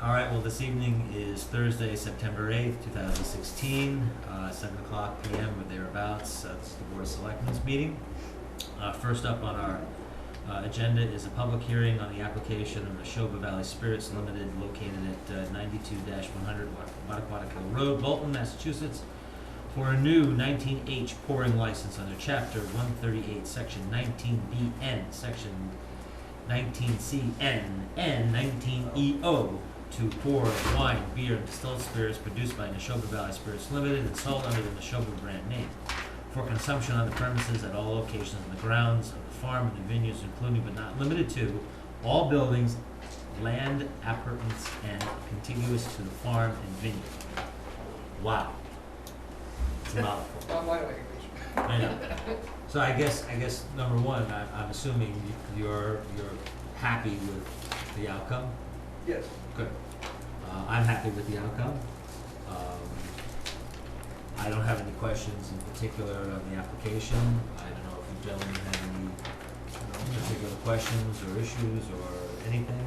All right, well, this evening is Thursday, September 8th, 2016, 7 o'clock p.m. or thereabouts. This is the Board of Selectmen's meeting. First up on our agenda is a public hearing on the application of Neshoba Valley Spirits Limited located at 92-100 Wattaquatic Hill Road, Bolton, Massachusetts, for a new 19H pouring license under Chapter 138, Section 19BN, Section 19CN, and 19EO to pour wine, beer, and distilled spirits produced by Neshoba Valley Spirits Limited and sold under the Neshoba brand name for consumption on the premises at all locations on the grounds of the farm and the vineyards, including but not limited to all buildings, land appurtenance, and contiguous to the farm and vineyard. Wow. It's a mouthful. Not my language. I know. So I guess number one, I'm assuming you're happy with the outcome? Yes. Good. I'm happy with the outcome. I don't have any questions in particular on the application. I don't know if you gentlemen have any particular questions or issues or anything.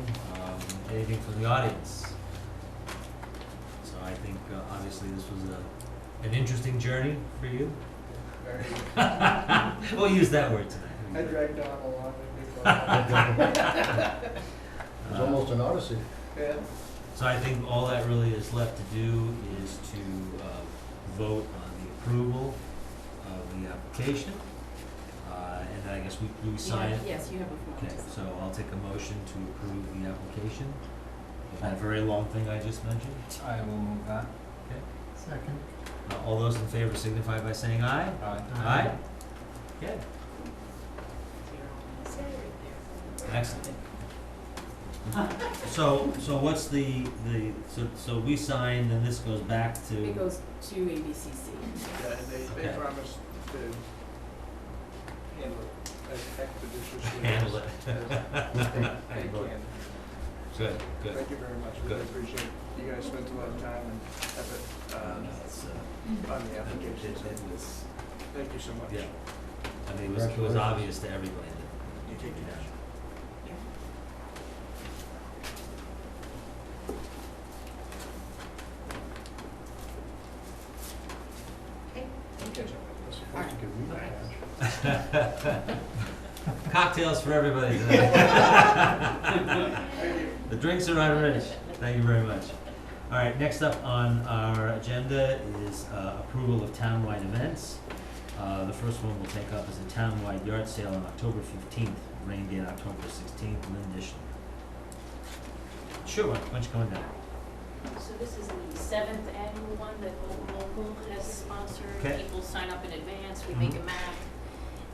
Anything from the audience? So I think obviously this was an interesting journey for you. Very. We'll use that word tonight. I dragged on along with me. It's almost an odyssey. Yeah. So I think all that really is left to do is to vote on the approval of the application. And I guess we sign it. Yes, you have a form. Okay, so I'll take a motion to approve the application. That very long thing I just mentioned. I will move that. Okay. Second. All those in favor signify by saying aye. Aye. Aye. Okay. Excellent. So what's so we signed and this goes back to? It goes to ABCC. Yeah, and they Okay. promised to handle it as expeditiously Handle it. as they can. Good, good. Thank you very much. We Good. appreciate you guys spent a lot of time and effort It's, on the application. it was, Thank you so much. yeah. I mean, it was Congratulations. obvious to everybody that You take it. Okay. Supposed to give me the badge. Cocktails for everybody tonight. The drinks are right ready. Thank you very much. All right, next up on our agenda is approval of townwide events. The first one we'll take up is a townwide yard sale on October 15th, rain date October 16th, Lynn Dishon. Sure, why don't you go in there? So this is the 7th annual one that Old Local has sponsored. Okay. People sign up in advance, we make a Mhm. map,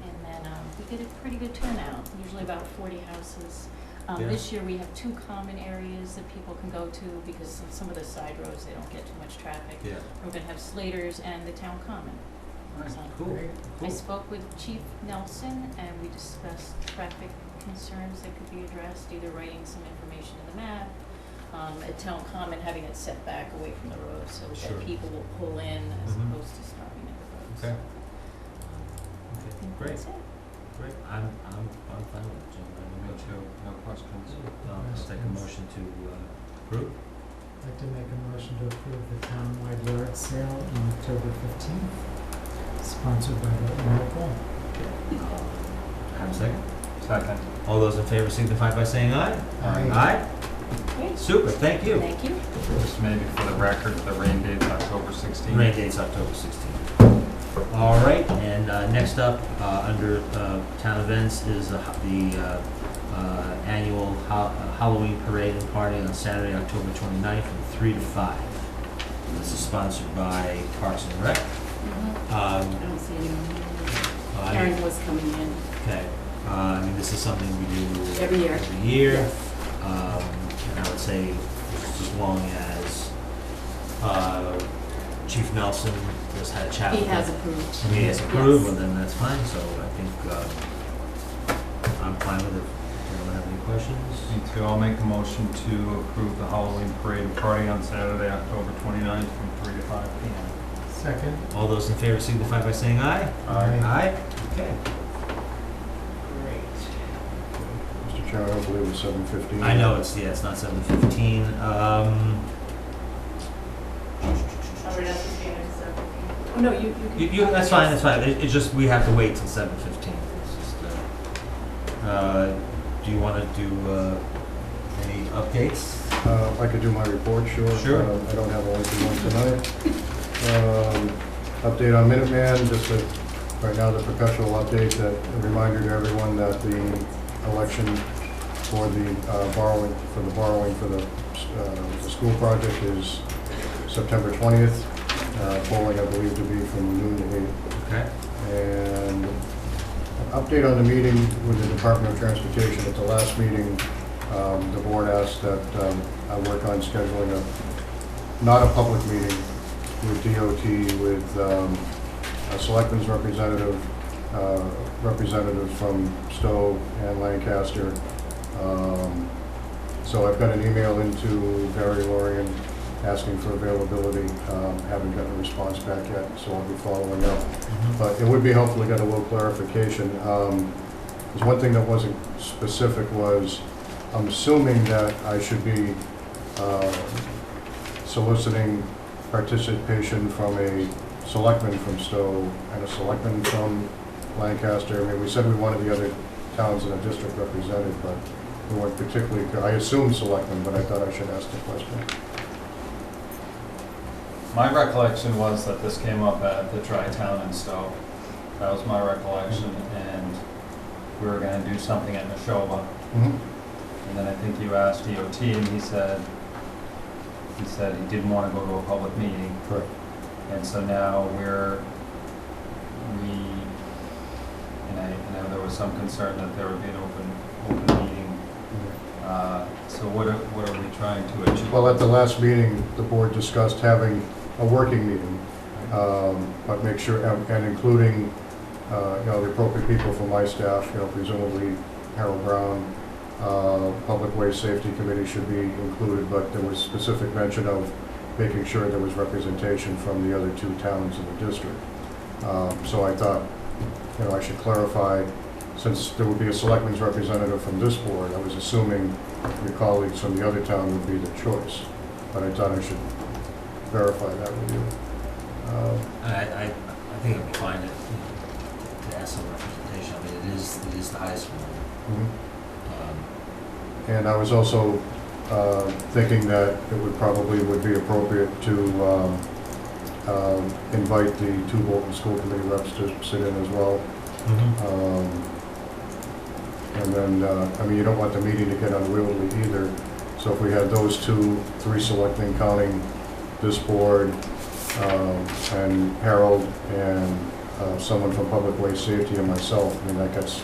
and then we get a pretty good turnout, usually about 40 houses. Yeah. This year we have 2 common areas that people can go to because on some of the side roads, they don't get too much traffic. Yeah. We're gonna have Slater's and the town common. Nice, So cool. I Cool. spoke with Chief Nelson and we discussed traffic concerns that could be addressed, either writing some information in the map, at town common, having it set back away from the road so Sure. that people will pull in as Mhm. opposed to stopping at the road. Okay. So, I Okay, think great, that's it. great. I'm fine with it, gentlemen. Me too, no questions. I'll take a motion to approve. I'd like to make a motion to approve the townwide yard sale on October 15th, sponsored by the local. Have a second? Second. All those in favor signify by saying aye. Aye. Aye? Great. Super, thank you. Thank you. Just maybe for the record, the rain date's October 16th. Rain date's October 16th. All right, and next up, under town events is the annual Halloween parade and party on Saturday, October 29th from 3 to 5. This is sponsored by Parks and Rec. I don't see anyone. I Karen mean, was coming in. okay, I mean, this is something we do Every year. Every year. Yes. And I would say just as long as Chief Nelson just had a chat He with has them. approved. And he has approved, Yes. well then that's fine, so I think I'm fine with it. Anyone have any questions? Me too, I'll make a motion to approve the Halloween parade and party on Saturday, October 29th from 3 to 5 p.m. Second. All those in favor signify by saying aye. Aye. Aye? Okay. Great. Mr. Chairman, I don't believe it's 7:15. I know it's not 7:15. Oh, no, you can. That's fine, that's fine. It's just, we have to wait till 7:15. It's just, do you wanna do, any updates? I could do my report, sure. Sure. I don't have only one tonight. Update on Minuteman, just right now the perpetual update, that a reminder to everyone that the election for the borrowing for the school project is September 20th. Polling, I believe, to be from noon to 8. Okay. And an update on the meeting with the Department of Transportation. At the last meeting, the board asked that I work on scheduling not a public meeting with DOT, with a Selectmen's representative, representatives from Stowe and Lancaster. So I've got an email into Barry Lorian asking for availability. Haven't gotten a response back yet, so I'll be following up. But it would be helpful to get a little clarification. There's one thing that wasn't specific was, I'm assuming that I should be soliciting participation from a selectman from Stowe and a selectman from Lancaster. I mean, we said we wanted the other towns in the district represented, but we weren't particularly, I assumed selectmen, but I thought I should ask the question. My recollection was that this came up at the Tri-Town in Stowe. That was my recollection, and we were gonna do something at Neshoba. Mm-hmm. And then I think you asked DOT, and he said he didn't wanna go to a public meeting. Correct. And so now and I know there was some concern that there would be an open meeting. So what are we trying to achieve? Well, at the last meeting, the board discussed having a working meeting, but make sure, and including, the appropriate people from my staff, presumably Harold Brown, Public Way Safety Committee should be included, but there was specific mention of making sure there was representation from the other two towns in the district. So I thought, I should clarify, since there would be a selectman's representative from this board, I was assuming your colleagues from the other town would be the choice, but I thought I should verify that with you. I think it'd be fine to ask some representation. I mean, it is the highest one. And I was also thinking that it would be appropriate to invite the two Bolton School Committee reps to sit in as well. And then, you don't want the meeting to get unwieldy either. So if we had those 3 selecting, counting this board, and Harold, and someone from Public Way Safety and myself, that gets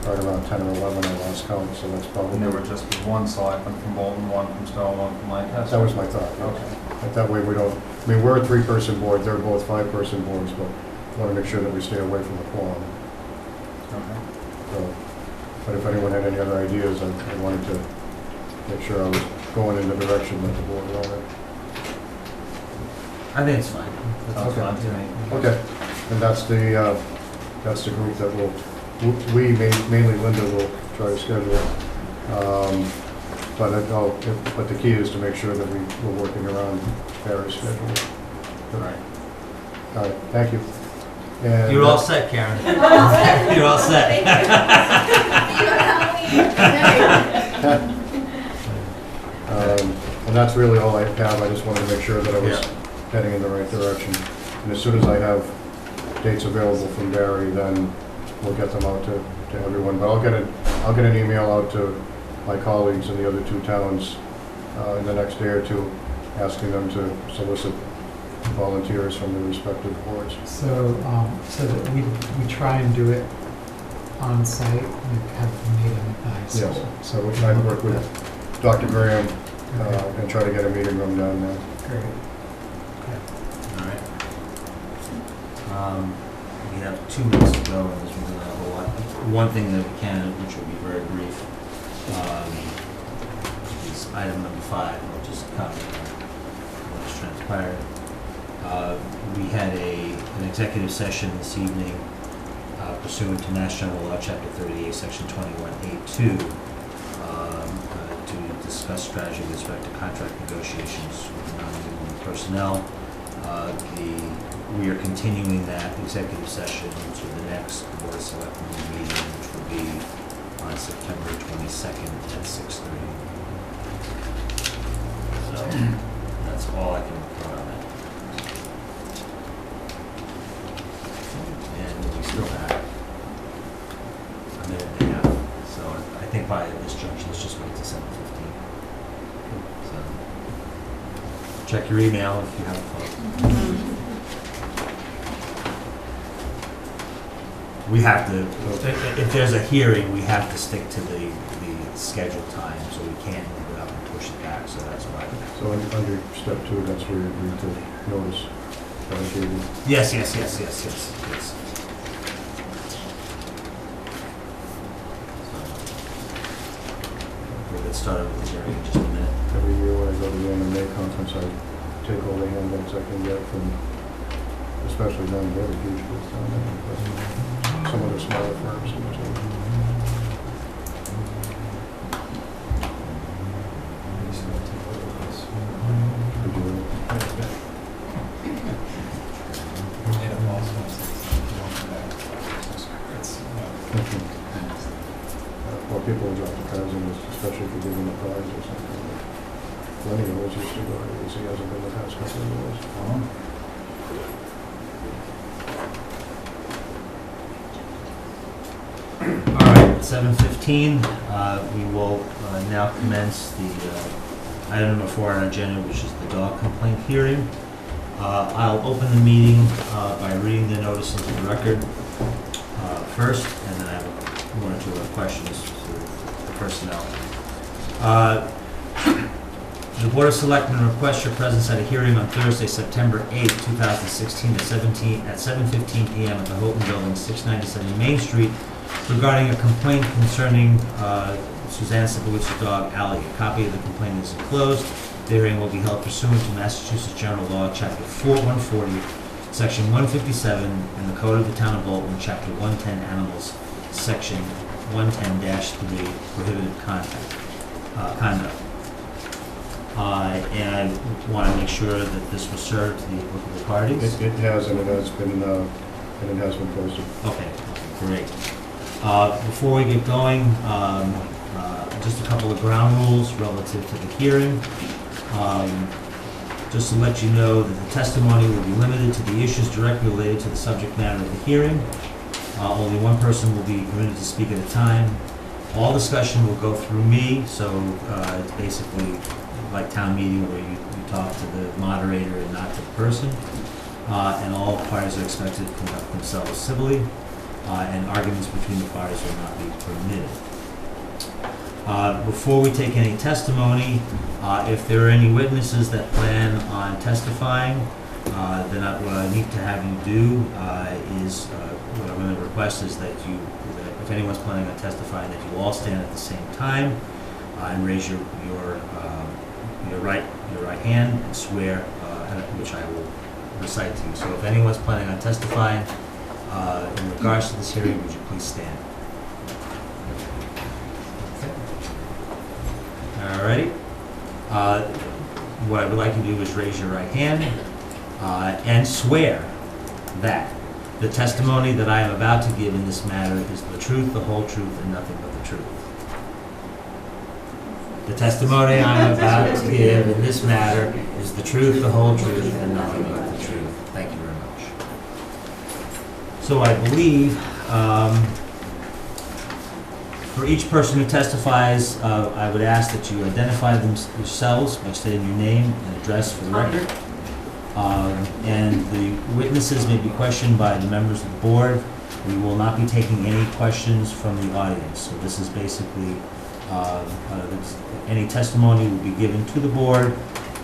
right around 10 or 11 at last count, so that's probably... And there would just be one selectman from Bolton, one from Stowe, one from Lancaster? That was my thought, yes. Okay. But that way we don't, we're a 3-person board, they're both 5-person boards, but we want to make sure that we stay away from the quorum. Okay. So, but if anyone had any other ideas, I wanted to make sure I was going in the direction that the board wanted. I think it's fine. Sounds Okay. fine to me. Okay, and that's the group that mainly Linda will try to schedule. But the key is to make sure that we're working around Barry's schedule. All right. All right, thank you. And You're all set, Karen. You're all set. And that's really all I have. I just wanted to make sure that I was heading in the right direction. And as soon as I have dates available from Barry, then we'll get them out to everyone. But I'll get an email out to my colleagues in the other 2 towns in the next day or 2, asking them to solicit volunteers from the respective boards. So that we try and do it on site, we have the meeting by. Yes, so we'll try and work with Dr. Graham and try to get a meeting room down there. Great. All right. We have 2 weeks to go, and there's really not a whole lot. One thing that we can, which will be very brief, is item number 5. I'll just comment on what's transpired. We had an executive session this evening pursuant to Mass General Law, Chapter 38, Section 21A2, discuss strategy with respect to contract negotiations with non-union personnel. We are continuing that executive session to the next Board of Selectmen meeting, which will be on September 22nd at 6:30. So, that's all I can report on that. And we still have a minute and a half, so I think by this junction, let's just wait to 7:15. So, check your email if you have a phone. We have to, if there's a hearing, we have to stick to the scheduled time, so we can't move it up and push it back, so that's why. So under step 2, that's where you agree to notice dedicated. Yes. We'll get started with the hearing in just a minute. Every year when I go to the MMA conference, I take all the handouts I can get from, especially down the other huge booth down there, but some of the smaller firms. Could you, well, people will drop the cards in, especially if you're giving a prize or something. Lenny always used to go to these, he hasn't been the past couple of years. All right, 7:15, we will now commence the item number 4 on our agenda, which is the dog complaint hearing. I'll open the meeting by reading the notice into the record first, and then I have one or two other questions to the personnel. The Board of Selectmen requests your presence at a hearing on Thursday, September 8, 2016, at 7:15 p.m. at the Houghton Building, 697 Main Street, regarding a complaint concerning Suzanne Sipowicz's dog, Ally. A copy of the complaint is enclosed. The hearing will be held pursuant to Massachusetts General Law, Chapter 140, Section 157, and the Code of the Town of Bolton, Chapter 110, Animals, Section 110-3, Prohibited Conduct. And I want to make sure that this was served to the applicable parties. It has, and it has been posted. Okay, great. Before we get going, just a couple of ground rules relative to the hearing. Just to let you know that the testimony will be limited to the issues directly related to the subject matter of the hearing. Only one person will be permitted to speak at a time. All discussion will go through me, so it's basically like town meeting where you talk to the moderator and not to the person. And all parties are expected to conduct themselves civilly, and arguments between the parties will not be permitted. Before we take any testimony, if there are any witnesses that plan on testifying, then what I need to have you do is, what I'm going to request is that if anyone's planning on testifying, that you all stand at the same time and raise your right hand and swear, which I will recite to you. So if anyone's planning on testifying in regards to this hearing, would you please stand? Alrighty. What I would like you to do is raise your right hand and swear that the testimony that I am about to give in this matter is the truth, the whole truth, and nothing but the truth. The testimony I am about to give in this matter is the truth, the whole truth, and nothing but the truth. Thank you very much. So I believe for each person who testifies, I would ask that you identify yourselves by stating your name and address for the record. And the witnesses may be questioned by the members of the board. We will not be taking any questions from the audience. So this is basically, any testimony will be given to the board,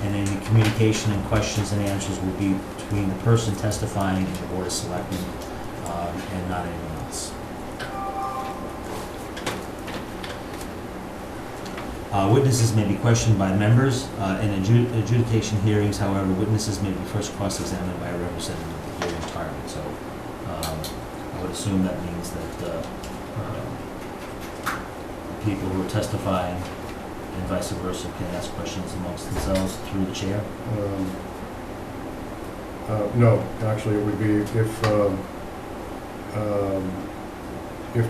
and any communication and questions and answers will be between the person testifying and the Board of Selectmen, and not anyone else. Witnesses may be questioned by members. In adjudication hearings, however, witnesses may be first cross-examined by a representative of the hearing target. So I would assume that means that people who are testifying and vice versa can ask questions amongst themselves through the chair? No, actually, it would be if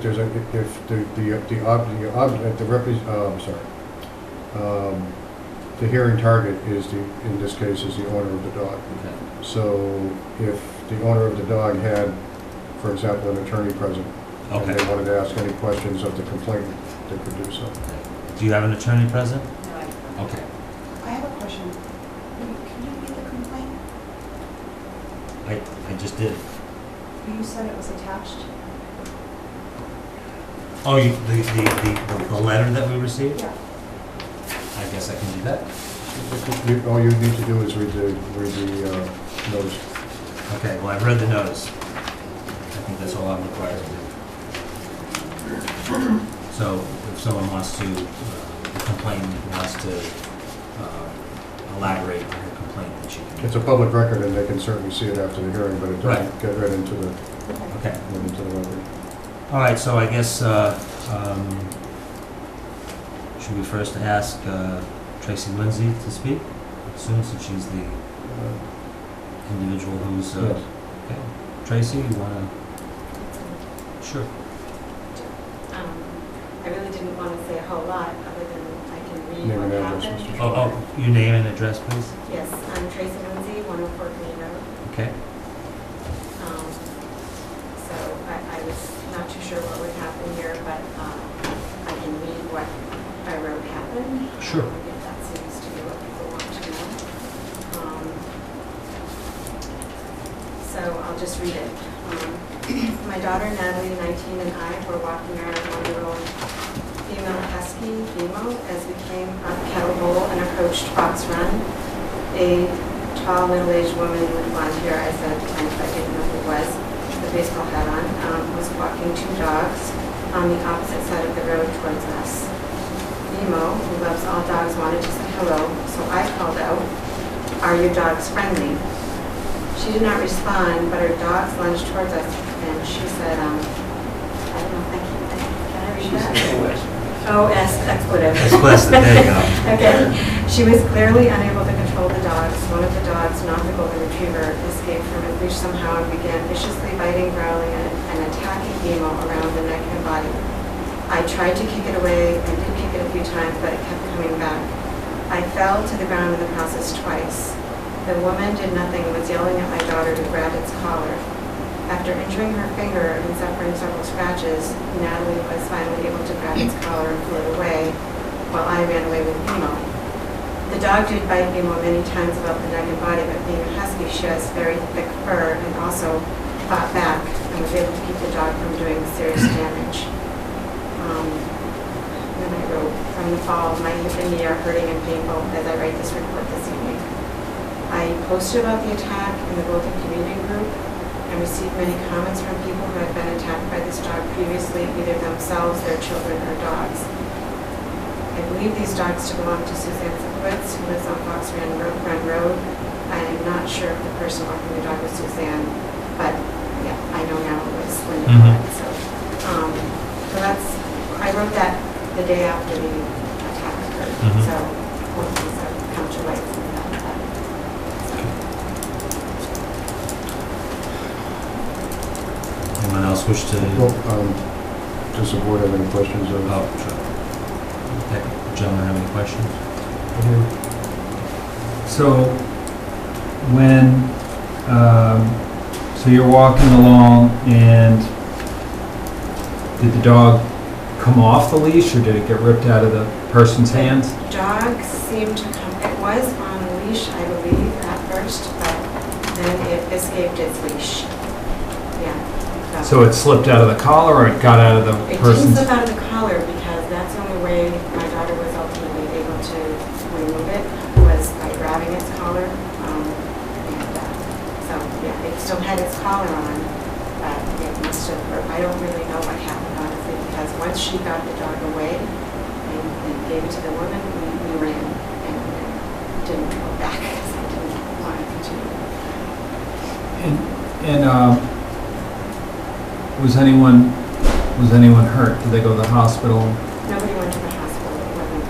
there's a, if the hearing target is in this case, is the owner of the dog. Okay. So if the owner of the dog had, for example, an attorney present, and Okay. they wanted to ask any questions of the complainant, they could do so. Do you have an attorney present? No, I- Okay. I have a question. Can you read the complaint? I just did. You said it was attached. Oh, the letter that we received? Yeah. I guess I can do that. All you need to do is read the notice. Okay, well, I've read the notice. I think that's all I'm required to do. So if someone wants to, the complainant wants to elaborate on her complaint, that she can. It's a public record, and they can certainly see it after the hearing, but it Right. doesn't get read into the Okay. record. All right, so I guess, should we first ask Tracy Lindsay to speak? Since she's the individual who's, Yes. okay. Tracy, you wanna? Sure. I really didn't want to say a whole lot, other than I can read Name what and address, happened. Mr. Oh, your name and address, please? Yes, I'm Tracy Lindsay, 104 Green Road. Okay. So I was not too sure what would happen here, but I can read what I wrote happened. Sure. If that seems to be what people want to know. So I'll just read it. My daughter Natalie, 19, and I were walking our 1-year-old female husky, Nemo, as we came up Kettle Bowl and approached Fox Run. A tall, middle-aged woman with blonde hair, I said, and I didn't know who it was, the baseball hat on, was walking 2 dogs on the opposite side of the road towards us. Nemo, who loves all dogs, wanted to say hello, so I called out, "Are your dogs friendly?" She did not respond, but her dogs lunged towards us, and she said, I don't know, can I read that? O-S expletive. Explicit, there you go. Okay. She was clearly unable to control the dogs. One of the dogs, not the golden retriever, escaped from his leash somehow and began viciously biting, growling, and attacking Nemo around the neck and body. I tried to kick it away and did kick it a few times, but it kept coming back. I fell to the ground in the process twice. The woman did nothing and was yelling at my daughter to grab its collar. After injuring her finger and suffering several scratches, Natalie was finally able to grab its collar and pull it away, while I ran away with Nemo. The dog did bite Nemo many times about the neck and body, but being a husky, she has very thick fur and also fought back and was able to keep the dog from doing serious damage. Then I wrote, from the fall, my hip and knee are hurting and painful as I write this report this evening. I posted about the attack in the Wilton Community Group and received many comments from people who had been attacked by this dog previously, either themselves, their children, or dogs. I believe these dogs to belong to Suzanne Sipowicz, who lives on Fox Run Road. I am not sure if the person walking the dog was Suzanne, but yeah, I know now it was Linda. Mhm. So that's, I wrote that the day after the attack occurred. Mhm. So more things have come to light from that. Anyone else wish to? Well, does the board have any questions of? Oh, sure. Okay, gentlemen, have any questions? So when, so you're walking along and did the dog come off the leash or did it get ripped out of the person's hands? Dog seemed to come, it was on a leash, I believe, at first, but then it escaped its leash. Yeah. So it slipped out of the collar or it got out of the It didn't person's? slip out of the collar because that's the only way my daughter was ultimately able to remove it, was by grabbing its collar. So, yeah, it still had its collar on, but it must have, or I don't really know what happened, honestly, because once she got the dog away and gave it to the woman, we ran and didn't go back because I didn't want to continue. And was anyone hurt? Did they go to the hospital? Nobody went to the hospital. It wasn't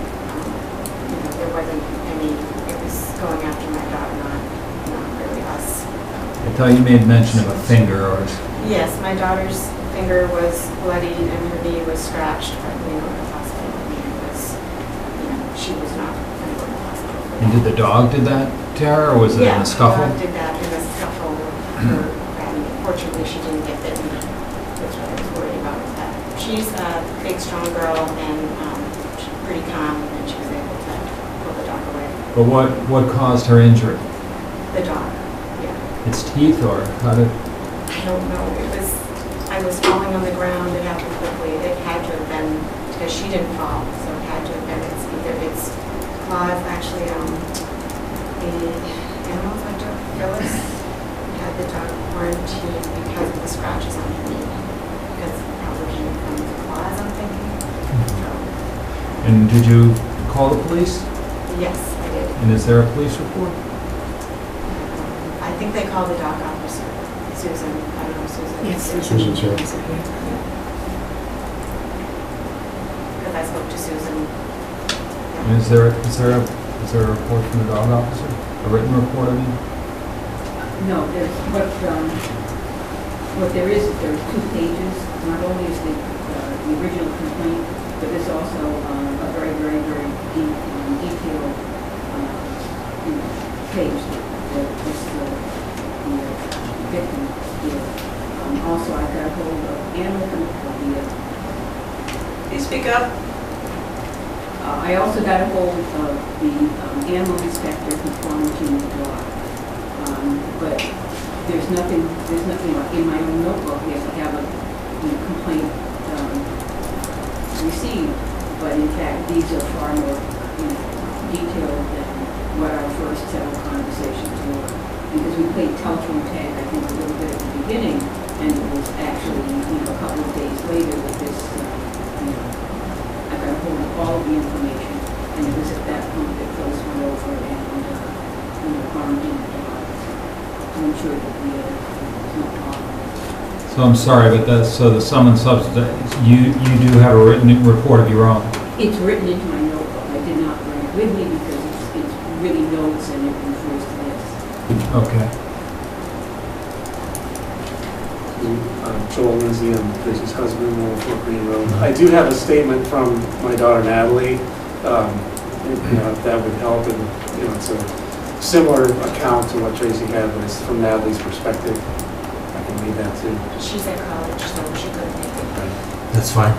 thought you made mention of a finger or, Yes, my daughter's finger was bloodied and her knee was scratched, but we were in the hospital. And it was, she was not going to go to the hospital. for and did that. the dog did that to her, or was it in a scuffle? Yeah, the dog did that in a scuffle. Fortunately, she didn't get bitten. That's what I was worried about with that. She's a big, strong girl and she's pretty calm, and she was able to pull the dog away. But what caused her injury? The dog, yeah. Its teeth, or how did? I don't know. I was falling on the ground. It happened quickly. It had to have been, because she didn't fall, so it had to have been either its claws. Actually, the animal inspector, Phyllis, had the dog quarantined because of the scratches on her knee. Because it probably came from the claws, I'm thinking. So, And did you call the police? yes, I did. And is there a police report? I think they called the dog officer, Susan. I don't know, Susan. Yes, Susan's here. Because I spoke to Susan. And is there a report from the dog officer? A written report, I mean? No, there's, what there is there are 2 pages. Not only is the original complaint, but there's also a very, very, very deep, detailed, page that is the victim here. Also, I got a hold of animal control. Please speak up. I also got a hold of the animal inspector who quarantined the dog. But there's nothing like in my own notebook. Yes, I have a complaint received, but in fact, these are far more detailed than what our first set of conversations were. Because we played telephone tag, I think, a little bit at the beginning, and it was actually, a couple of days later that this, I got a hold of all of the information, and it was at that point that Phyllis went over and, quarantined the dog to ensure that the was no problem. So I'm sorry, but so the sum and substance, you do have a written report of your own? It's written into my notebook. I did not bring it with me because it's really notes and it refers to this. Okay. I'm Joel Lindsay, I'm Tracy's husband, 104 Green Road. I do have a statement from my daughter Natalie, if that would help, and it's a similar account to what Tracy had, but it's from Natalie's perspective. I can read that too. She's at college, so she couldn't make it. That's fine.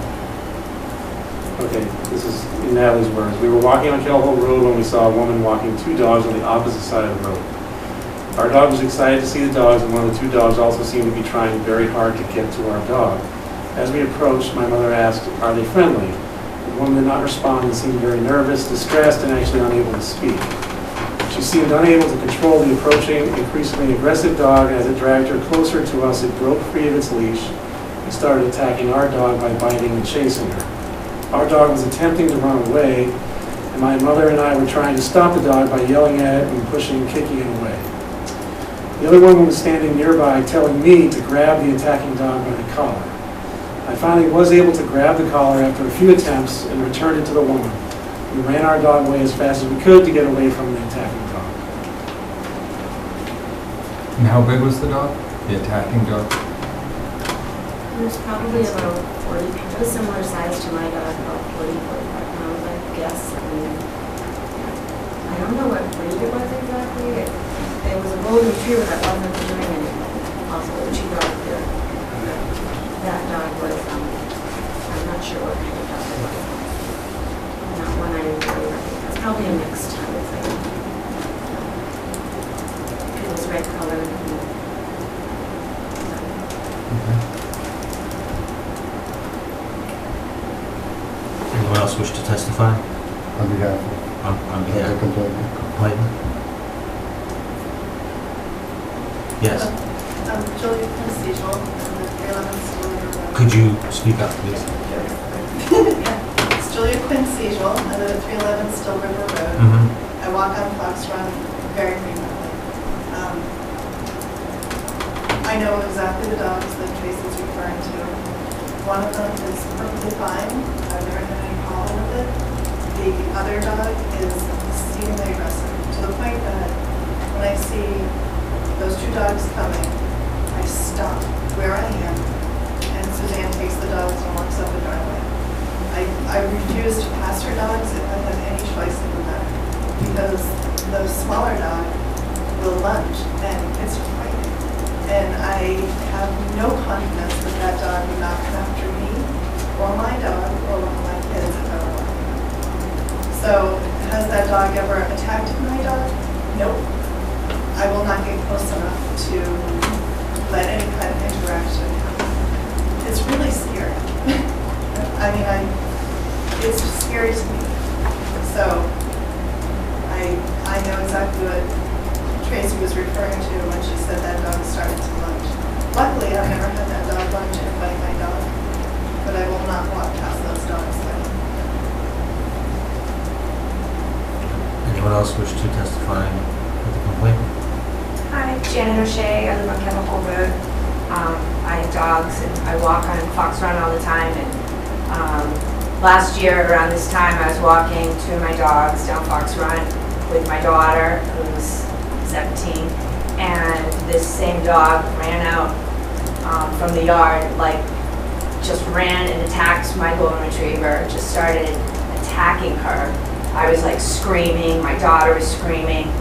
Okay, this is in Natalie's words. We were walking on Kellhole Road when we saw a woman walking 2 dogs on the opposite side of the road. Our dog was excited to see the dogs, and one of the 2 dogs also seemed to be trying very hard to get to our dog. As we approached, my mother asked, "Are they friendly?" The woman did not respond and seemed very nervous, distressed, and actually unable to speak. She seemed unable to control the approaching, increasingly aggressive dog, and as it dragged her closer to us, it broke free of its leash and started attacking our dog by biting and chasing her. Our dog was attempting to run away, and my mother and I were trying to stop the dog by yelling at it and pushing, kicking it away. The other woman was standing nearby telling me to grab the attacking dog by the collar. I finally was able to grab the collar after a few attempts and returned it to the woman. We ran our dog away as fast as we could to get away from the attacking dog. And how big was the dog? The attacking dog? It was probably about 40, it was similar size to my dog, about 40, 45 pounds, I guess. I don't know what breed it was exactly. It was a golden retriever that wasn't doing anything. Also, a sheepdog there. That dog was, I'm not sure what kind of dog it was. Not one I really recognize. Probably a mixed, I would say. It was red colored. Anyone else wish to testify On behalf on of behalf the of complainant. the complainant? Yes. Julia Constable, I'm the 311 Still River Road. Could you speak up, please? Yeah. It's Julia Quinn Siegel. I live at 311 Still River Road. Mm-hmm. I walk on Fox Run very frequently. I know exactly the dogs that Tracy's referring to. One of them is perfectly fine. I've never had any problem with it. The other dog is exceedingly aggressive, to the point that when I see those 2 dogs coming. I stop where I am, and Suzanne takes the dogs and walks up the driveway. I refuse to pass her dogs if I have any choice in the matter, because the smaller dog will lunge, and it's frightening. And I have no confidence that that dog would not come after me, or my dog, or one of my kids if I were walking. So, has that dog ever attacked my dog? Nope. I will not get close enough to let any kind of interaction happen. It's really scary. I mean, it's just scary to me. So, I know exactly what Tracy was referring to when she said that dog started to lunge. Luckily, I've never had that dog lunge and bite my dog, but I will not walk past those dogs again. Anyone else wish to testify with the complaint? Hi, Janet O'Shea. I live on Kettle Hole Road. I have dogs and I walk on Fox Run all the time. And last year around this time, I was walking two of my dogs down Fox Run with my daughter, who's 17, and this same dog ran out from the yard, like just ran and attacked my golden retriever. Just started attacking her. I was like screaming. My daughter was screaming.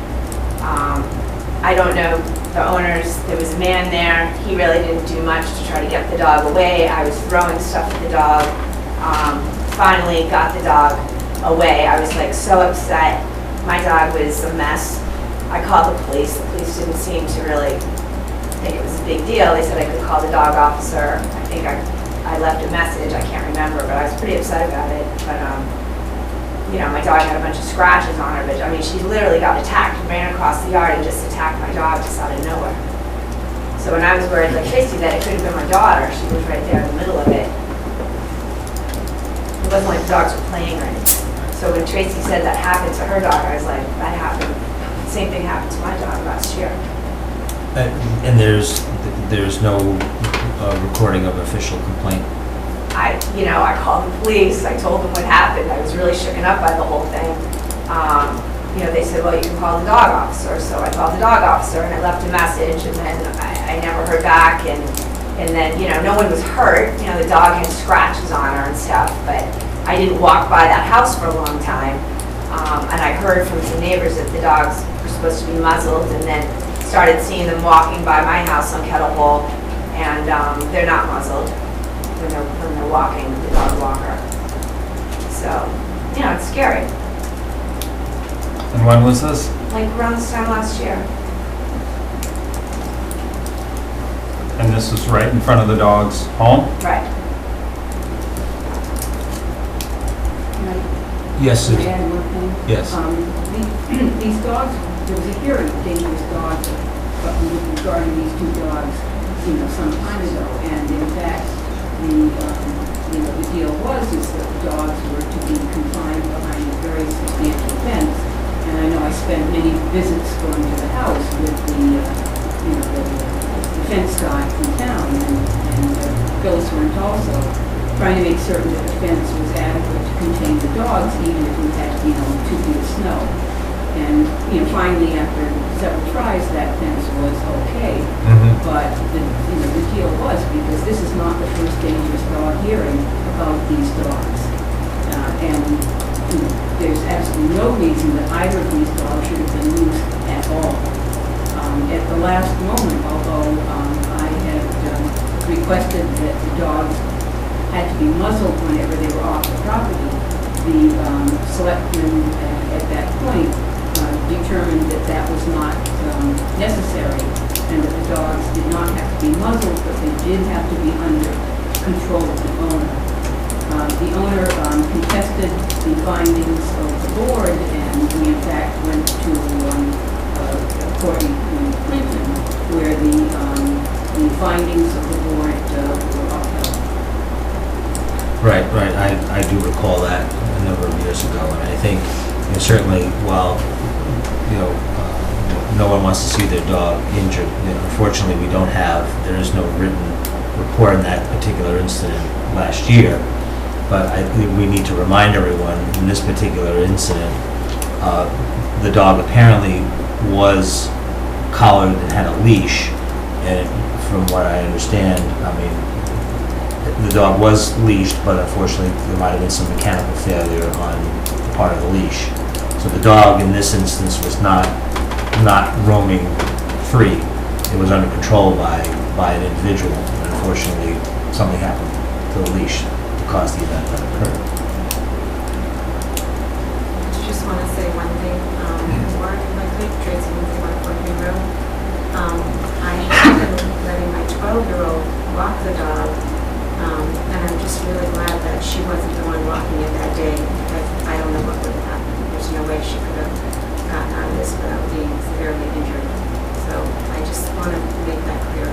I don't know the owners. There was a man there. He really didn't do much to try to get the dog away. I was throwing stuff at the dog. Finally got the dog away. I was like so upset. My dog was a mess. I called the police. The police didn't seem to really think it was a big deal. They said I could call the dog officer. I think I left a message. I can't remember, but I was pretty upset about it. But you know, my dog had a bunch of scratches on her, but I mean, she literally got attacked, ran across the yard and just attacked my dog just out of nowhere. So when I was worried, like Tracy, that it could have been my daughter, she was right there in the middle of it. It wasn't like the dogs were playing or anything. So when Tracy said that happened to her dog, I was like, that happened. The same thing happened to my dog last year. And there's no recording of official complaint? I called the police. I told them what happened. I was really shooken up by the whole thing. They said, well, you can call the dog officer. So I called the dog officer and I left a message, and then I never heard back. And then, no one was hurt. The dog had scratches on her and stuff, but I didn't walk by that house for a long time. And I heard from some neighbors that the dogs were supposed to be muzzled, and then started seeing them walking by my house on Kettle Hole, and they're not muzzled when they're walking with the dog walker. So, it's scary. And when was this? Like around this time last year. And this was right in front of the dog's home? Right. Yes, Can I Susan. add one thing? Yes. These dogs, there was a hearing of dangerous dogs regarding these two dogs, some time ago. And in fact, the deal was that the dogs were to be confined behind a very substantial fence. And I know I spent many visits going to the house with the fence guy from town, and Phyllis went also, trying to make certain that the fence was adequate to contain the dogs, even if we had, 2 feet of snow. And, finally, after several tries, that fence was okay. Mm-hmm. But the deal was, because this is not the first dangerous dog hearing about these dogs. There's absolutely no reason that either of these dogs should have been loose at all. At the last moment, although I had requested that the dogs had to be muzzled whenever they were off the property, the selectmen at that point determined that that was not necessary, and that the dogs did not have to be muzzled, but they did have to be under control of the owner. The owner contested the findings of the board, and we in fact went to court in Clinton, where the findings of the board were upheld. Right. I do recall that a number of years ago, and I think certainly while no one wants to see their dog injured, unfortunately there is no written report in that particular incident last year. But I think we need to remind everyone in this particular incident, the dog apparently was collared and had a leash. And from what I understand, I mean, the dog was leashed, but unfortunately, there might have been some mechanical failure on the part of the leash. So the dog, in this instance, was not roaming free. It was under control by an individual, and unfortunately, something happened to the leash to cause the event that occurred. I just want to say one thing, before I could, Tracy, before Courtney Road. I have been letting my 12-year-old walk the dog, and I'm just really glad that she wasn't the one walking it that day, because I don't know what would have happened. There's no way she could have gotten out of this without being severely injured. So I just want to make that clear.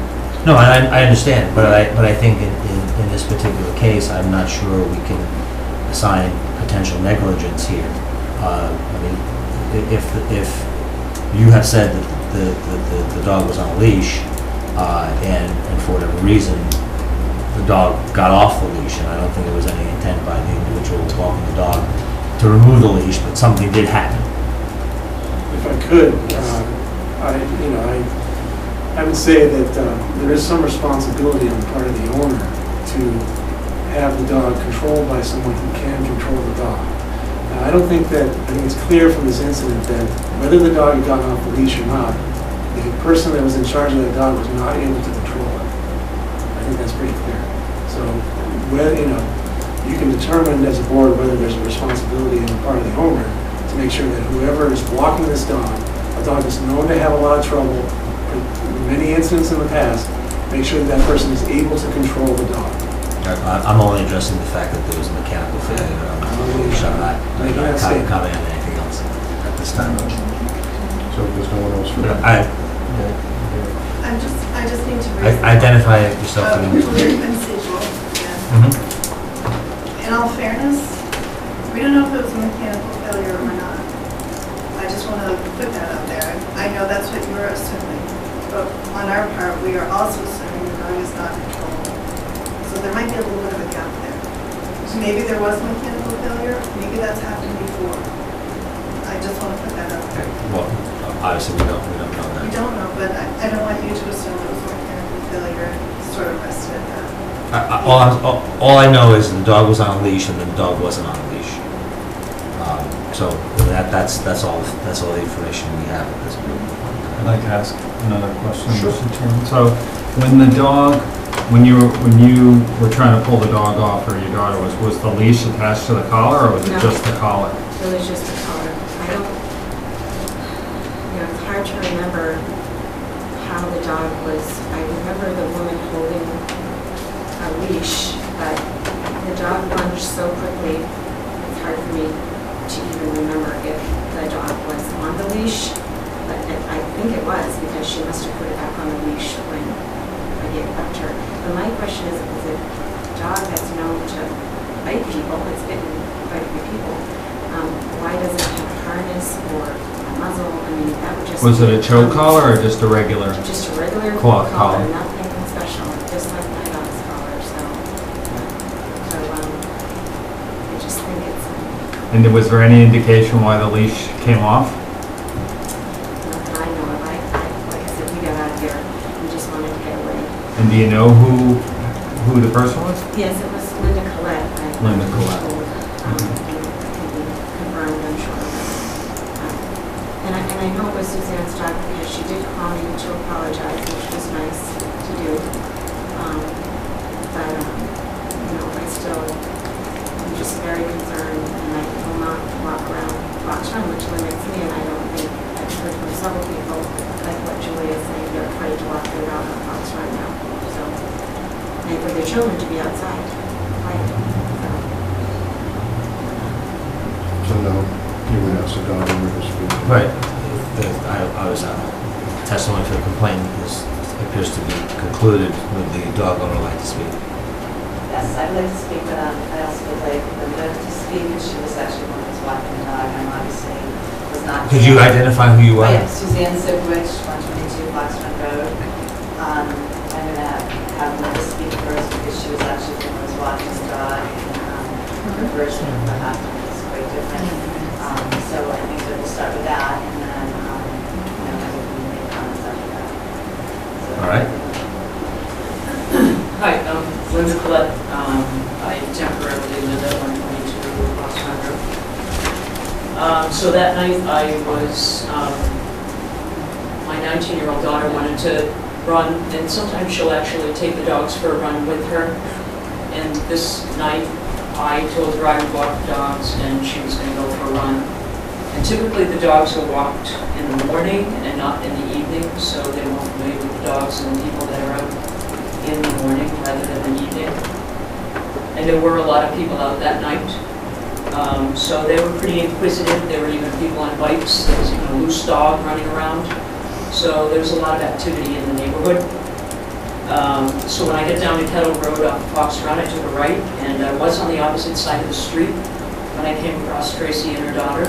No, I understand, but I think in this particular case, I'm not sure we can assign potential negligence here. I mean, if you have said that the dog was on a leash, and for whatever reason, the dog got off the leash, and I don't think there was any intent by the individual walking the dog to remove the leash, but something did happen. If I could, I would say that there is some responsibility on the part of the owner to have the dog controlled by someone who can control the dog. I think it's clear from this incident that whether the dog had gotten off the leash or not, the person that was in charge of that dog was not able to control it. I think that's pretty clear. So, you can determine as a board whether there's a responsibility on the part of the owner to make sure that whoever is walking this dog, a dog that's known to have a lot of trouble, in many incidents in the past, make sure that person is able to control the dog. I'm only addressing the fact that there was a mechanical failure on the leash. I'm not commenting on anything else at this time. So if there's no one else for that. I just need to raise. Identify yourself. I'm Sejal, yeah. In all fairness, we don't know if it was a mechanical failure or not. I just want to put that out there. I know that's what you were assuming, but on our part, we are also assuming the dog is not controlled. So there might be a little bit of a gap there. Maybe there was mechanical failure, maybe that's happened before. I just want to put that out there. Well, obviously we don't know that. We don't know, but I don't want you to assume it was mechanical failure, sort of rest it at that. All I know is the dog was on a leash and the dog wasn't on a leash. So that's all the information we have at this point. I'd like to ask another question, Sure. Mr. Chairman. So, when you were trying to pull the dog off, or your daughter was the leash attached to the collar, or was it No. just the collar? It was just the collar. It's hard to remember how the dog was. I remember the woman holding a leash, but the dog lunged so quickly, it's hard for me to even remember if the dog was on the leash, but I think it was, because she must have put it back on the leash when I gave it back to her. But my question is a dog that's known to bite people, it's bitten quite a few people, why does it have a harness or a muzzle? I mean, that would just... Was it a choke collar or just a regular? Just a regular cloth collar, collar? nothing special, just like my dog's collar, so I just think it's... And was there any indication why the leash came off? Not that I know of. Like I said, we got out of here. We just wanted to get away. And do you know who the person was? Yes, it was Linda Collette. Linda Collette. Confirmed, I'm sure. And I know it was Suzanne's dog because she did call me to apologize, which was nice to do. But I'm just very concerned, and I will not walk around Foxrun, which limits me, and I don't think I've heard from several people, like what Julia is saying, they're afraid to walk their dog on Foxrun now. So, and for their children to be outside playing. So no, you would ask the dog owner to speak. Right. I was testimony for the complaint appears to be concluded. Would the dog owner like to speak? Yes, I'd like to speak, but I also would like Linda to speak, because she was actually one that was walking the dog. I'm obviously was not. Could you identify who you are? Yeah, Suzanne Sibwich, 122 Foxrun Road. I'm going to have Linda speak first, because she was actually the one that was walking the dog, and her version of what happened is quite different. So I think that we'll start with that, and then I think we can make comments after So that night I was, my 19-year-old daughter wanted to run, and sometimes she'll actually take the dogs for a run with her. And this night I told her I would walk the dogs and she was going to go for a run. And typically the dogs are walked in the morning and not in the evening, so they're more familiar with the dogs and the people that are out in the morning rather than the evening. And there were a lot of people out that night. So they were pretty inquisitive. There were even people on bikes. There was even a loose dog running around. So there was a lot of activity in the neighborhood. So when I get down to Kettle Road off Fox Run, I took a right, and I was on the opposite side of the street when I came across Tracy and her daughter.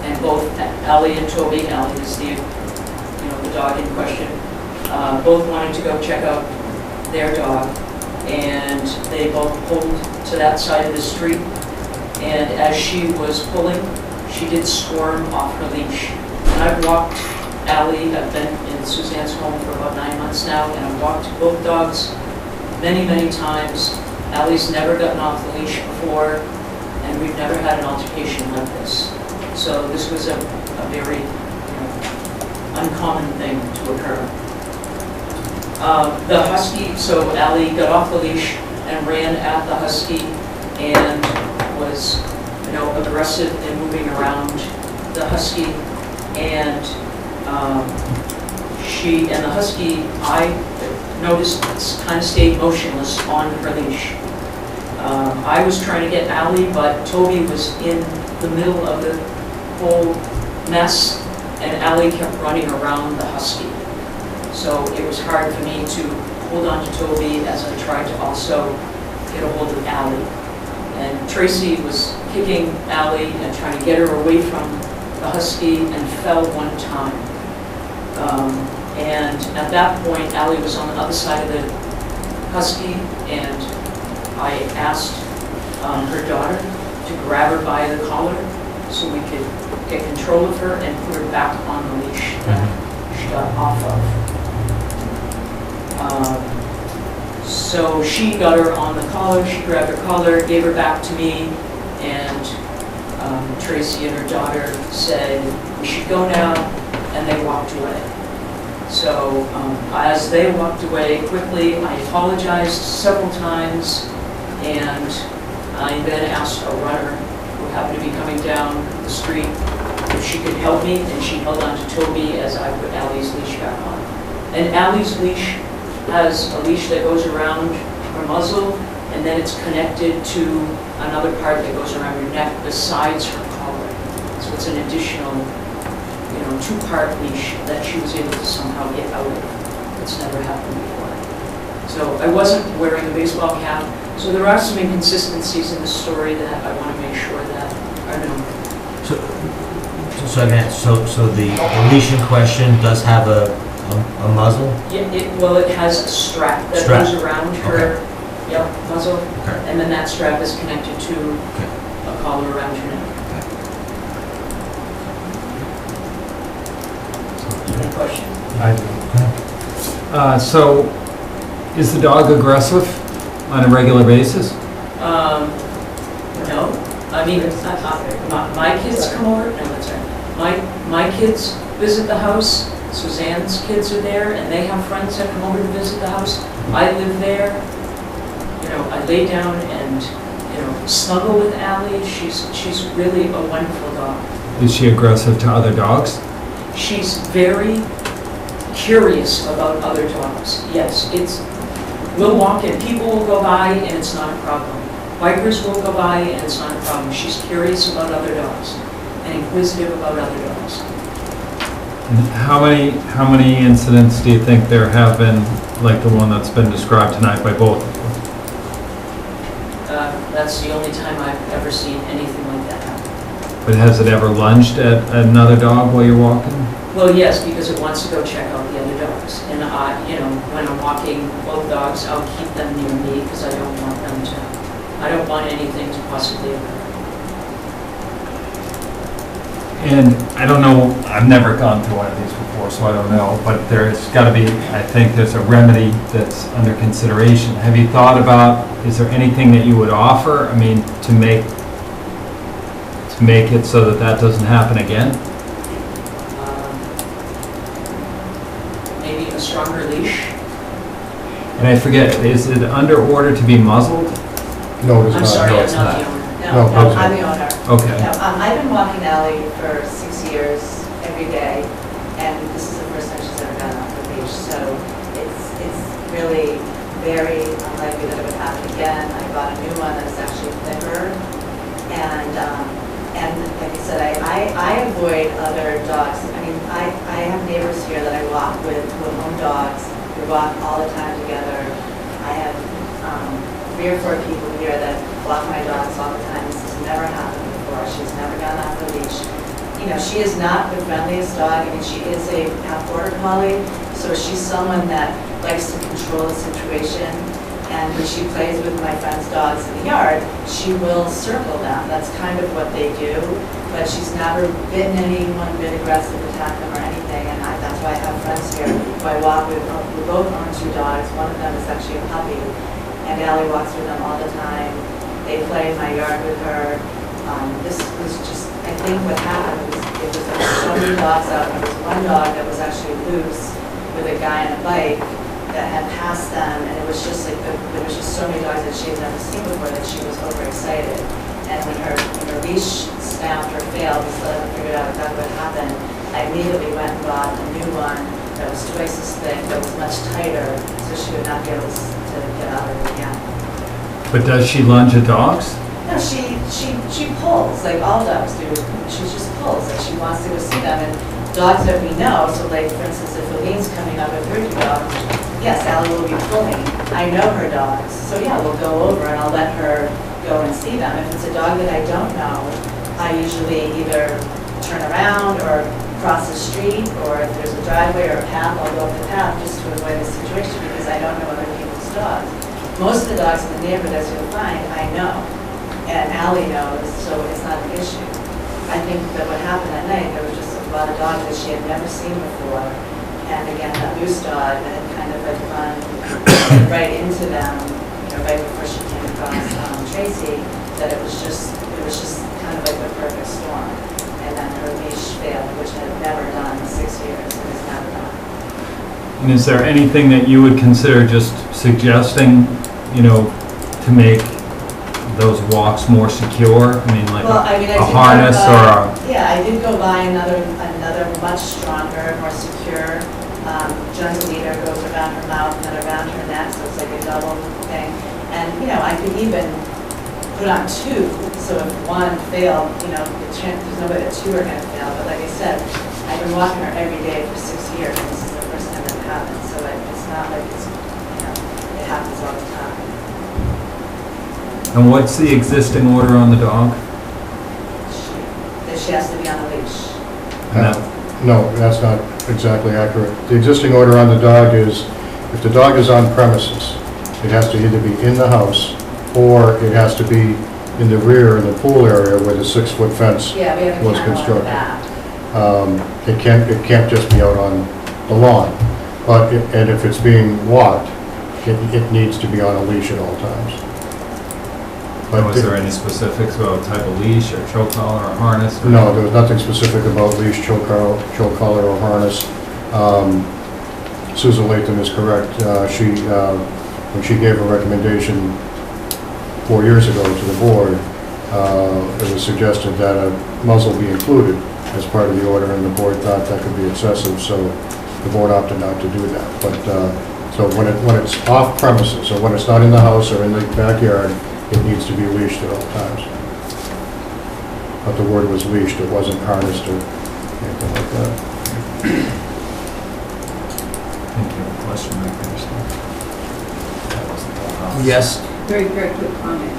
And both Allie and Toby, Allie is the dog in question, both wanted to go check out their dog. And they both pulled to that side of the street. And as she was pulling, she did squirm off her leash. And I've walked Allie, I've been in Suzanne's home for about 9 months now, and I've walked both dogs many, many times. Allie's never gotten off the leash before, and we've never had an altercation like this. So this was a very uncommon thing to occur. The husky, so Allie got off the leash and ran at the husky and was, aggressive in moving around the husky. And the husky, I noticed, kind of stayed motionless on her leash. I was trying to get Allie, but Toby was in the middle of the whole mess, and Allie kept running around the husky. So it was hard for me to hold on to Toby as I tried to also get a hold of Allie. And Tracy was kicking Allie and trying to get her away from the husky and fell one time. And at that point, Allie was on the other side of the husky, and I asked her daughter to grab her by the collar so we could get control of her and put her back on the leash that she got off of. So she got her on the collar, she grabbed her collar, gave her back to me, and Tracy and her daughter said, "We should go now," and they walked away. So as they walked away quickly, I apologized several times, and I then asked a runner who happened to be coming down the street if she could help me, and she held on to Toby as I put Allie's leash back on. And Allie's leash has a leash that goes around her muzzle, and then it's connected to another part that goes around her neck besides her collar. So it's an additional, two-part leash that she was able to somehow get out of. It's never happened before. So I wasn't wearing a baseball cap. So there are some inconsistencies in the story that I want to make sure that are known. So the leash in question does have a muzzle? Yeah, it has a strap that goes around her muzzle, and then that strap is connected to a collar around your neck. Any question? I do. So, is the dog aggressive on a regular basis? No. I mean, my kids come over. No, that's right. My kids visit the house. Suzanne's kids are there, and they have friends that come over to visit the house. I live there. I lay down and snuggle with Allie. She's really a wonderful dog. Is she aggressive to other dogs? She's very curious about other dogs. Yes, we'll walk and people will go by and it's not a problem. Bikers will go by and it's not a problem. She's curious about other dogs and inquisitive about other dogs. And how many incidents do you think there have been, like the one that's been described tonight by both of you? That's the only time I've ever seen anything like that happen. But has it ever lunged at another dog while you're walking? Well, yes, because it wants to go check out the other dogs. And when I'm walking both dogs, I'll keep them near me because I don't want anything to possibly occur. And I don't know, I've never gone through one of these before, so I don't know, but there's got to be, I think there's a remedy that's under consideration. Have you thought about, is there anything that you would offer, to to make it so that that doesn't happen again? Maybe a stronger leash. And I forget, is it under order to be muzzled? No, it is I'm not. sorry, No, I'm it's not not. the owner. No, No, okay. I'm the owner. Okay. No, I've been walking Ally for 6 years, every day, and this is the first time she's ever gotten off the leash, so it's really very unlikely that it would happen again. I bought a new one that's actually thicker, and like I said, I avoid other dogs. I mean, I have neighbors here that I walk with who own dogs. We walk all the time together. I have 3 or 4 people here that walk my dogs all the time. This has never happened before. She's never gotten off the leash. You know, she is not the friendliest dog. I mean, she is a half border collie, so she's someone that likes to control the situation. And when she plays with my friend's dogs in the yard, she will circle them. That's kind of what they do. But she's never bitten anyone, been aggressive, attacked them or anything. And that's why I have friends here who I walk with. We both own 2 dogs. One of them is actually a puppy. And Allie walks with them all the time. They play in my yard with her. This was just, I think what happened was there were so many dogs out. There was one dog that was actually loose with a guy on a bike that had passed them, and it was just like there was just so many dogs that she had never seen before that she was overexcited. And when her leash snapped or failed, we still haven't figured out exactly what happened. I immediately went and bought a new one that was twice as thick, that was much tighter, so she would not be able to get out of it again. But does she lunge at dogs? No, she pulls like all dogs do. She just pulls, like she wants to go see them. And dogs that we know, so like for instance, if Eileen's coming up with her 2 dogs, yes, Allie will be pulling. I know her dogs, so yeah, we'll go over and I'll let her go and see them. If it's a dog that I don't know, I usually either turn around or cross the street, or if there's a driveway or a path, I'll go up the path just to avoid the situation because I don't know other people's dogs. Most of the dogs in the neighborhood, as you'll find, I know, and Allie knows, so it's not an issue. I think that what happened that night, there was just a lot of dogs that she had never seen before, and again, that loose dog that had kind of like run right into them, you know, right before she came across Tracy, that it was just kind of like the perfect storm. And then her leash failed, which had never done in 6 years, and has never done. And is there anything that you would consider just suggesting, you know, to make those walks more secure? I mean, like Well, I mean, I a did harness go or by, a... Yeah, I did go buy another much stronger, more secure. Gentle leader goes around her mouth and then around her neck, so it's like a double thing. And, you know, I could even put on 2, so if one failed, you know, there's no way that 2 are going to fail. But like I said, I've been walking her every day for 6 years, and this is the first time that it happened. So it's not like it's, you know, it happens all the time. And what's the existing order on the dog? That she has to be on a leash. No, that's not exactly accurate. The existing order on the dog is, if the dog is on premises, it has to either be in the house or it has to be in the rear, in the pool area where the 6-foot fence Yeah, we have a was camera on the constructed. back. It can't just be out on the lawn, and if it's being walked, it needs to be on a leash at all times. And was there any specifics about type of leash or choke collar or harness? Or No, there was nothing specific about leash, choke collar, or harness. Susan Latham is correct. When she gave a recommendation 4 years ago to the board, it was suggested that a muzzle be included as part of the order, and the board thought that could be excessive, so the board opted not to do that. But so when it's off premises, or when it's not in the house or in the backyard, it needs to be leashed at all times. But the word was leashed, it wasn't harnessed or anything like that. Thank you. Question right there, Steve. That wasn't the whole house. Yes. Very, very quick comment.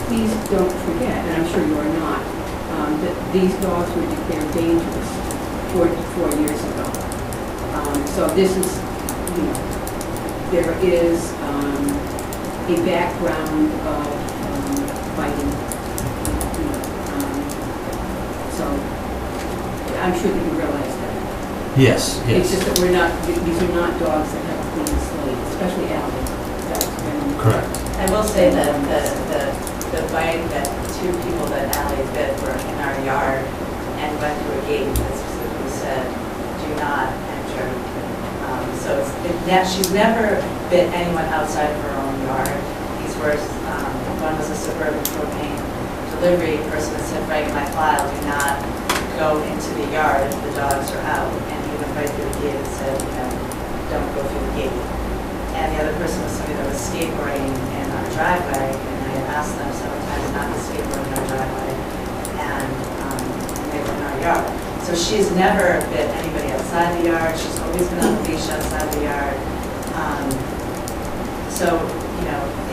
Please don't forget, and I'm sure you are not, that these dogs were declared dangerous 4 years ago. So this is, you know, there is a background of fighting. So I'm sure that you realize that. Yes, It's yes. just that these are not dogs that have a clean slate, especially Allie. That's been Correct. I will say that the the bite that two people that Ally bit were in our yard and went through a gate that specifically said, do not enter. So she's never bit anyone outside of her own yard. These were, one was a suburban propane delivery person that said, right in my file, do not go into the yard if the dogs are out. And he went right through the gate and said, don't go through the gate. And the other person was somebody that was skateboarding in our driveway, and I had asked them several times not to skateboard in our driveway, and they were in our yard. So she's never bit anybody outside the yard. She's always been on the leash outside the yard. So,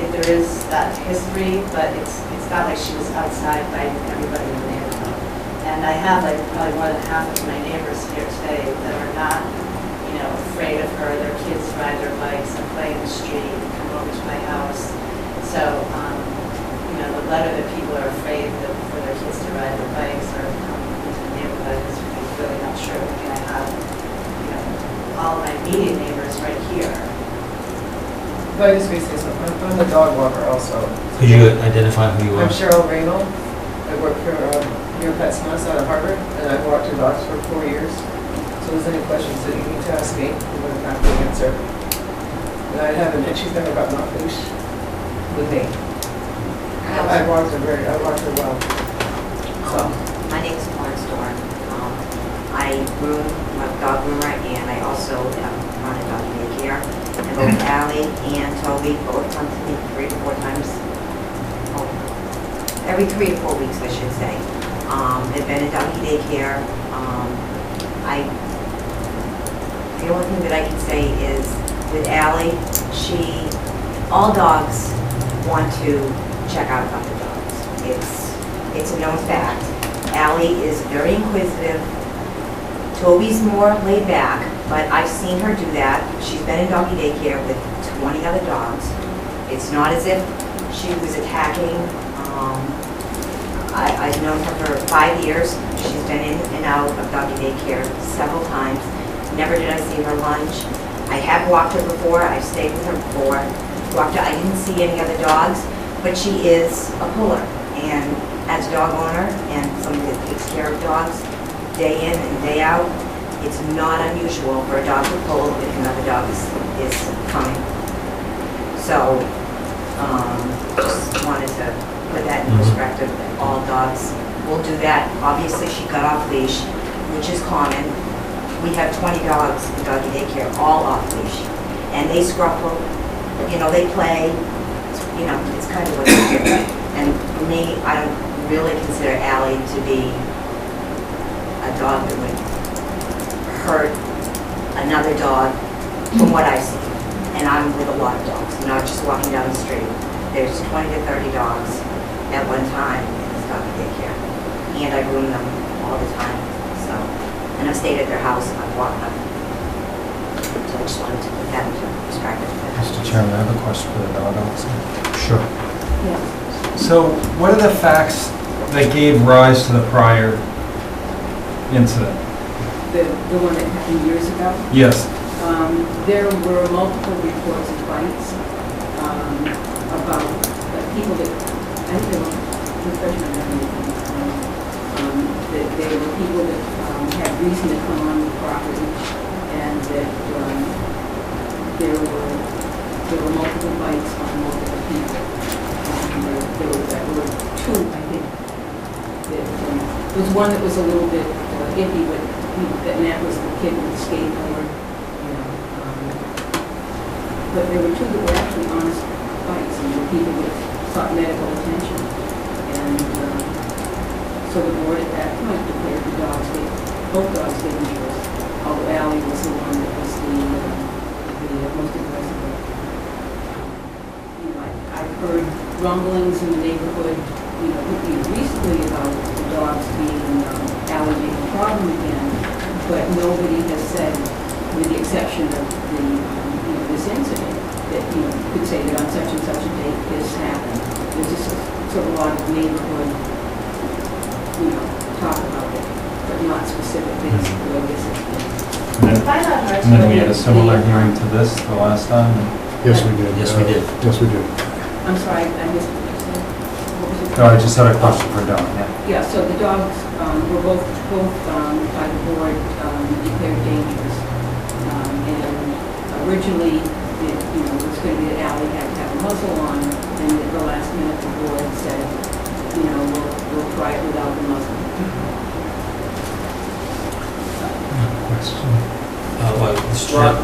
if there is that history, but it's not like she was outside biting everybody in the neighborhood. And I have probably more than half of my neighbors here today that are not, afraid of her. Their kids ride their bikes and play in the street and come over to my house. So, the letter that people are afraid for their kids to ride their bikes or come into the neighborhood is really not true. I mean, I have, all my immediate neighbors right here. But I just want to say something. I'm the dog walker also. Could you identify who you are? I'm Cheryl Raynal. I work for Your Pet Smas out of Harvard, and I've walked your dogs for 4 years. So if there's any questions that you need to ask me, I'm going to have to answer. And I haven't, and she's never gotten off leash with me. I walked her well. So. My name is Florence Dorn. I groom, I'm a dog groomer, and I also run a dog daycare. And both Allie and Toby both come to me 3 to 4 times, every 3 to 4 weeks, I should say. They've been in doggy daycare. The only thing that I can say is with Allie, all dogs want to check out other dogs. It's a known fact. Allie is very inquisitive. Toby's more laid back, but I've seen her do that. She's been in doggy daycare with 20 other dogs. It's not as if she was attacking. I've known her for 5 years. She's been in and out of doggy daycare several times. Never did I see her lunch. I have walked her before. I've stayed with her before. Walked her. I didn't see any other dogs, but she is a puller. And as a dog owner and somebody that takes care of dogs day in and day out, it's not unusual for a dog to pull if another dog is coming. So, just wanted to put that in perspective, that all dogs will do that. Obviously, she got off leash, which is common. We have 20 dogs in doggy daycare, all off leash. And they scruffle, they play, it's kind of what they do. And for me, I don't really consider Allie to be a dog that would hurt another dog from what I see. And I'm with a lot of dogs, not just walking down the street. There's 20 to 30 dogs at one time in this doggy daycare. And I groom them all the time. So, and I've stayed at their house and I've walked them. So I just wanted to put that into perspective. Mr. Chairman, I have a question for the dog officer. Sure. Yes. So what are the facts that gave rise to the prior incident? The one that happened years ago? Yes. There were multiple reports of fights about people that, I think they were professional that there were people that had reason to come on the property, and that there were multiple fights on multiple people. There were 2, I think. There was one that was a little bit iffy, but that was the kid with the skateboard. But there were 2 that were actually honest fights, and the people that sought medical attention. And so the board at that point declared both dogs dangerous, although Allie was the one that was the most aggressive. I've heard rumblings in the neighborhood, recently about the dogs being Allie being a problem again, but nobody has said, with the exception of this incident, that could say that on such and such a date this happened. There's just sort of a lot of neighborhood, talk about it, but not specific things the way this has been. And then we had a similar hearing to this the last time. Yes, we did. Yes, we did. Yes, we did. I'm sorry, I missed what you said. No, I just had a question for Don, yeah. Yeah, so the dogs were both by the board declared dangerous. And originally, it was going to be that Ally had to have a muzzle on, and at the last minute, the board said, we'll try it without the muzzle. Question.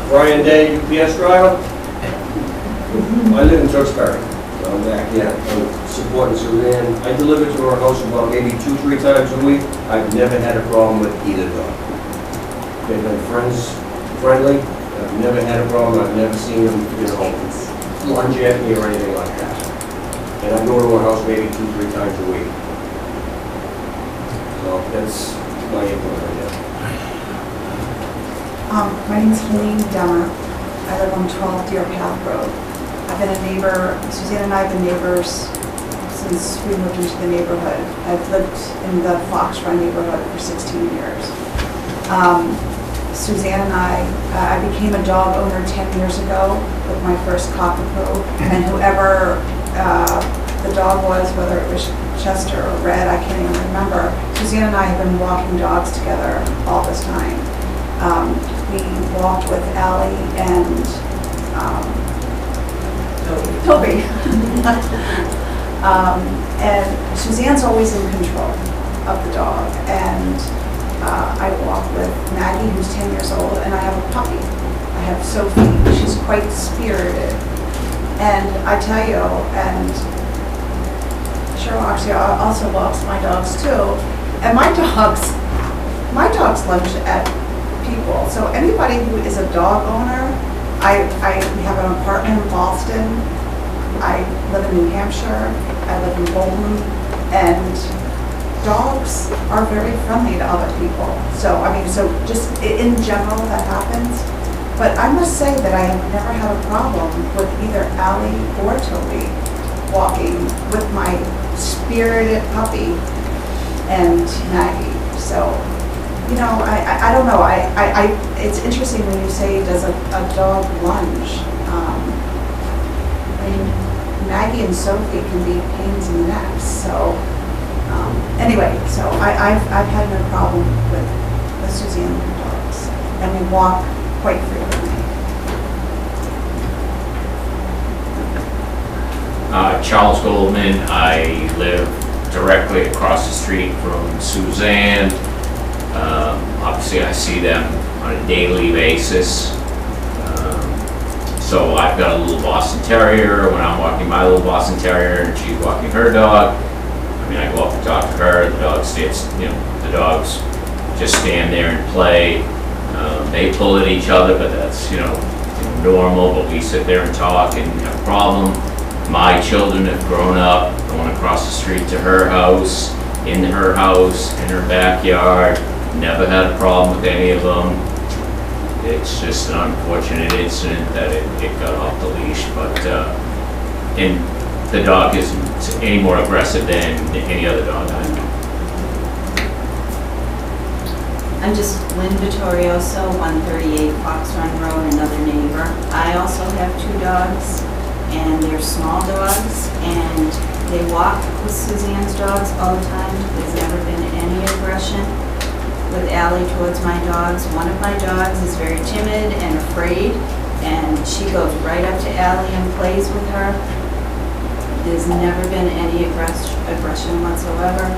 Brian Day, UPS driver. I live in Tewksbury, so I'm back here. I'm supporting Suzanne. I deliver to her house about maybe 2-3 times a week. I've never had a problem with either dog. They've been friendly. I've never had a problem. I've never seen them, lunge at me or anything like that. And I go to her house maybe 2-3 times a week. So that's my input right now. My name's Helene Dummer. I live on 12 Deer Path Road. I've been a neighbor, Suzanne and I have been neighbors since we moved into the neighborhood. I've lived in the Fox Run neighborhood for 16 years. Suzanne and I became a dog owner 10 years ago with my first cockapoo, and whoever the dog was, whether it was Chester or Red, I can't even remember, Suzanne and I have been walking dogs together all this time. We walked with Allie and Toby. And Suzanne's always in control of the dog. And I walk with Maggie, who's 10 years old, and I have a puppy. I have Sophie. She's quite spirited. And I tell you, and Cheryl actually also walks my dogs too. And my dogs lunge at people. So anybody who is a dog owner, I have an apartment in Boston. I live in New Hampshire. I live in Bolton, and dogs are very friendly to other people. So just in general that happens. But I must say that I have never had a problem with either Allie or Toby walking with my spirited puppy and Maggie. So, I don't know. It's interesting when you say, does a dog lunge? Maggie and Sophie can be pains in the neck. So, anyway, so I've had no problem with Suzanne and her dogs, and we walk quite frequently. Charles Goldman. I live directly across the street from Suzanne. Obviously, I see them on a daily basis. So I've got a little Boston Terrier. When I'm walking my little Boston Terrier and she's walking her dog, I go up and talk to her. The dog sits, the dogs just stand there and play. They pull at each other, but that's, normal, but we sit there and talk and have a problem. My children have grown up going across the street to her house, in her backyard. Never had a problem with any of them. It's just an unfortunate incident that it got off the leash, but and the dog isn't any more aggressive than any other dog I know. I'm just Lynn Vittorioso, 138 Fox Run Road, another neighbor. I also have 2 dogs, and they're small dogs, and they walk with Suzanne's dogs all the time. There's never been any aggression with Allie towards my dogs. One of my dogs is very timid and afraid, and she goes right up to Allie and plays with her. There's never been any aggression whatsoever.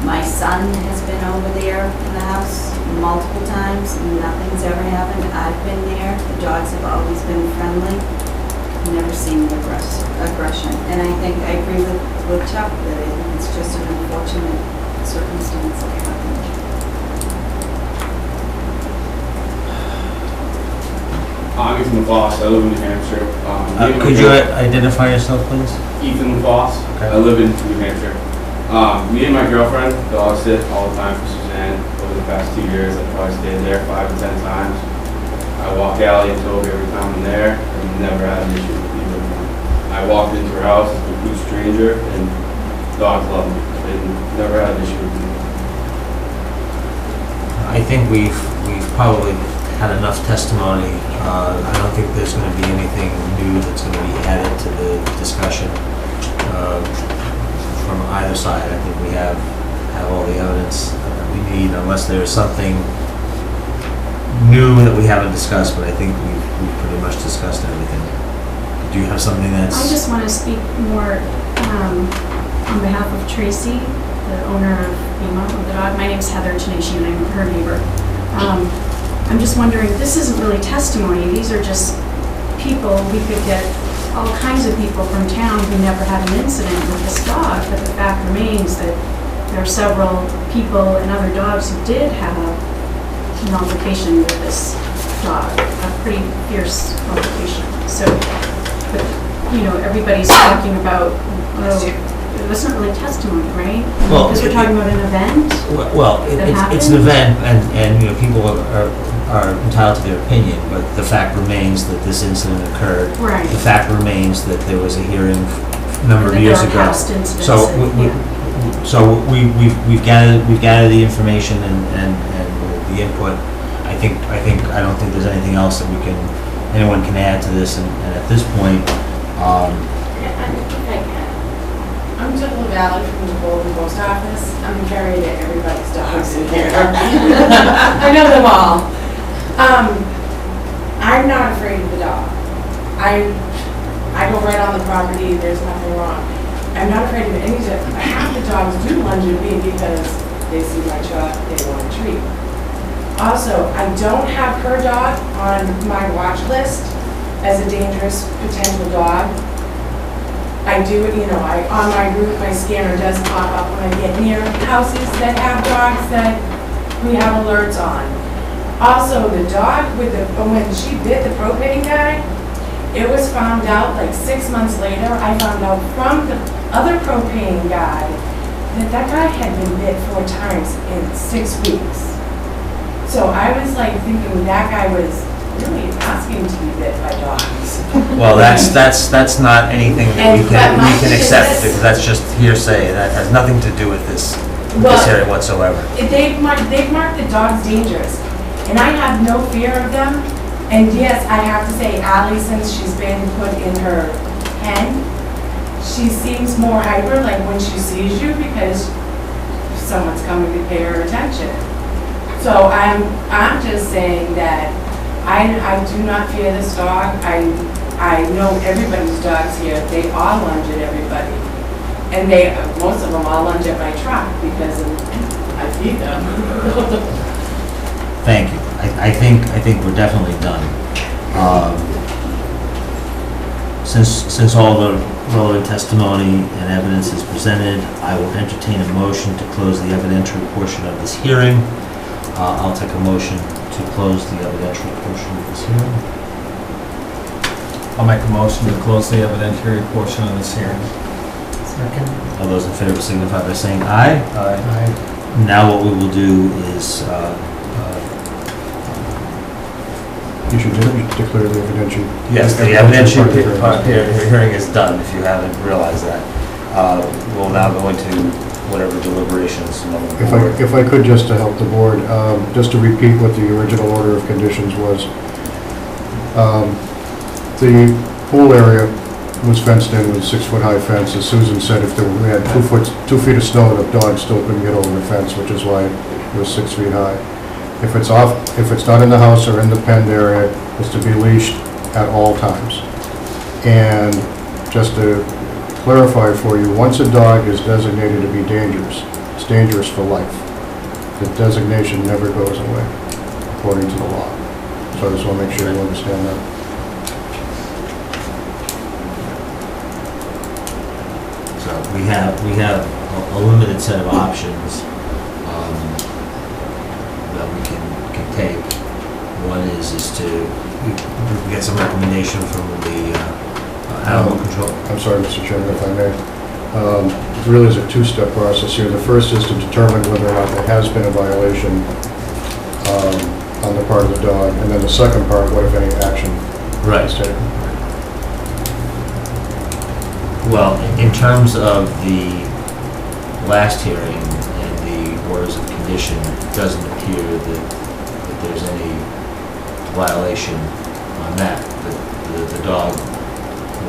My son has been over there in the house multiple times. Nothing's ever happened. I've been there. The dogs have always been friendly. Never seen aggression. And I think I agree with Chuck that it's just an unfortunate circumstance that happened. I'm Ethan LaFosse. I live in New Hampshire. Could you identify yourself, please? Ethan LaFosse. Okay. I live in New Hampshire. Me and my girlfriend dog sit all the time for Suzanne. Over the past 2 years, I've probably stayed there 5 to 10 times. I walk Allie and Toby every time I'm there, and never had an issue with either of them. I walked into her house as a complete stranger, and dogs love me. They never had an issue with me. I think we've probably had enough testimony. I don't think there's going to be anything new that's going to be added to the discussion. from either side. I think we have all the evidence that we need, unless there's something new that we haven't discussed, but I think we've pretty much discussed everything. Do you have something that's? I just want to speak more on behalf of Tracy, the owner of Bima, of the dog. My name's Heather Tenacian, and I'm her neighbor. I'm just wondering, this isn't really testimony. These are just people. We could get all kinds of people from town who never had an incident with this dog, but the fact remains that there are several people and other dogs who did have an altercation with this dog, a pretty fierce altercation. So, but, you know, everybody's talking about, that's not really testimony, right? Well, because we're talking about an event. Well, it's an event, and you know, people are entitled to their opinion, but the fact remains that this incident occurred. Right. The fact remains that there was a hearing a number of years ago. So we've gathered the information and the input. I don't think there's anything else that anyone can add to this, and at this point, I'm Jill Valley from the Golden Post Office. I'm carrying everybody's dogs in here. I know them all. I'm not afraid of the dog. I go right on the property. There's nothing wrong. I'm not afraid of any dog. Half the dogs do lunge at me because they see my truck, they want a treat. Also, I don't have her dog on my watch list as a dangerous potential dog. I do, you know, on my route, my scanner does pop up when I get near houses that have dogs that we have alerts on. Also, the dog when she bit the propane guy, it was found out like 6 months later. I found out from the other propane guy that guy had been bit 4 times in 6 weeks. So I was like thinking that guy was really asking to be bit by dogs. well, that's not anything that we can accept, because that's just hearsay. That has nothing to do with this area whatsoever. They've marked the dogs dangerous, and I have no fear of them. And yes, I have to say, Allie, since she's been put in her pen, she seems more hyper, like when she sees you, because someone's coming to pay her attention. So I'm just saying that I do not fear this dog. I know everybody's dogs here. They all lunge at everybody, and most of them all lunge at my truck because I feed them. Thank you. I think we're definitely done. Since all the relevant testimony and evidence is presented, I will entertain a motion to close the evidentiary portion of this hearing. I'll take a motion to close the evidentiary portion of this hearing. I'll make a motion to close the evidentiary portion of this hearing. Second. All those in favor signify by saying aye. Aye. Now what we will do is You should declare the evidentiary. yes, the evidentiary hearing is done, if you haven't realized that. We'll now go into whatever deliberations. If I could, just to help the board, just to repeat what the original order of conditions was. The pool area was fenced in with a 6-foot-high fence. As Susan said, if we had 2 feet of snow, the dog still couldn't get over the fence, which is why it was 6 feet high. If it's not in the house or in the penned area, it's to be leashed at all times. And just to clarify for you, once a dog is designated to be dangerous, it's dangerous for life. The designation never goes away, according to the law. So I just want to make sure you understand that. So we have a limited set of options that we can take. One is to we get some recommendation from the animal control. I'm sorry, Mr. Chairman, if I may. It really is a 2-step process here. The first is to determine whether or not there has been a violation on the part of the dog, and then the second part, what if any action is taken. Well, in terms of the last hearing and the orders of condition, it doesn't appear that there's any violation on that. The dog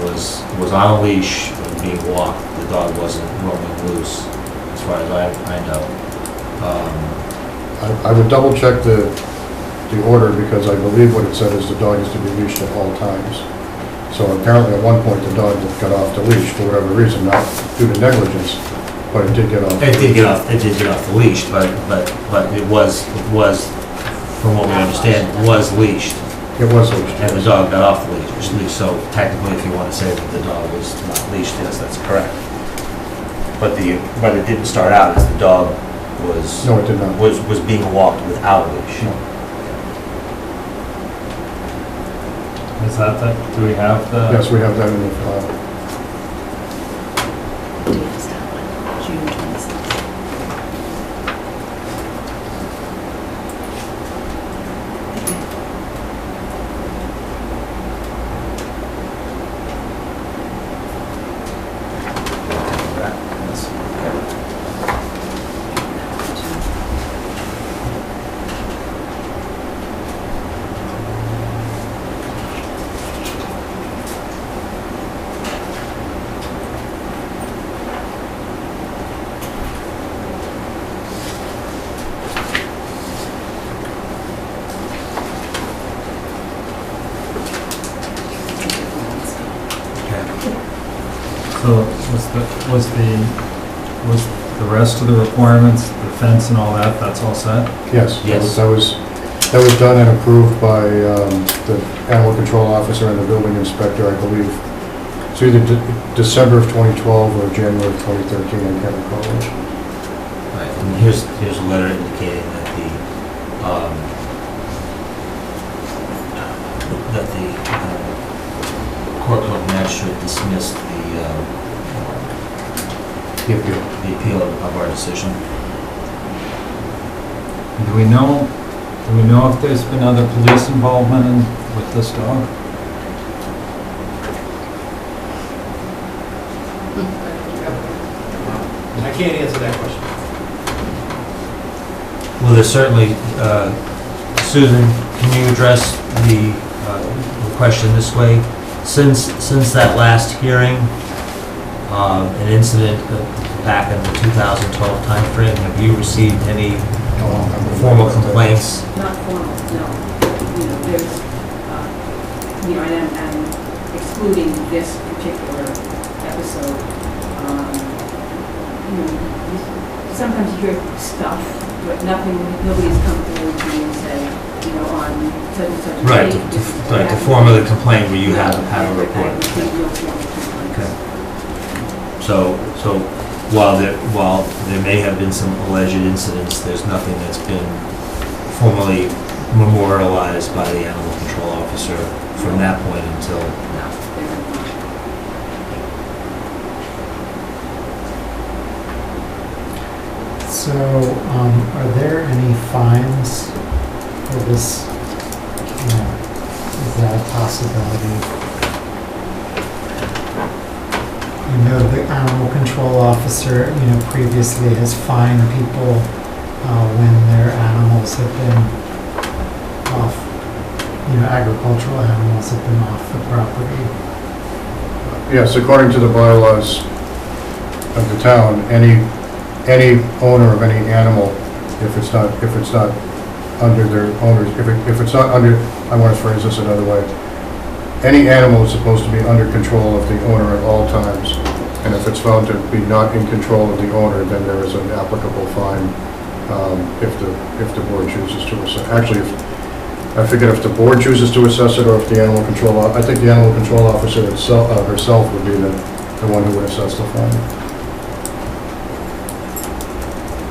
was on a leash, being walked, the dog wasn't roaming loose, as far as I know. I would double check the order, because I believe what it said is the dog is to be leashed at all times. So apparently at one point the dog got off the leash for whatever reason, not due to negligence, but it did get off. It did get off the leash, but it was, from what we understand, was leashed. It was leashed. And the dog got off the leash, so technically, if you want to say that the dog was not leashed, yes, that's correct. But it didn't start out as the dog was. No, it did not. Was being walked without a leash. No. Is that the, do we have the? Yes, we have that in the file. June 26th. So was the rest of the requirements, the fence and all that, that's all set? Yes. Yes. That was done and approved by the animal control officer and the building inspector, I believe. It's either December of 2012 or January of 2013, I can't recall which. Right, and here's a letter indicating that the court magistrate dismissed the appeal of our decision. Do we know if there's been other police involvement with this dog? I can't answer that question. Well, there's certainly, Susan, can you address the question this way? Since that last hearing, an incident back in the 2012 timeframe, have you received any formal complaints? Not formal, no. There's, and I'm excluding this particular episode. Sometimes you hear stuff, but nobody's come forward to me and say, on such and such a Right, date, to formally complain where you have a report. I received no formal complaints. Okay. So while there may have been some alleged incidents, there's nothing that's been formally memorialized by the animal control officer from that point until now. So, are there any fines for this? Is that a possibility? The animal control officer, previously has fined people when their animals have been off, agricultural animals have been off the property. Yes, according to the bylaws of the town, any owner of any animal, if it's not under their owners, if it's not under, I want to phrase this another way, any animal is supposed to be under control of the owner at all times, and if it's found to be not in control of the owner, then there is an applicable fine if the board chooses to assess. Actually, I forget if the board chooses to assess it or if the animal control. I think the animal control officer herself would be the one who would assess the fine.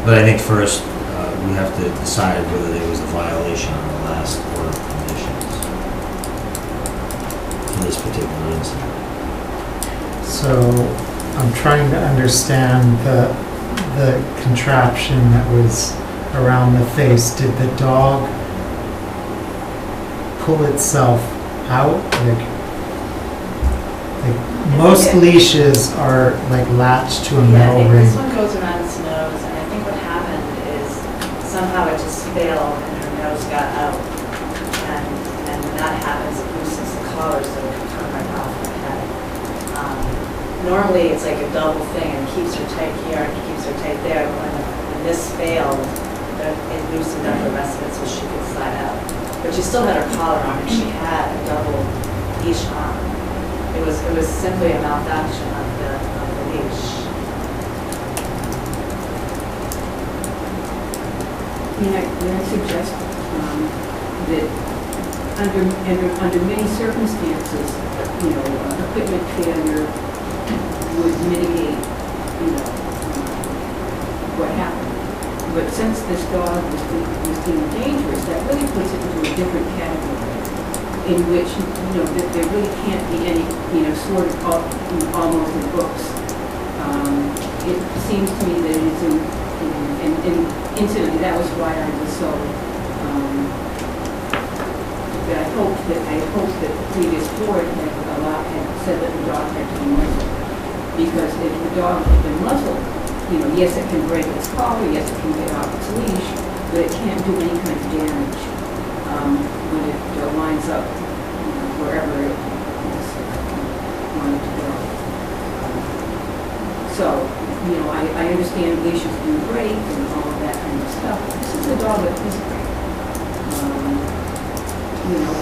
But I think first, we have to decide whether there was a violation on the last order of conditions for this particular incident. So I'm trying to understand the contraption that was around the face. Did the dog pull itself out? Like most leashes are like latched to a metal Yeah, ring. this one goes around its nose, and I think what happened is somehow it just failed and her nose got out. And when that happens, it loosens the collar so it can come right off her head. normally it's like a double thing, and keeps her tight here and keeps her tight there. When this failed, it loosened up the rest of it so she could slide out. But she still had her collar on, and she had a double leash on. It was simply a malfunction of the leash. May I suggest that under many circumstances, equipment failure would mitigate, what happened. But since this dog was deemed dangerous, that really puts it into a different category, in which, that there really can't be any, sort of almost in books. It seems to me that it's and incidentally, that was why I was so, that I hoped that the previous board had said that the dog had to be muzzled. Because if the dog had been muzzled, yes, it can break its collar, yes, it can get off its leash, but it can't do any kind of damage when it lines up wherever it is wanted to go. So, I understand leashes do break and all of that kind of stuff. This is a dog that is break.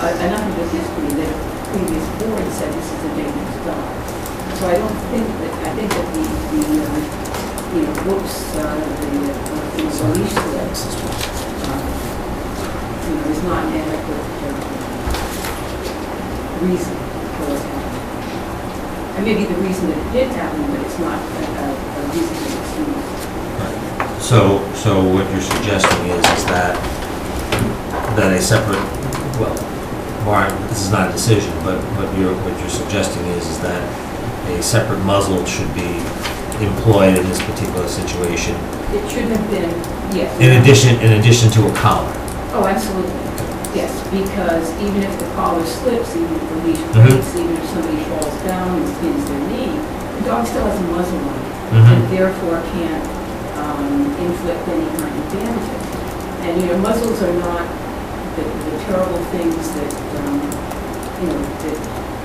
Enough of the history that a previous board said this is a dangerous dog. So I don't think that, I think that the books, the leash slips, is not an adequate reason for what's happening. And maybe the reason that it did happen, but it's not a reason to excuse. So what you're suggesting is that a separate, well, Mark, this is not a decision, but what you're suggesting is that a separate muzzle should be employed in this particular situation. It should have been, yes. In addition to a collar. Oh, absolutely. Yes, because even if the collar slips, even if the leash breaks, even if somebody falls down and skins their knee, the dog still has a muzzle on it, and therefore can't inflict any kind of damage. And muzzles are not the terrible things that that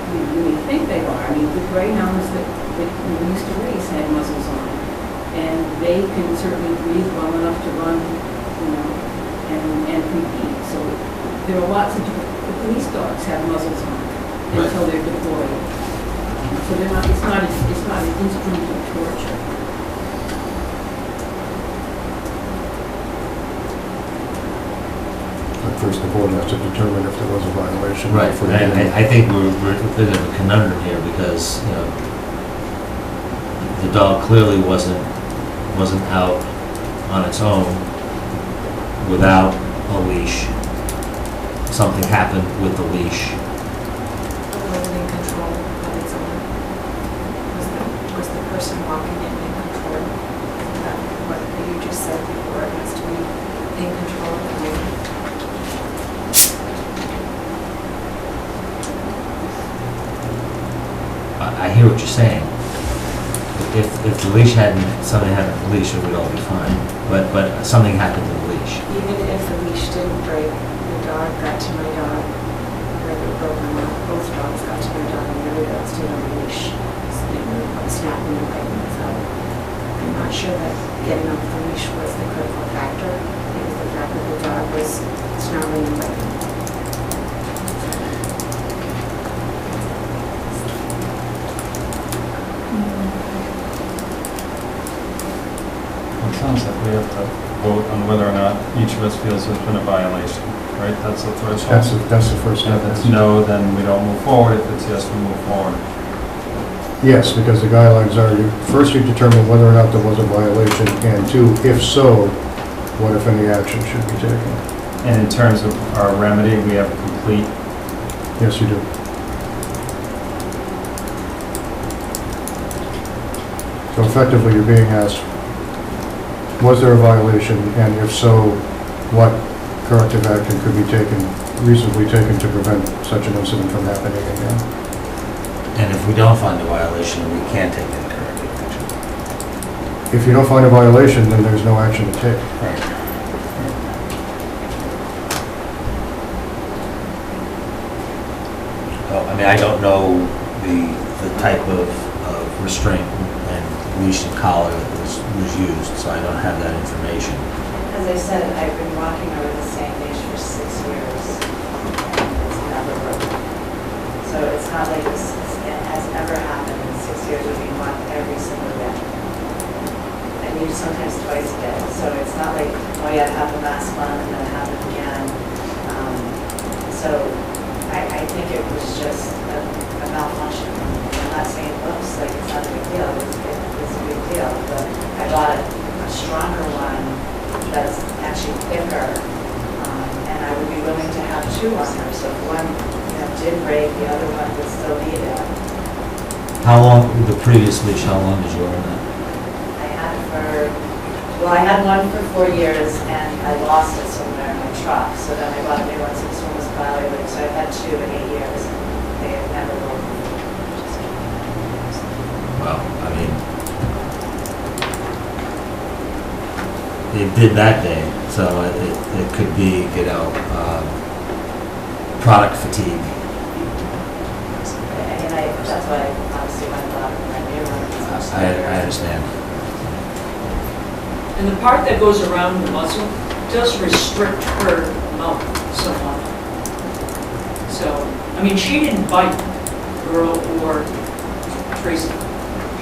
you may think they are. I mean, the greyhounds that we used to race had muzzles on, and they can certainly breathe well enough to run, and compete. So there are lots of different. The police dogs have muzzles on until they're deployed. So they're not. It's not an instrument of torture. But first, the board has to determine if there was a violation. Right. I think we're a bit of a conundrum here because the dog clearly wasn't out on its own without a leash. Something happened with the leash. It wasn't in control of its own. Was the person walking in control? That what you just said before, it has to be in control of the leash. I hear what you're saying. If the leash something happened to the leash, it would all be fine. But something happened to the leash. Even if the leash didn't break, the dog got to my dog, or the broken one, both dogs got to my dog, and the other dog stayed on the leash, snapping and biting. So I'm not sure that getting off the leash was the critical factor. It was the fact that the dog was snarling and biting. It sounds like we have to vote on whether or not each of us feels there's been a violation, right? That's the threshold. That's the first step. If it's no, then we don't move forward. If it's yes, we move forward. Yes, because the guidelines are, first you determine whether or not there was a violation, and two, if so, what if any action should be taken? And in terms of our remedy, we have a complete. Yes, you do. So effectively, you're being asked, was there a violation, and if so, what corrective action could be taken, reasonably taken to prevent such an incident from happening again? And if we don't find a violation, we can't take any corrective action. If you don't find a violation, then there's no action to take. Right. Well, I mean, I don't know the type of restraint and leash and collar that was used, so I don't have that information. As I said, I've been walking her with the same leash for 6 years, and it's never broken. So it's not like it has ever happened in 6 years we've been walked every single day. And maybe sometimes twice a day. So it's not like, oh yeah, it happened last month and then it happened again. So I think it was just a malfunction. I'm not saying, oops, like it's not a big deal. It's a big deal. But I bought a stronger one that's actually thicker, and I would be willing to have 2 on her. So if one did break, the other one would still be there. How long, the previous leash, how long did you own that? I had one for 4 years, and I lost it somewhere in my truck. So then I bought a new one, so this one was violated. So I've had 2 in 8 years. They have never broken. Well, I mean, it did that day, so it could be, product fatigue. And that's why I obviously went about my new one. I understand. And the part that goes around the muzzle does restrict her mouth somewhat. So, I mean, she didn't bite, Earl or Tracy.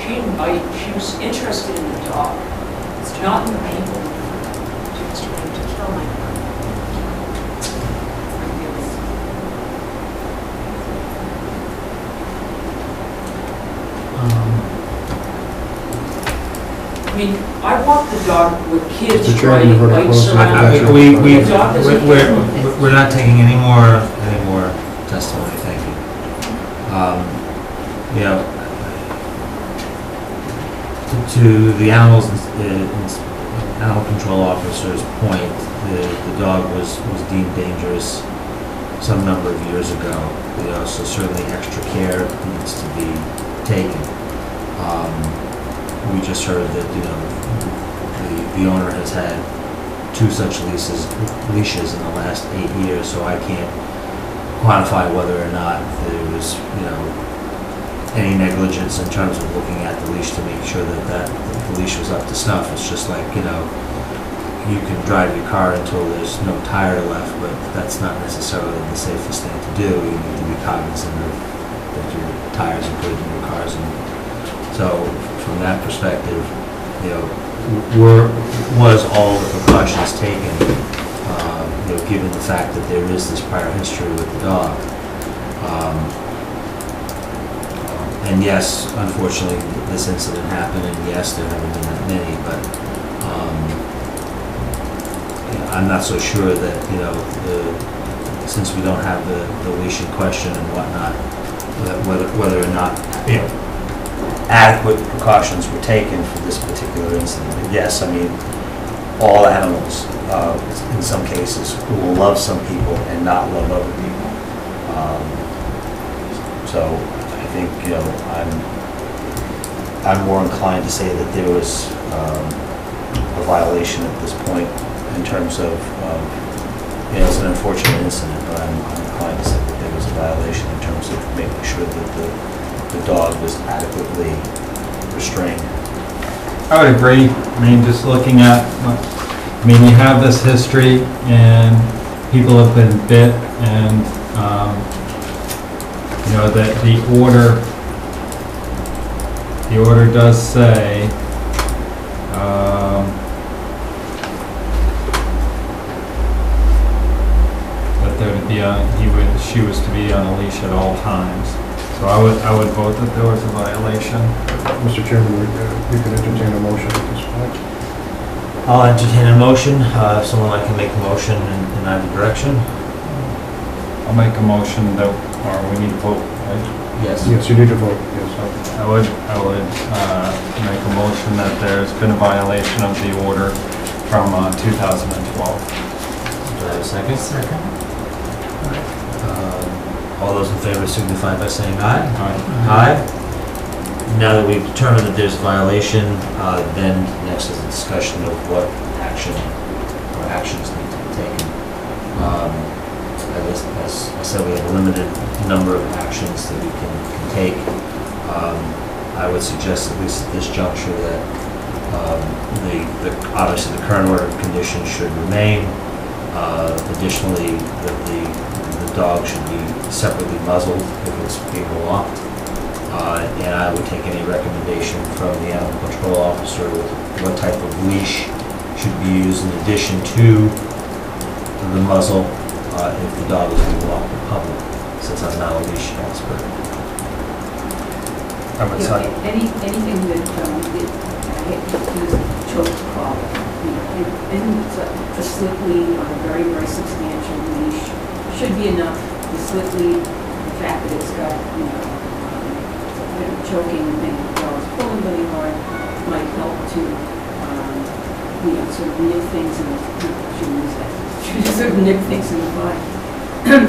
She didn't bite. She was interested in the dog. It's not in the people. She was trying to kill my dog. I mean, I walk the dog with kids Mr. Chairman, riding you've already bikes closed around. We're not taking any more testimony, thank you. You know, to the animal control officer's point, the dog was deemed dangerous some number of years ago. You know, so certainly extra care needs to be taken. We just heard that, you know, the owner has had 2 such leashes in the last 8 years, so I can't quantify whether or not there was, you know, any negligence in terms of looking at the leash to make sure that the leash was up to snuff. It's just like, you know, you can drive your car until there's no tire left, but that's not necessarily the safest thing to do. You need to be cognizant of that your tires are good in your cars. And so from that perspective, you know, was all the precautions taken, you know, given the fact that there is this prior history with the dog. And yes, unfortunately, this incident happened, and yes, there haven't been that many, but you know, I'm not so sure that, you know, since we don't have the leash in question and whatnot, that whether or not, you know, adequate precautions were taken for this particular incident. But yes, I mean, all animals, in some cases, will love some people and not love other people. So I think, you know, I'm more inclined to say that there was a violation at this point in terms of, you know, it's an unfortunate incident, but I'm inclined to say that there was a violation in terms of making sure that the dog was adequately restrained. I would agree. I mean, just looking at, I mean, you have this history and people have been bit, and, you know, that the order does say, that there to be she was to be on a leash at all times. So I would vote that there was a violation. Mr. Chairman, we can entertain a motion at this point. I'll entertain a motion. If someone like to make a motion in either direction. I'll make a motion that, or we need to vote, right? Yes. Yes, you need to vote, yes. I would make a motion that there's been a violation of the order from 2012. Do I have a second? Second. All those in favor signify by saying aye. Aye. Aye. Now that we've determined that there's a violation, then next is a discussion of what action or actions need to be taken. As I said, we have a limited number of actions that we can take. I would suggest, at least at this juncture, that obviously the current order of conditions should remain. Additionally, that the dog should be separately muzzled if it's being walked. And I would take any recommendation from the animal control officer with what type of leash should be used in addition to the muzzle if the dog is being walked in public, since I'm not a leash expert. I would Yeah, say. anything that, I hate to use choke collar, you know, anything that's a slip lead on a very, very substantial leash should be enough. The slip lead, the fact that it's got, choking and things, the dog's pulling really hard, might help to, sort of nip things in the, sort of nip things in the body.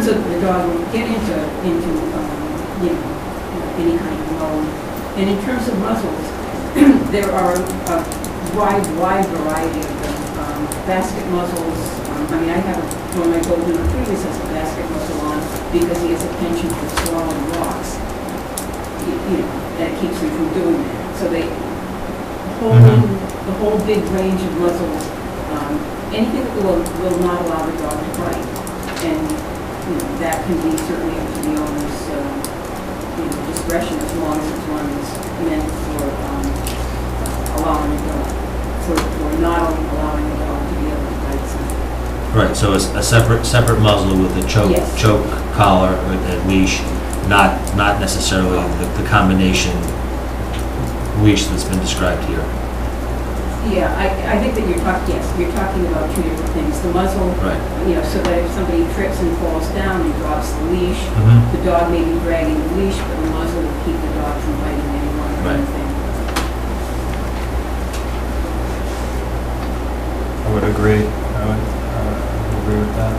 So that the dog will get into any kind of mode. And in terms of muzzles, there are a wide variety of them. Basket muzzles, I have one of my golden retrievers has a basket muzzle on because he has a penchant for swallowing rocks. That keeps him from doing that. So they the whole big range of muzzles, anything that will not allow the dog to bite. And that can be certainly up to the owner's discretion, as long as it's one that's meant for allowing the dog, for not allowing the dog to be able to bite something. Right, so it's a separate muzzle with a choke collar with a leash, not necessarily the combination leash that's been described here. Yeah, I think that you're talking about two different things. The muzzle, right. So that if somebody trips and falls down and drops the leash, the dog may be dragging the leash, but the muzzle will keep the dog from biting anyone or anything. I would agree. I would agree with that.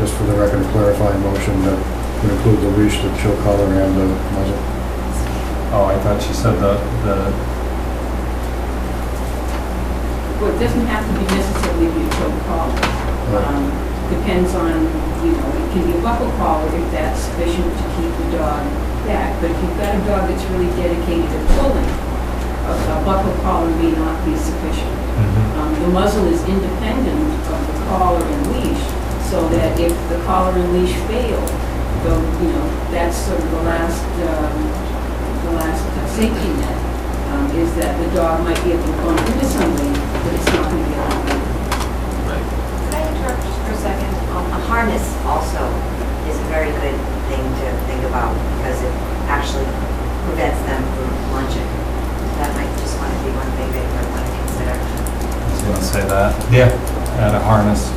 Just for the record, clarifying motion that would include the leash, the choke collar, and the muzzle. Oh, I thought you said the Well, it doesn't have to be necessarily be a choke collar. Depends on, it can be a buckle collar if that's sufficient to keep the dog back. But if you've got a dog that's really dedicated to pulling, a buckle collar may not be sufficient. The muzzle is independent of the collar and leash, so that if the collar and leash fail, that's sort of the last safety net. Is that the dog might be able to bump into somebody, but it's not going to be able to bite. Right. Could I interrupt just for a second? A harness also is a very good thing to think about because it actually prevents them from lunging. That might just want to be one thing that you might want to consider. I was going to say that. Yeah. Add a harness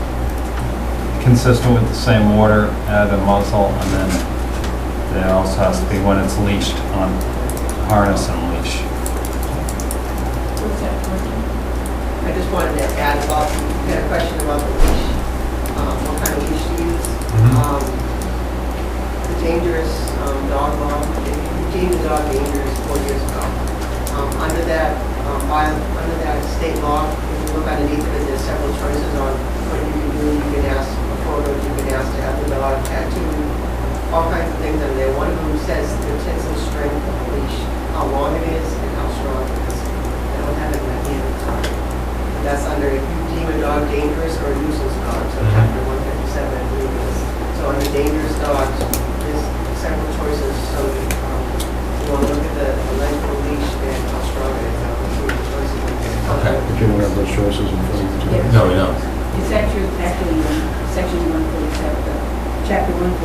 consistent with the same order, add a muzzle, and then there also has to be when it's leashed on harness and leash. I just wanted to add about, you had a question about the leash, what kind of leash to use. The dangerous dog law, they deemed the dog dangerous 4 years ago. Under that state law, if you look underneath it, there's several choices on what you can do. You can ask for photos, you can ask to have the dog tattooed, all kinds of things in there. One of them says the tensile strength of the leash, how long it is and how strong it is. I don't have it in my hand. That's under if you deem a dog dangerous or a nuisance dog, so chapter 157, I believe it is. So under dangerous dogs, there's several choices. So you want to look at the length of the leash and how strong it is. I'll show you the choices. Okay. If you don't have those choices in front of you today. No, we don't. It's actually section 147, chapter 140,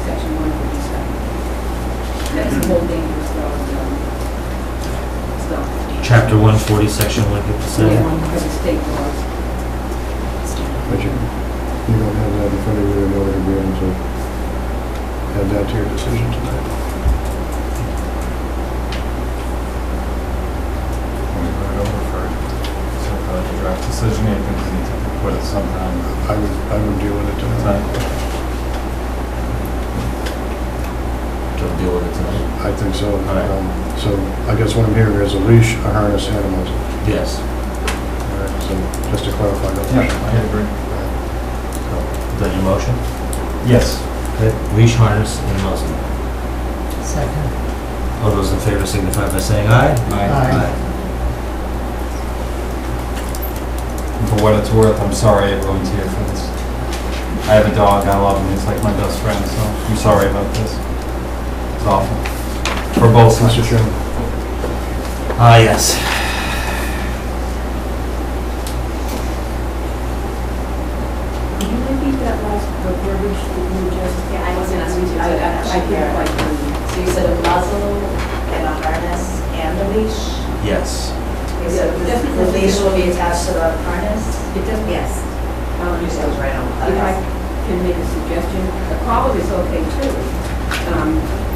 section 147. That's the whole dangerous dog stuff. Chapter 140, section 157. Yeah, for the state laws. But you don't have that in front of you in order to be able to add that to your decision tonight. Can we put it over for the draft decision? You think we need to put it sometime? I would deal with it tonight. Don't deal with it tonight. I think so. All right. So I guess what I'm hearing is a leash, a harness, and a muzzle. Yes. All right, so just to clarify that. Yeah, I agree. Is that your motion? Yes. Okay. Leash, harness, and muzzle. Second. All those in favor signify by saying aye. Aye. For what it's worth, I'm sorry everyone's here for this. I have a dog, I love him, he's like my best friend, so I'm sorry about this. It's awful. For both sides. Mr. Chairman. Yes. Could you repeat that last, the verbiage that you just? Yeah, I was gonna ask you to. I didn't quite hear you. So you said a muzzle and a harness and a leash? Yes. Okay, so the leash will be attached to the harness? It doesn't. Yes. You said it was right on the If I can make a suggestion, a collar is okay too.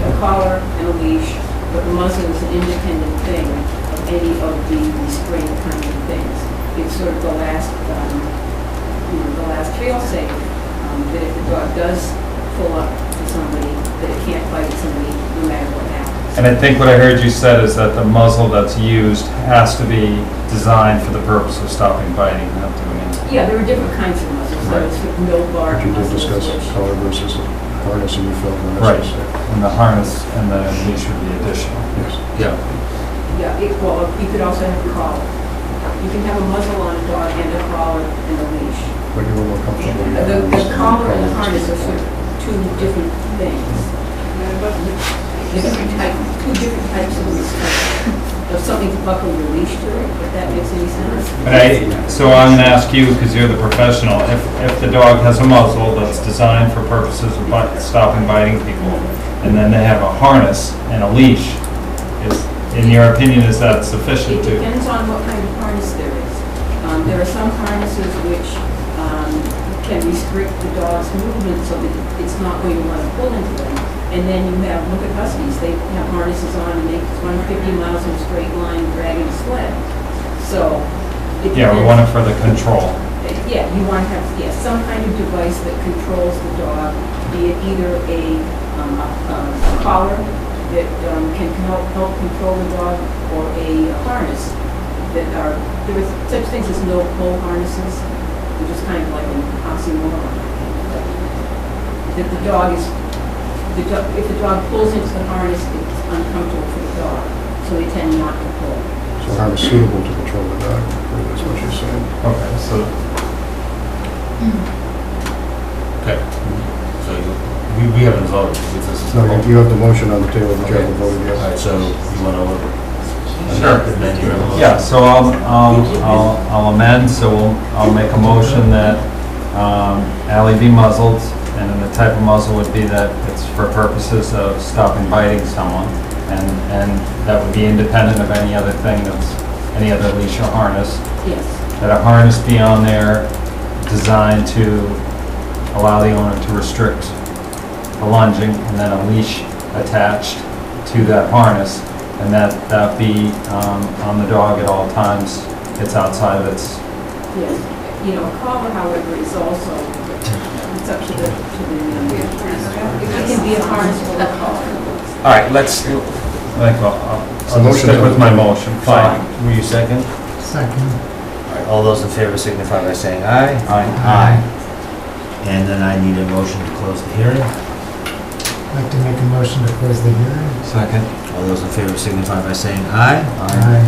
A collar and a leash, but the muzzle is an independent thing of any of the restraint kind of things. It's sort of the last, the last fail-safe, that if the dog does pull up to somebody, that it can't bite somebody no matter what happens. And I think what I heard you said is that the muzzle that's used has to be designed for the purpose of stopping biting, not doing anything. Yeah, there are different kinds of muzzles. There's sort of mill bar But you did muzzles, discuss which. color versus harness, and you felt Right, necessary. and the harness and the leash would be additional. Yes. Yeah. Yeah, well, you could also have a collar. You can have a muzzle on a dog and a collar and a leash. But you were more comfortable with The that. collar and the harness are sort of two different things. Two different types of restraint. Of something to buckle your leash to, if that makes any sense. So I'm gonna ask you, because you're the professional, if the dog has a muzzle that's designed for purposes of stopping biting people, and then they have a harness and a leash, in your opinion, is that sufficient It to? depends on what kind of harness there is. There are some harnesses which can restrict the dog's movement so that it's not going to want to pull into them. And then you have, look at Huskies, they have harnesses on and they run 50 miles in a straight line dragging a sled. So it Yeah, we depends. want it for the control. Yeah, you want to have, some kind of device that controls the dog, be it either a collar that can help control the dog, or a harness that are, there are such things as no-pull harnesses, which is kind of like an oxymoron. That the dog is, if the dog pulls into the harness, it's uncomfortable for the dog, so they tend not to pull. So harness suitable to control the dog, is what you're saying. Okay, so. Okay. So we haven't voted. No, you have the motion on the table, but you haven't voted All right, yet. so you want to amend your motion? Yeah, so I'll amend, so I'll make a motion that Ally be muzzled, and then the type of muzzle would be that it's for purposes of stopping biting someone, and that would be independent of any other thing that's, any other leash or harness. Yes. That a harness be on there designed to allow the owner to restrict the lunging, and then a leash attached to that harness, and that be on the dog at all times. It's outside of its. Yes. A collar, however, is also, it's up to the it can be a harness or a collar. All right, let's, I'll just stick with my motion. fine. Were you second? Second. All right, all those in favor signify by saying aye. Aye. And then I need a motion to close the hearing. I'd like to make a motion to close the hearing. Second. All those in favor signify by saying aye. Aye.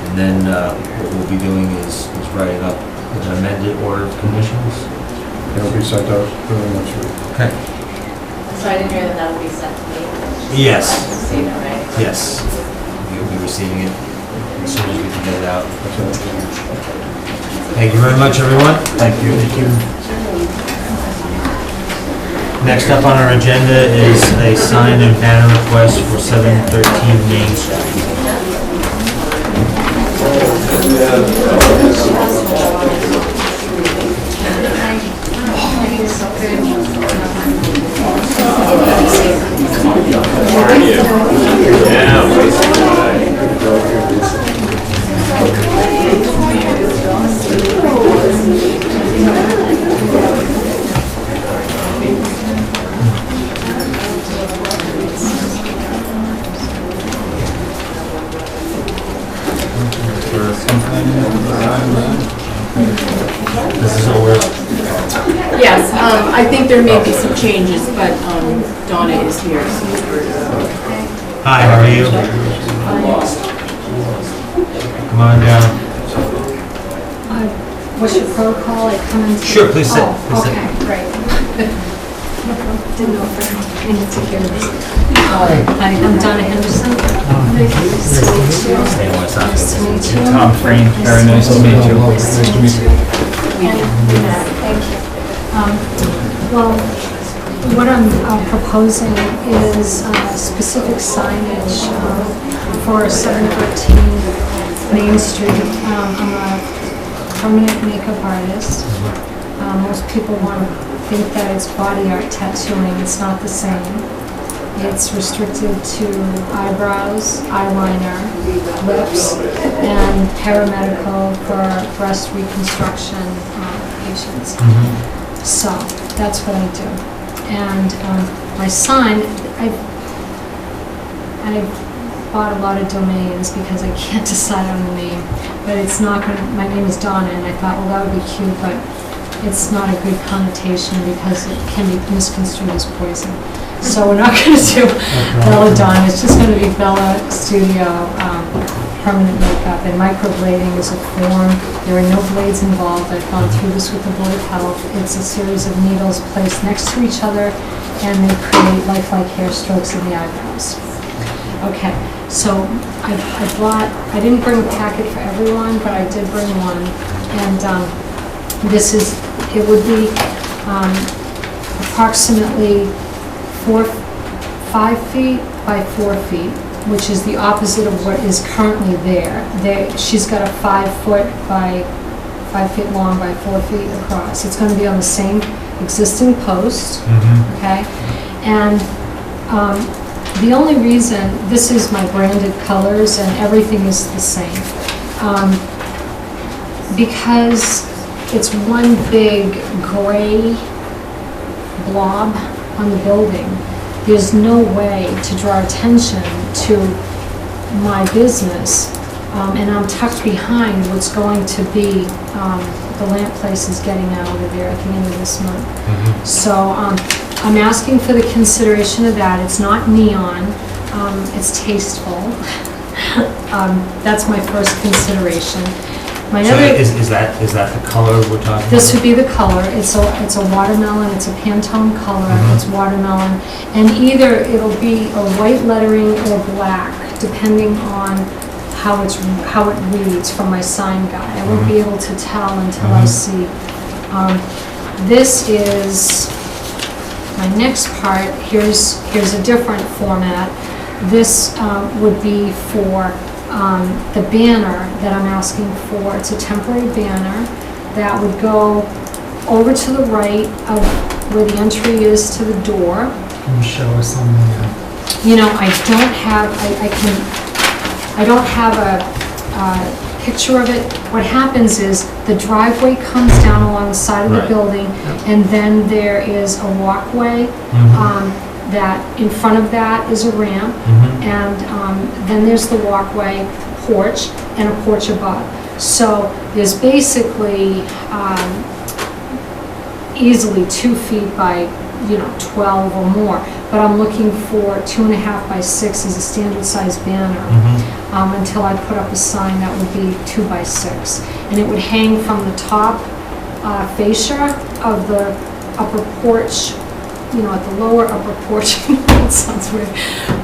And then what we'll be doing is writing up an amended order of conditions. It'll be sent out early next week. Okay. So I didn't hear that would be sent to me. Yes. I can see that, right? Yes. You'll be receiving it as soon as we can get it out. Thank you very much, everyone. Thank you. Next up on our agenda is a sign and banner request for 713 Main Street. This is over. Yes, I think there may be some changes, but Donna is here. Hi, how are you? Come on down. What's your protocol, like come into? Sure, please sit. Oh, Please sit. okay, great. Didn't know if I needed to hear this. Hi, I'm Donna Henderson. Nice to meet you. Nice to meet you. Tom Freen, very nice to meet you. Nice to meet you. Thank you. Well, what I'm proposing is specific signage for 713 Main Street. I'm a permanent makeup artist. Most people want to think that it's body art tattooing. It's not the same. It's restricted to eyebrows, eyeliner, lips, and paramedical for breast reconstruction patients. So that's what I do. And my sign, I've bought a lot of domains because I can't decide on the name, but it's not going to, my name is Donna, and I thought, well, that would be cute, but it's not a good connotation because it can be misconstrued as poison. So we're not going to do Belladonna, it's just going to be Bella Studio permanent makeup, and microblading is a form. There are no blades involved. I've gone through this with the Board of Health. It's a series of needles placed next to each other, and they create lifelike hair strokes in the eyebrows. Okay, so I didn't bring a packet for everyone, but I did bring one, and it would be approximately 5 feet by 4 feet, which is the opposite of what is currently there. She's got a 5 foot by 5 feet long by 4 feet across. It's going to be on the same existing post, okay? And the only reason, this is my branded colors and everything is the same, because it's one big gray blob on the building. There's no way to draw attention to my business, and I'm tucked behind what's going to be, the lamp place is getting out of there at the end of this month. So I'm asking for the consideration of that. It's not neon, it's tasteful. That's my first consideration. My So other, is that the color we're talking about? this would be the color. It's a watermelon. It's a Pantone color. It's watermelon, and either it'll be a white lettering or black, depending on how it reads from my sign guy. I won't be able to tell until I see. This is my next part. Here's a different format. This would be for the banner that I'm asking for. It's a temporary banner that would go over to the right of where the entry is to the door. Can you show us on the, You know, I don't have a picture of it. What happens is the driveway comes down along the side of the building, and then there is a walkway. That in front of that is a ramp, and then there's the walkway, porch, and a porch above. So there's basically easily 2 feet by 12 or more, but I'm looking for 2.5 by 6 as a standard size banner until I put up a sign that would be 2 by 6, and it would hang from the top fascia of the upper porch. At the lower upper portion, it sounds weird,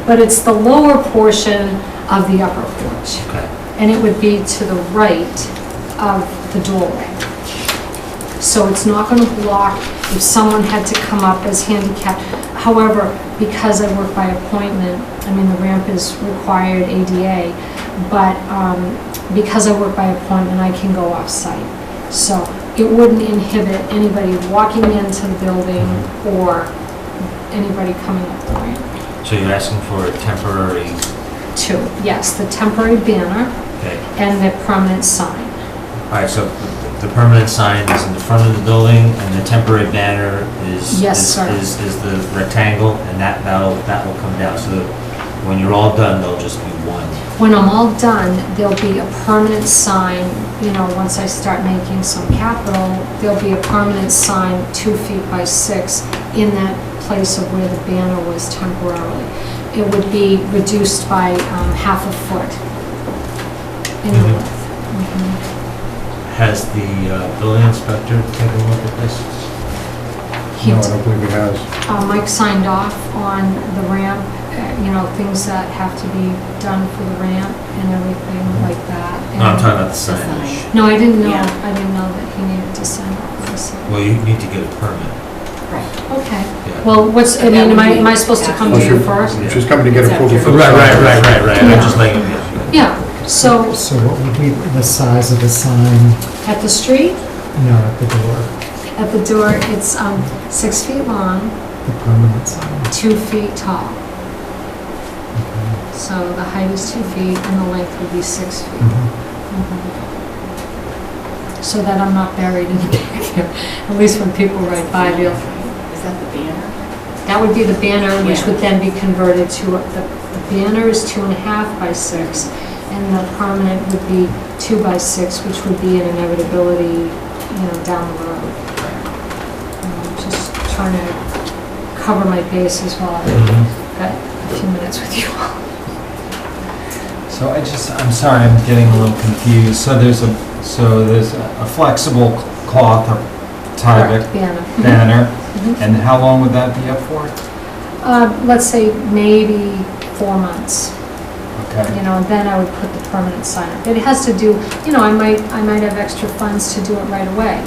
but it's the lower portion of the upper porch. Okay. And it would be to the right of the doorway. So it's not going to block if someone had to come up as handicapped. However, because I work by appointment, the ramp is required ADA, but because I work by appointment, I can go off-site. So it wouldn't inhibit anybody walking into the building or anybody coming up the ramp. So you're asking for a temporary... 2, yes, the temporary banner and the permanent sign. All right, so the permanent sign is in the front of the building, and the temporary banner is is the rectangle, and that will come down. So when you're all done, there'll just be one. When I'm all done, there'll be a permanent sign. Once I start making some capital, there'll be a permanent sign 2 feet by 6 in that place of where the banner was temporarily. it would be reduced by half a foot in Mhm. width. Mhm. Has the building inspector taken a look at this? He No, I d- don't believe he has. Mike signed off on the ramp, things that have to be done for the ramp and everything like that. No, I'm And- talking about the signage. No, I didn't know, Yeah. I didn't know that he needed to sign off on this. Well, you need to get a permit. Okay, Yeah. well, am I supposed to come Oh, to you she- first? She's coming to get approval for the Right, sign. right. Yeah. I'm just letting you know. Yeah, so So what would be the size of the sign, at the street, at the door, at the door, it's 6 feet long, the permanent sign? 2 feet tall. So the height is 2 feet and the length would be 6 feet. So that I'm not buried in the back there. At least when people ride by, they'll, Is that the banner? that would be the banner, which Yeah. would then be converted to, the banner is 2.5 by 6, and the permanent would be 2 by 6, which would be an inevitability, down the road. Just trying to cover my bases while I've got a few minutes with you all. So I'm sorry, I'm getting a little confused. So there's a flexible cloth or Tyvek Banner. banner, Mhm. and how long would that be up for? Let's say maybe 4 months. Okay. And then I would put the permanent sign up. It has to do, I might have extra funds to do it right away.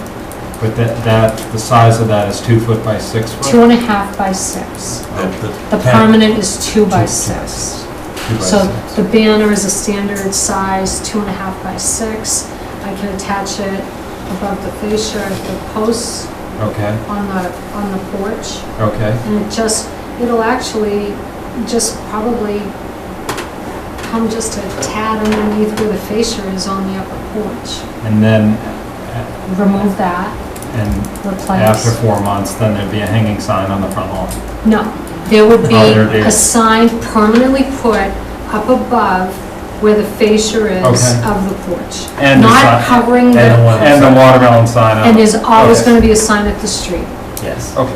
But the size of that is 2 foot by 6 foot? 2.5 by 6. The permanent is 2 by 6. 2 by So 6. the banner is a standard size, 2.5 by 6. I can attach it above the fascia of the posts Okay, on the porch. okay. And it'll actually just probably come just a tad underneath where the fascia is on the upper porch. And then, Remove that, and replace. after 4 months, then there'd be a hanging sign on the front lawn? No, there would be Oh, there'd be a sign permanently put up above where the fascia is Okay. of the porch. And the Not sign- covering the, And the watermelon sign on. and there's always Okay. gonna be a sign at the street. Yes. Okay.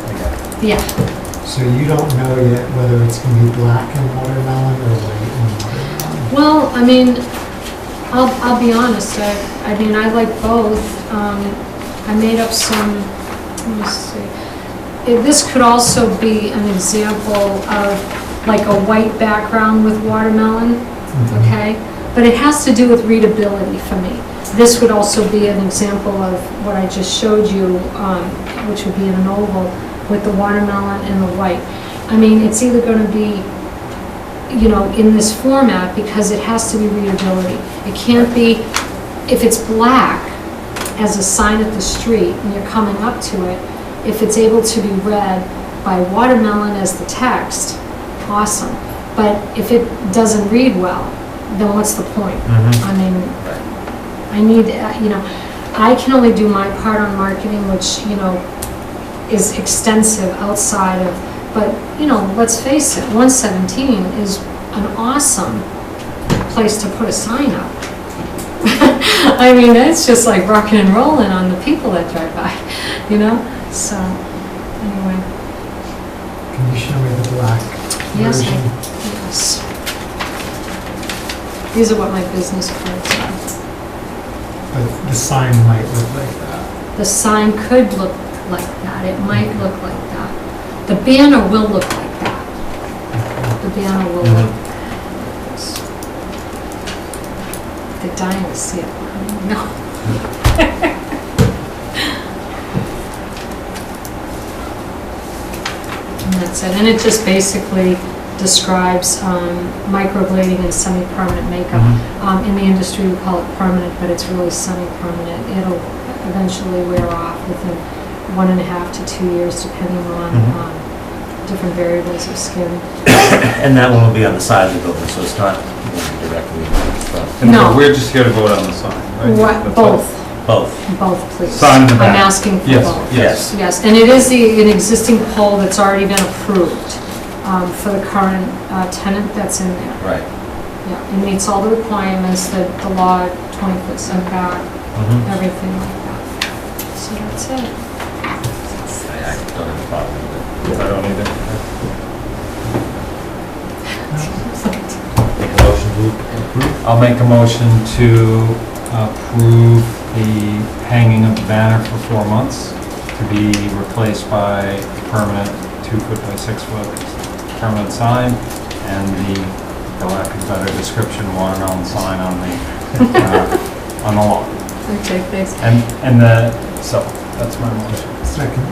I got it. Yeah. So you don't know yet whether it's gonna be black and watermelon or white and watermelon? Well, I'll be honest, I like both. I made up some, let me see. This could also be an example of like a white background with watermelon, okay? But it has to do with readability for me. This would also be an example of what I just showed you, which would be in an oval with the watermelon and the white. It's either gonna be, in this format because it has to be readability. It can't be, if it's black as a sign at the street and you're coming up to it, if it's able to be read by watermelon as the text, awesome. But if it doesn't read well, then what's the point? I need, I can only do my part on marketing, which, is extensive outside of, but, let's face it, 117 is an awesome place to put a sign up. It's just like rocking and rolling on the people that drive by, So, anyway. Can you show me the black Yes, version? yes. These are what my business cards are. But the sign might look like that. The sign could look like that, it might look like that. The banner will look like that. The banner will look like that. They're dying to see it. No. And that's it, and it just basically describes microblading and semi-permanent makeup. In the industry, we call it permanent, but it's really semi-permanent. It'll eventually wear off within 1.5 to 2 years, depending on different variables of skin. And that one will be on the side of the building, so it's not directly in front. And No. we're just here to vote on the sign, right? What, That's all. both, Both. please. Sign in the back. I'm asking for Yes, both. yes. Yes, and it is an existing pole that's already been approved for the current tenant that's in there. Right. Yeah, it meets all the requirements, the law, 20-foot setback, everything like that. So that's it. I don't have a problem with it. I don't either. I'll make a motion to approve the hanging of the banner for 4 months to be replaced by a permanent 2-foot by 6-foot permanent sign and the, for lack of a better description, watermelon sign on the lawn. Okay, thanks. So that's my motion. Second.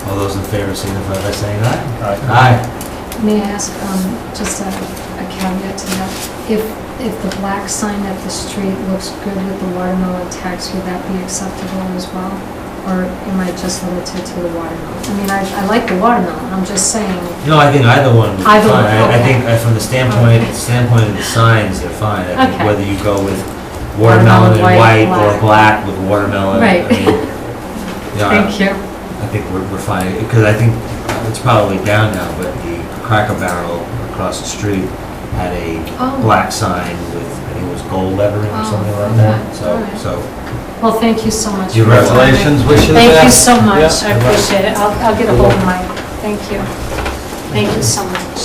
All those in favor signify by saying aye. Aye. Aye. May I ask, just a caveat to that? If the black sign at the street looks good with the watermelon text, would that be acceptable as well? Or am I just limited to the watermelon? I mean, I like the watermelon, I'm just saying. No, I think either one would be Either fine. one, I okay. think from the standpoint of the signs, they're fine. I think Okay. whether you go with watermelon and Watermelon, white or black with watermelon. Right. I mean, yeah, Thank you. I think we're fine, because I think it's probably down now, but the Cracker Barrel across the street had a Oh. black sign with, I think it was gold lettering or Oh, something like that, okay. All right. so. Well, thank you so much. for Congratulations, coming. wish you the Thank you best. so much, Yeah, I you're welcome. appreciate it. I'll get a hold of Mike. Thank you. Thank you so much.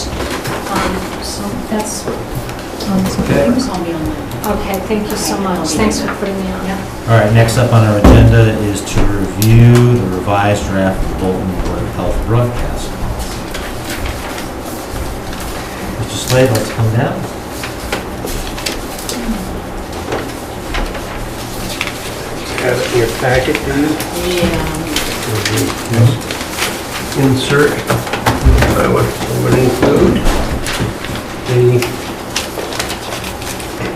So that's, Okay. He was on me on that. okay, thank you so much. Thanks for putting me on. All right, next up on our agenda is to review the revised draft of the Bolton Board of Health broadcast policy. Mr. Slade, let's come down. Have it in your packet, do you? Yeah. Insert, I would include the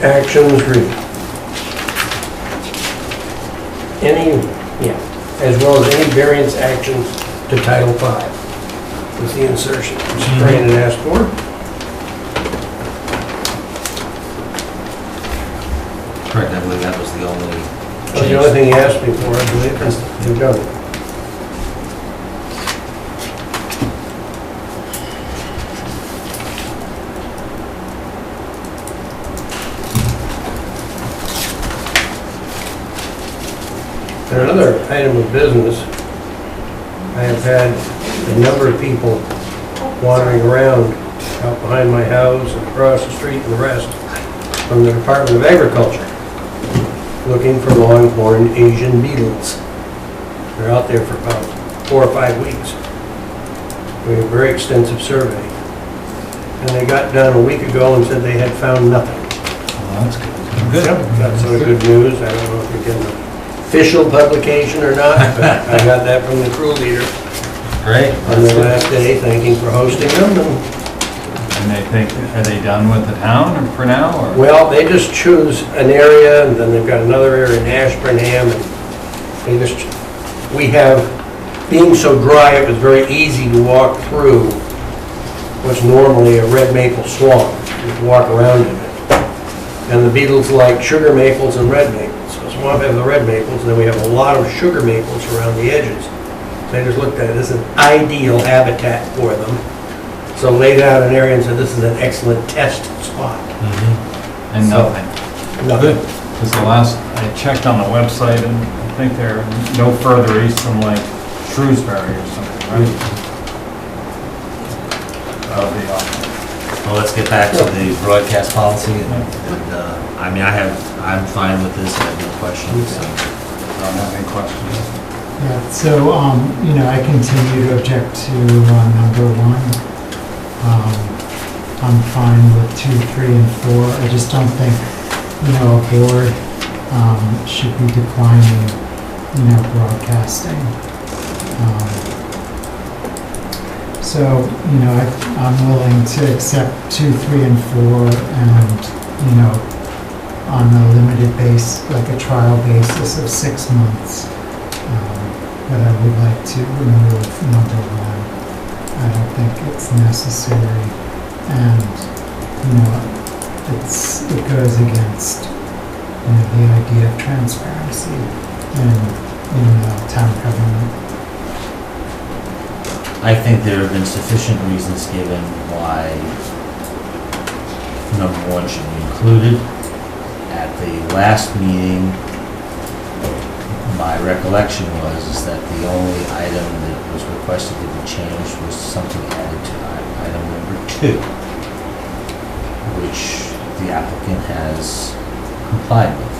actions as well as any variance actions to Title V. Was the insertion, which Brandon asked for. Correct, I believe that was the only That was the only thing he asked me for, I believe, and you've done it. And another item of business, I have had a number of people wandering around out behind my house and across the street and the rest from the Department of Agriculture looking for longhorn Asian beetles. They're out there for about 4 or 5 weeks. We have a very extensive survey. And they got done a week ago and said they had found nothing. Well, that's good. Good. Yep, got some good news. I don't know if you're getting an official publication or not, but I got that from the crew leader Great. on the last day, thanking for hosting them. And they think, are they done with the town or for now, or? Well, they just choose an area, and then they've got another area in Ashburnham, and they just, we have, being so dry, it was very easy to walk through what's normally a red maple swamp. You can walk around in it. And the beetles like sugar maples and red maples. So swamp have the red maples, and then we have a lot of sugar maples around the edges. So I just looked at it as an ideal habitat for them. So laid out an area and said, this is an excellent test spot. And So- nothing. Nothing. Because the last, I checked on the website and I think they're no further east than like Shrewsbury or something, right? That would be awesome. Well, let's get back to the broadcast policy, and, I mean, I'm fine with this, I have no questions, so. I don't have any questions. Yeah, so, you know, I continue to object to number 1. I'm fine with 2, 3, and 4. I just don't think, you know, a board should be declining, you know, broadcasting. So, you know, I'm willing to accept 2, 3, and 4, and, you know, on a limited base, like a trial basis of 6 months. But I would like to remove number 1. I don't think it's necessary, and, you know, it goes against, you know, the idea of transparency in town government. I think there have been sufficient reasons given why number 1 should be included. At the last meeting, my recollection is that the only item that was requested to be changed was something added to item number 2, which the applicant has complied with.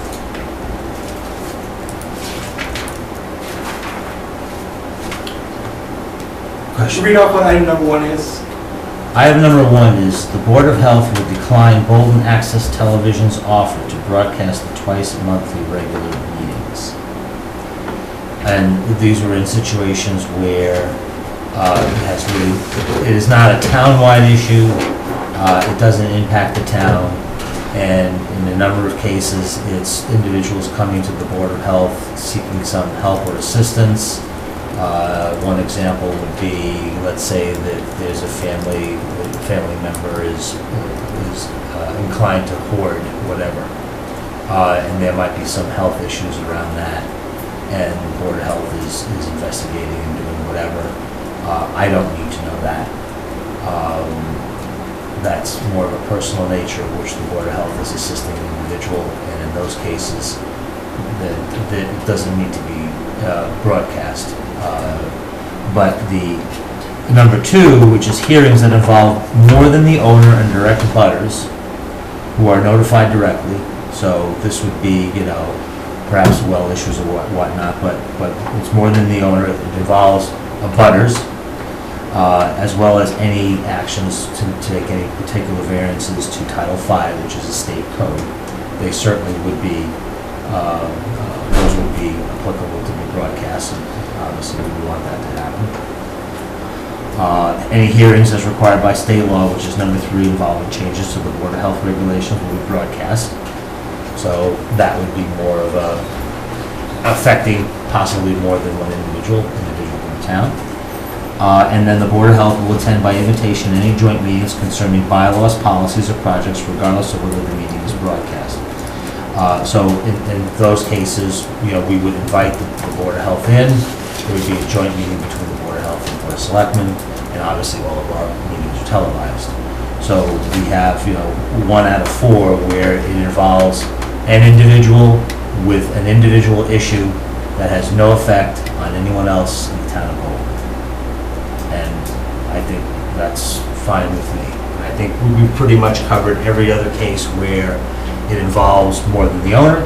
Question? Read off what item number 1 is. Item number 1 is the Board of Health will decline Bolton Access Television's offer to broadcast the twice-monthly regular meetings. And these were in situations where it is not a town-wide issue, it doesn't impact the town, and in a number of cases, it's individuals coming to the Board of Health seeking some help or assistance. One example would be, let's say that there's a family member is inclined to hoard whatever, and there might be some health issues around that, and the Board of Health is investigating and doing whatever. I don't need to know that. That's more of a personal nature, which the Board of Health is assisting an individual, and in those cases, that it doesn't need to be broadcast. But the number 2, which is hearings that involve more than the owner and direct abutters who are notified directly. So this would be, perhaps well issues or whatnot, but it's more than the owner. It involves abutters, as well as any actions to take any particular variances to Title V, which is a state code. They certainly would be, those would be applicable to be broadcast, and obviously we would want that to happen. Any hearings as required by state law, which is number 3, involving changes to the Board of Health regulations, will be broadcast. So that would be more of affecting possibly more than one individual in the town. And then the Board of Health will attend by invitation any joint meetings concerning bylaws, policies, or projects, regardless of whether the meeting is broadcast. So in those cases, we would invite the Board of Health in. There would be a joint meeting between the Board of Health and the Board of Selectmen, and obviously all of our meetings are televised. So we have, 1 out of 4 where it involves an individual with an individual issue that has no effect on anyone else in the town of Bolton. And I think that's fine with me. And I think we've pretty much covered every other case where it involves more than the owner,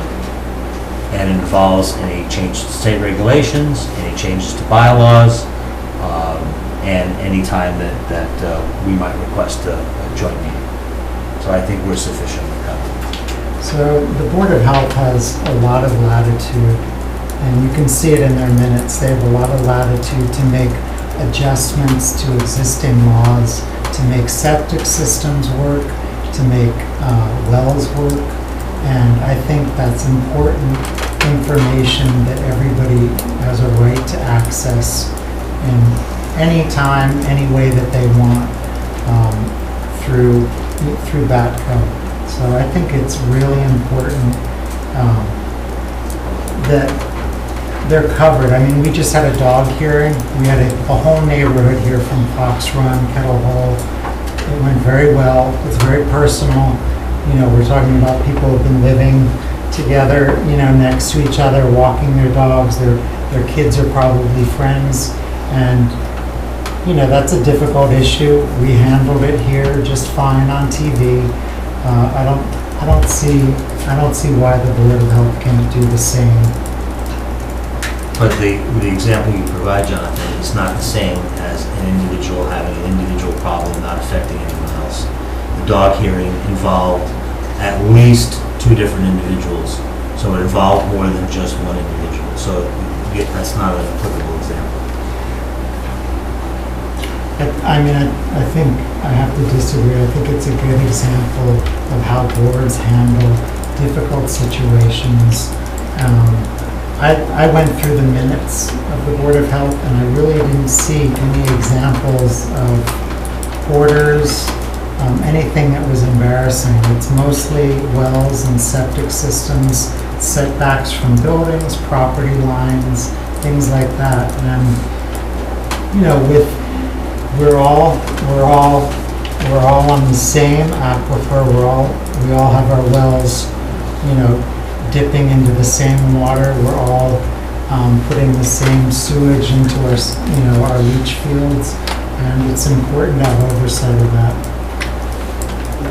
and it involves any change to state regulations, any changes to bylaws, and any time that we might request a joint meeting. So I think we're sufficiently covered. So the Board of Health has a lot of latitude, and you can see it in their minutes. They have a lot of latitude to make adjustments to existing laws, to make septic systems work, to make wells work. And I think that's important information that everybody has a right to access in any time, any way that they want through BATCO. So I think it's really important that they're covered. I mean, we just had a dog hearing. We had a whole neighborhood here from Fox Run, Kettle Hole. It went very well. It's very personal. We're talking about people who've been living together, next to each other, walking their dogs. Their kids are probably friends. And, that's a difficult issue. We handled it here just fine on TV. I don't see why the Board of Health can't do the same. But the example you provide, Jonathan, is not the same as an individual having an individual problem not affecting anyone else. The dog hearing involved at least 2 different individuals, so it involved more than just one individual. So that's not an applicable example. I think I have to disagree. I think it's a good example of how boards handle difficult situations. I went through the minutes of the Board of Health, and I really didn't see any examples of hoarders, anything that was embarrassing. It's mostly wells and septic systems, setbacks from buildings, property lines, things like that. And we're all on the same aquifer. We all have our wells, dipping into the same water. We're all putting the same sewage into our leach fields, and it's important to have oversight of that.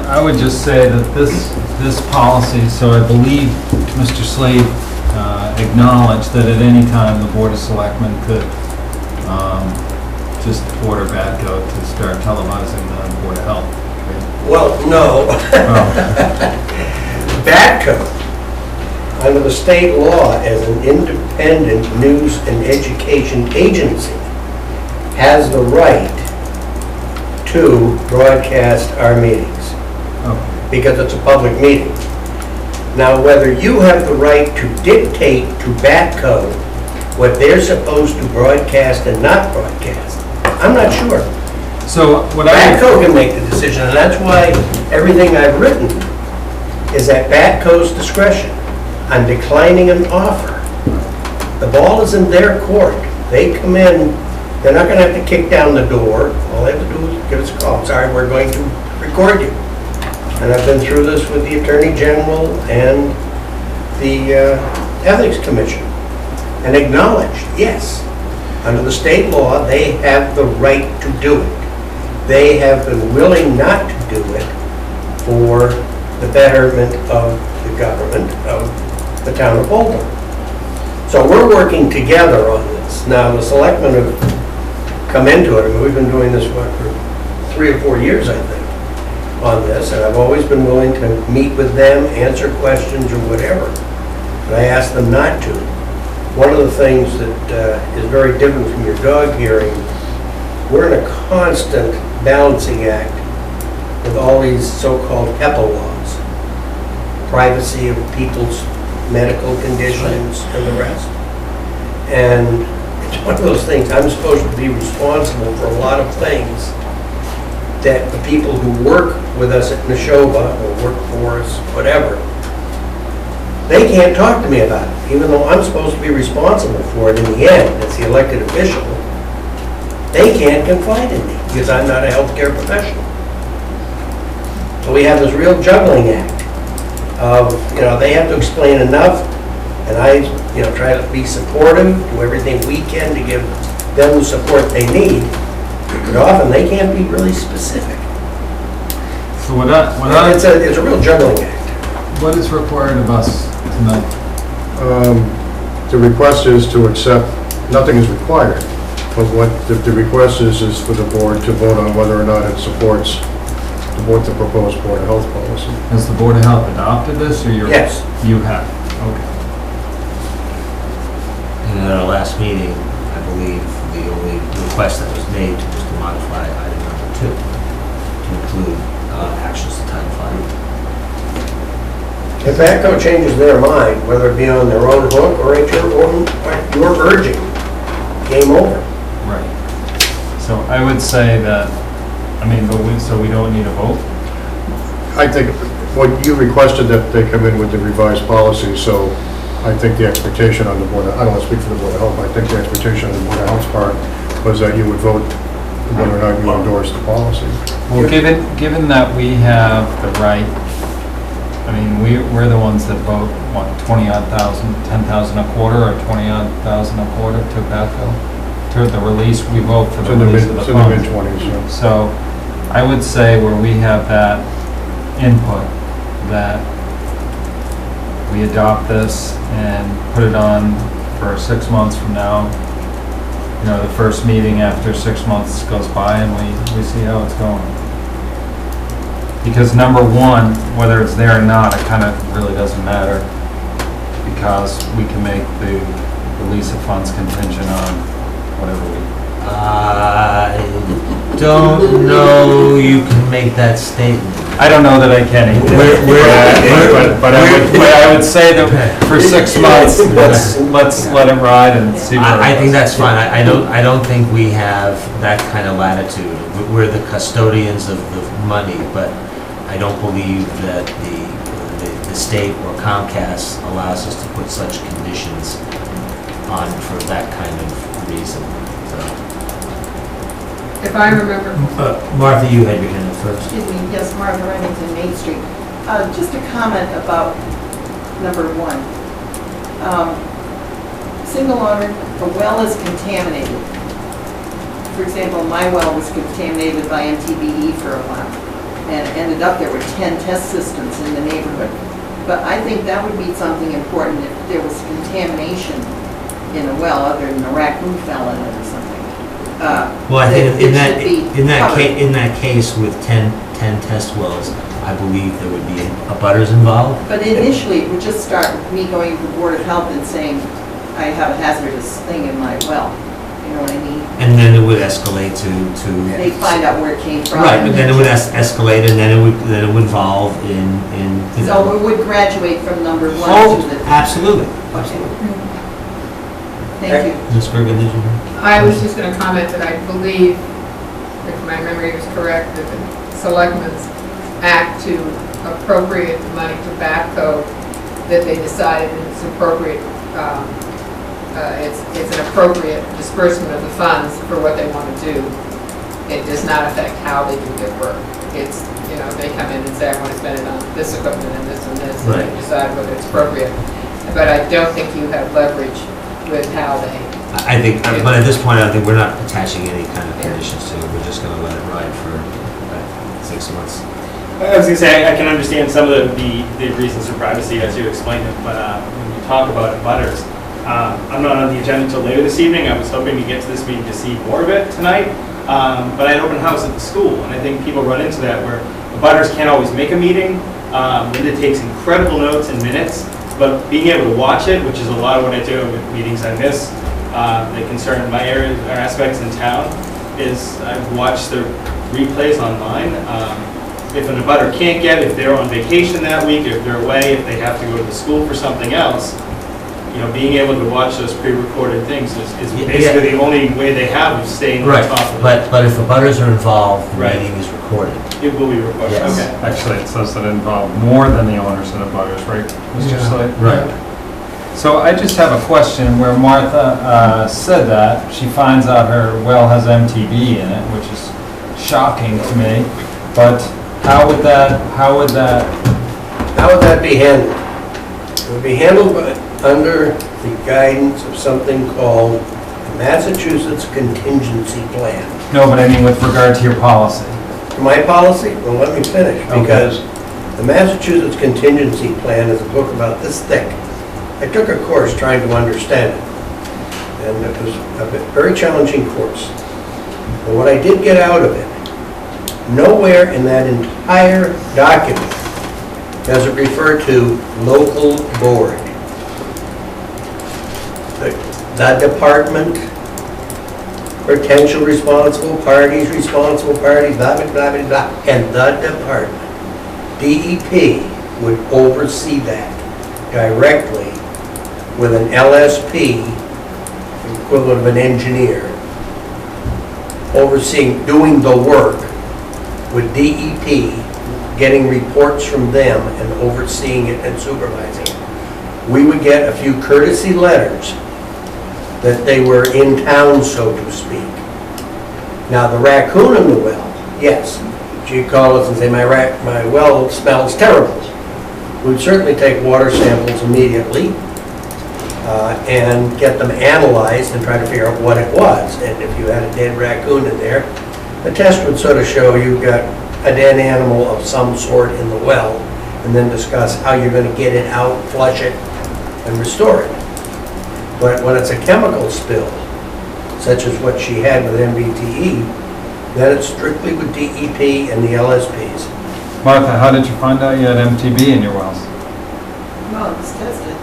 I would just say that this policy, so I believe Mr. Slade acknowledged that at any time the Board of Selectmen could just order Batco to start televising the Board of Health. Well, no. Batco, under the state law, as an independent news and education agency, has the right to broadcast our meetings, because it's a public meeting. Now, whether you have the right to dictate to Batco what they're supposed to broadcast and not broadcast, I'm not sure. So what Batco can make the decision, and that's why everything I've written is at Batco's discretion. I'm declining an offer. The ball is in their court. They come in, they're not going to have to kick down the door. All they have to do is give us a call. Sorry, we're going to record you. And I've been through this with the Attorney General and the Ethics Commission, and acknowledged, yes, under the state law, they have the right to do it. They have been willing not to do it for the betterment of the government of the town of Bolton. So we're working together on this. Now, the selectmen have come into it. I mean, we've been doing this, what, for 3 or 4 years, I think, on this, and I've always been willing to meet with them, answer questions or whatever. But I asked them not to. One of the things that is very different from your dog hearing, we're in a constant balancing act with all these so-called HIPAA laws, privacy of people's medical conditions and the rest. And it's one of those things, I'm supposed to be responsible for a lot of things that the people who work with us at Neshoba or work for us, whatever, they can't talk to me about it, even though I'm supposed to be responsible for it in the end as the elected official. They can't confide in me because I'm not a healthcare professional. So we have this real juggling act of, they have to explain enough, and I, try to be supportive, do everything we can to give them the support they need, but often they can't be really specific. So it's a real juggling act. What is required of us tonight? The request is to accept, nothing is required, but what the request is for the board to vote on whether or not it supports the proposed Board of Health policy. Has the Board of Health adopted this, or Yes. You have? Okay. And at our last meeting, I believe the only request that was made was to modify item number 2 to include actions to Title V. If ATCO changes their mind, whether it be on their own hook or at your urging, game over. Right. So I would say that, so we don't need a vote? I think what you requested that they come in with the revised policy, so I think the expectation on the Board of, I don't want to speak for the Board of Health, but I think the expectation on the Board of Health's part was that you would vote whether or not you endorse the policy. Well, given that we have the right, we're the ones that vote, what, 20-odd thousand, 10,000 a quarter, or 20-odd thousand a quarter to Batco? To the release, we vote for the release of the funds. It's in the mid-20s, yeah. So I would say where we have that input, that we adopt this and put it on for 6 months from now. The first meeting after 6 months goes by and we see how it's going. Because number one, whether it's there or not, it kind of really doesn't matter, because we can make the release of funds contingent on whatever we... I don't know you can make that statement. I don't know that I can either. But I would say that for 6 months, let's let it ride and see where I think that's fine. I don't think we have that kind of latitude. We're the custodians of the money, but I don't believe that the state or Comcast allows us to put such conditions on for that kind of reason. If I remember. Martha, you had your hand up first. Excuse me, yes, Martha Remington, Main Street. Just a comment about number 1. Single owner, a well is contaminated. For example, my well was contaminated by MTBE for a while. and ended up there were 10 test systems in the neighborhood. But I think that would be something important if there was contamination in a well other than a raccoon fell in it or something. Well, I think it should be covered. in that case with 10 test wells, I believe there would be abutters involved. But initially, it would just start with me going to the Board of Health and saying, I have a hazardous thing in my well. You know what I mean? And then it would escalate to. They find out where it came from. Right, but then it would escalate, and then it would involve in you know. So it would graduate from number 1 Oh, to the. absolutely. Thank you. Ms. Bergen, did you? I was just going to comment that I believe, if my memory is correct, that the Selectmen's Act to appropriate the money to backhoe, that they decided that it's appropriate, it's an appropriate disbursement of the funds for what they want to do. It does not affect how they do their work. It's, you know, they come in and say, I want to spend it on this equipment and this and this, and Right. they decide whether it's appropriate. But I don't think you have leverage with how they. I think, but at this point, I think we're not attaching any kind of conditions to it. We're just going to let it ride for 6 months. I was going to say, I can understand some of the reasons for privacy as you explained it, but when you talk about abutters, I'm not on the agenda until later this evening. I was hoping to get to this meeting to see more of it tonight, but I had open house at the school, and I think people run into that where abutters can't always make a meeting. Linda takes incredible notes and minutes, but being able to watch it, which is a lot of what I do with meetings I miss, that concern my areas or aspects in town, is I've watched the replays online. If an abutter can't get it, if they're on vacation that week, if they're away, if they have to go to the school for something else, you know, being able to watch those pre-recorded things is basically the only way they have of staying on top of it. But if abutters are involved, the meeting is recorded. It will be recorded, Yes. okay. Actually, it says that it involved more than the owners and abutters, right, Mr. Slade? Right. So I just have a question where Martha said that she finds out her well has MTB in it, which is shocking to me. But how would that be handled? It would be handled under the guidance of something called the Massachusetts Contingency Plan. No, but I mean with regard to your policy. My policy? Well, let me finish, because the Massachusetts Contingency Plan is a book about this thick. I took a course trying to understand it, and it was a very challenging course. But what I did get out of it, nowhere in that entire document does it refer to local board. The department, potential responsible parties, blah, blah, blah, blah, blah, and the department. DEP would oversee that directly with an LSP, equivalent of an engineer, overseeing, doing the work with DEP, getting reports from them and overseeing it and supervising it. We would get a few courtesy letters that they were in town, so to speak. Now, the raccoon in the well, yes, she'd call us and say, my well smells terrible. We'd certainly take water samples immediately and get them analyzed and try to figure out what it was. And if you had a dead raccoon in there, the test would sort of show you've got a dead animal of some sort in the well, and then discuss how you're going to get it out, flush it, and restore it. But when it's a chemical spill, such as what she had with MBTE, then it's strictly with DEP and the LSPs. Martha, how did you find out you had MTB in your wells? Well, it's tested.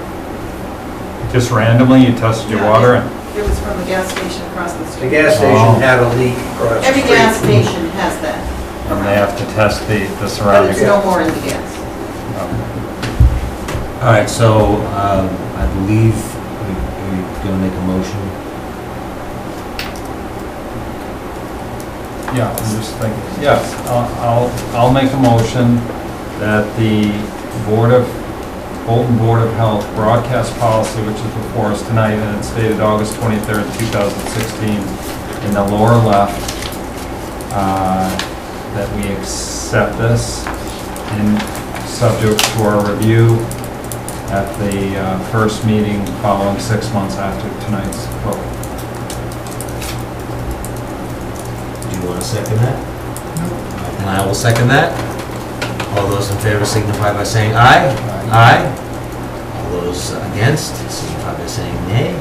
Just randomly, you tested your water? And It was from a gas station across the street. The gas station had a leak across the Every street. gas station has that, and they have to test the but surrounding. it's no more in the gas. All right, so I believe we're going to make a motion. Yeah, I'm just thinking, yes, I'll make a motion that the Bolton Board of Health broadcast policy, which is before us tonight, and it's dated August 23rd, 2016, in the lower left, that we accept this and subject to our review at the first meeting following 6 months after tonight's vote. Do you want to second that? No. And I will second that. All those in favor signify by saying aye. Aye. All those against signify by saying nay.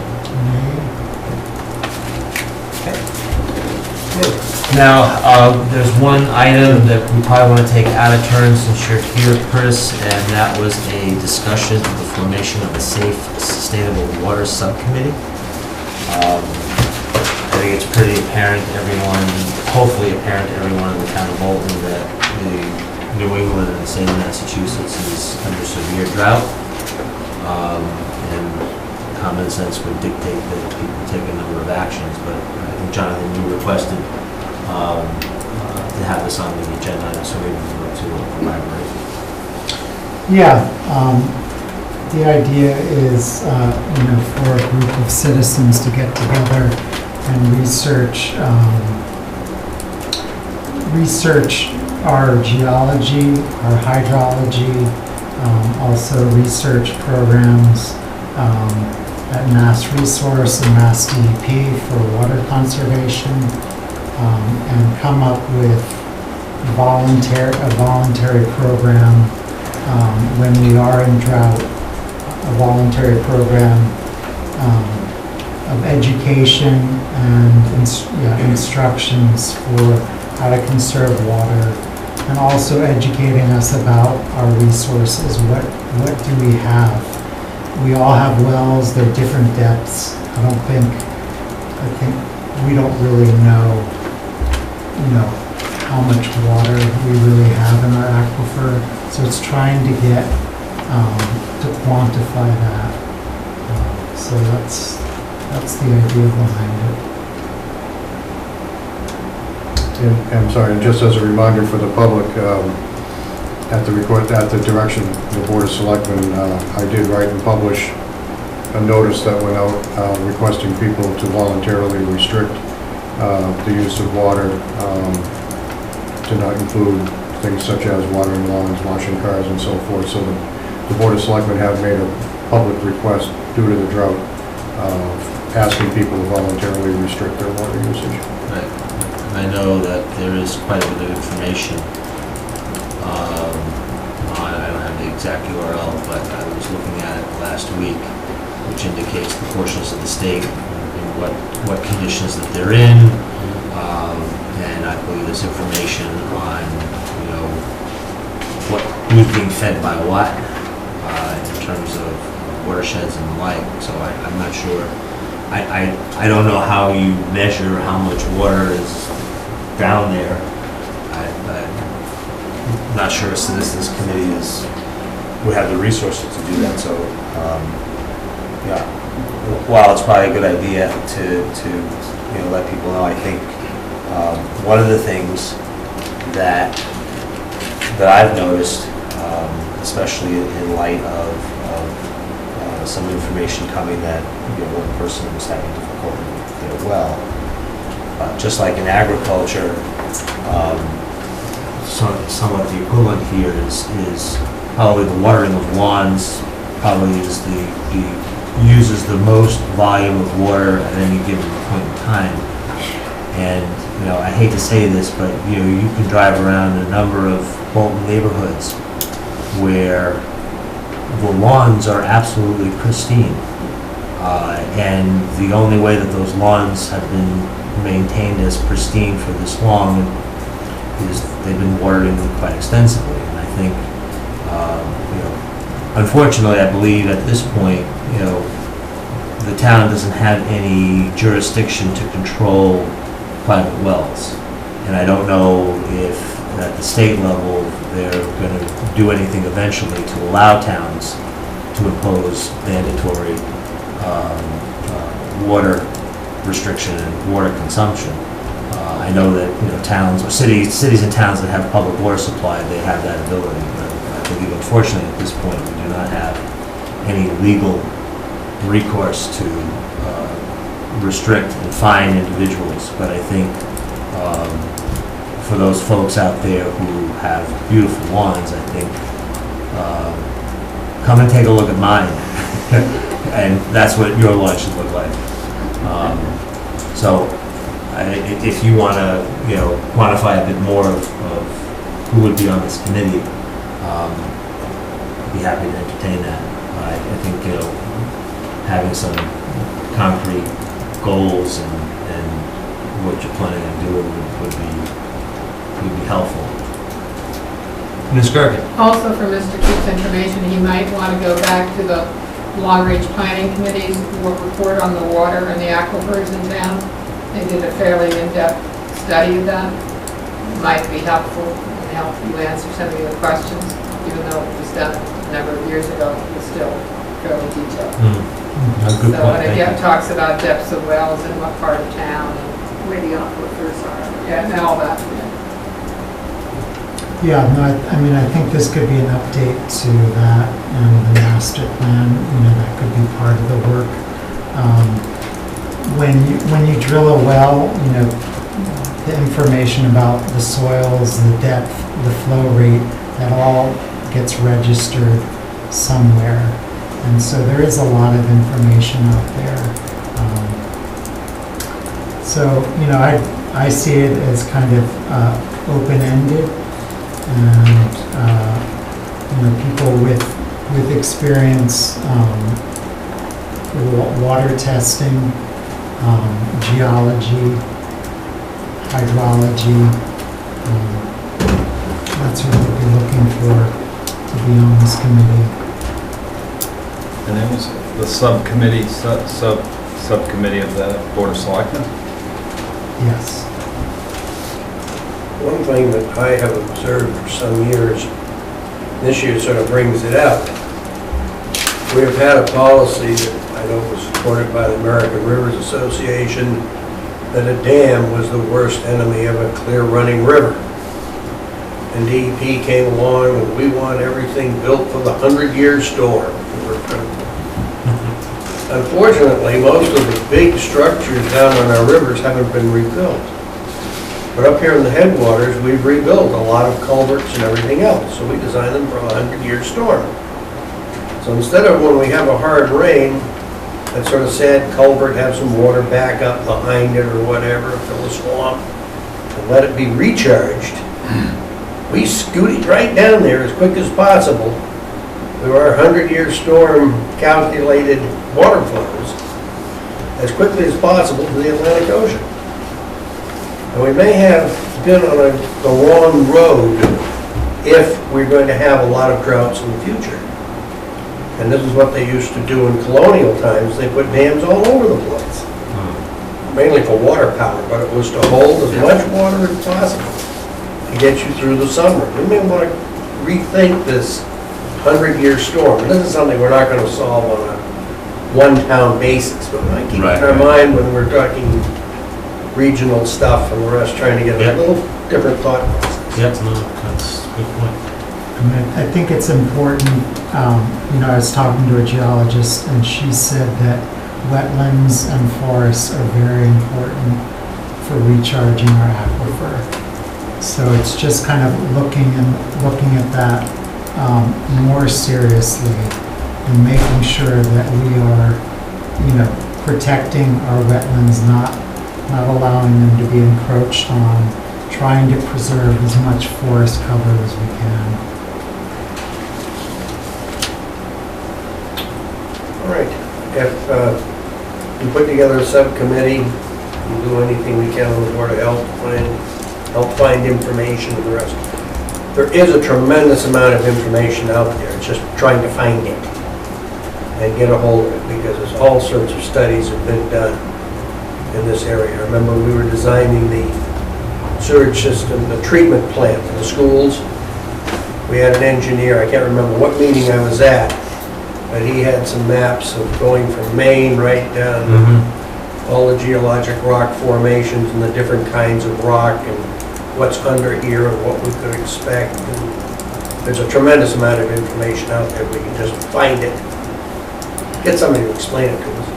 Now, there's one item that we probably want to take out of turn since you're here, Chris, and that was a discussion of the formation of a safe, sustainable water subcommittee. I think it's pretty apparent to everyone, hopefully apparent to everyone in the town of Bolton, that the New England and the state of Massachusetts is under severe drought. And common sense would dictate that people take a number of actions, but I think, Jonathan, you requested to have this on the agenda, so maybe we want to elaborate. Yeah, the idea is, for a group of citizens to get together and research our geology, our hydrology, also research programs at Mass Resource and Mass DEP for water conservation, and come up with a voluntary program when we are in drought, a voluntary program of education and instructions for how to conserve water, and also educating us about our resources. What do we have? We all have wells, they're different depths. I think we don't really know how much water we really have in our aquifer. So it's trying to get to quantify that. So that's the idea behind it. And I'm sorry, and just as a reminder for the public, at the direction of the Board of Selectmen, I did write and publish a notice that went out requesting people to voluntarily restrict the use of water, to not include things such as watering lawns, washing cars, and so forth. So the Board of Selectmen have made a public request due to the drought, asking people to voluntarily restrict their water usage. Right. I know that there is quite a bit of information on, I don't have the exact URL, but I was looking at it last week, which indicates the portions of the state and what conditions that they're in. And I believe there's information on, who's being fed by what, in terms of watersheds and the like. So I'm not sure. I don't know how you measure how much water is down there. I'm not sure so this committee would have the resources to do that. So, yeah, while it's probably a good idea to let people know, I think one of the things that I've noticed, especially in light of some information coming that one person was having difficulty with their well. Just like in agriculture, somewhat the equivalent here is probably the watering of lawns probably is uses the most volume of water at any given point in time. And I hate to say this, but you can drive around a number of Bolton neighborhoods where the lawns are absolutely pristine, and the only way that those lawns have been maintained as pristine for this long is they've been watering them quite extensively. And I think, unfortunately, I believe at this point, the town doesn't have any jurisdiction to control private wells, and I don't know if at the state level they're going to do anything eventually to allow towns to impose mandatory water restriction and water consumption. I know that towns or cities and towns that have public water supply, they have that ability. But I believe, unfortunately, at this point, we do not have any legal recourse to restrict and fine individuals. But I think for those folks out there who have beautiful lawns, I think come and take a look at mine, and that's what your lawn should look like. So, if you want to, quantify a bit more of who would be on this committee, be happy to entertain that. I think, you know, having some concrete goals and what you're planning on doing would be helpful. Ms. Gergen? Also for Mr. Coop's information, he might want to go back to the long-range planning committee's report on the water and the aquifers in town. They did a fairly in-depth study of that. Might be helpful and help you answer some of your questions, even though it was done a number of years ago, it was still fairly detailed. Good So, point, and thank it talks about depths of wells and what part of town, and Where the aquifers are. yeah, and all that. Yeah, no, I mean, I think this could be an update to that and the master plan, you know, that could be part of the work. When you drill a well, you know, the information about the soils, the depth, the flow rate, that all gets registered somewhere. And so there is a lot of information out there. So, you know, I see it as kind of open-ended, and you know, people with experience, water testing, geology, hydrology, that's what we'll be looking for to be on this committee. And it was the subcommittee of the Board of Selectmen? Yes. One thing that I have observed for some years, this year sort of brings it out. We have had a policy that I know was supported by the American Rivers Association, that a dam was the worst enemy of a clear running river. And DEP came along and we want everything built for the 100-year storm. Unfortunately, most of the big structures down on our rivers haven't been rebuilt. But up here in the headwaters, we've rebuilt a lot of culverts and everything else, so we designed them for a 100-year storm. So instead of when we have a hard rain, that sort of sad culvert, have some water back up behind it or whatever, fill the swamp, and let it be recharged, we scoot it right down there as quick as possible through our 100-year storm calculated water flows as quickly as possible to the Atlantic Ocean. And we may have been on the wrong road if we're going to have a lot of droughts in the future. And this is what they used to do in colonial times. They put dams all over the place, mainly for water power, but it was to hold as much water as possible to get you through the summer. We may want to rethink this 100-year storm. This is something we're not going to solve on a one-town basis, but I keep it in our mind when we're talking regional stuff and the rest, trying to get a little different thought process. Yes, no, that's a good point. I mean, I think it's important, you know, I was talking to a geologist and she said that wetlands and forests are very important for recharging our aquifer. So it's just kind of looking at that more seriously and making sure that we are, you know, protecting our wetlands, not allowing them to be encroached on, trying to preserve as much forest cover as we can. All right. If we put together a subcommittee, we'll do anything we can on the Board of Health, help find information and the rest. There is a tremendous amount of information out there. It's just trying to find it and get a hold of it, because there's all sorts of studies have been done in this area. I remember we were designing the sewage system, the treatment plant for the schools. We had an engineer, I can't remember what meeting I was at, but he had some maps of going from Maine right down all the geologic rock formations and the different kinds of rock and what's under here and what we could expect. And there's a tremendous amount of information out there. We can just find it, get somebody to explain it to us.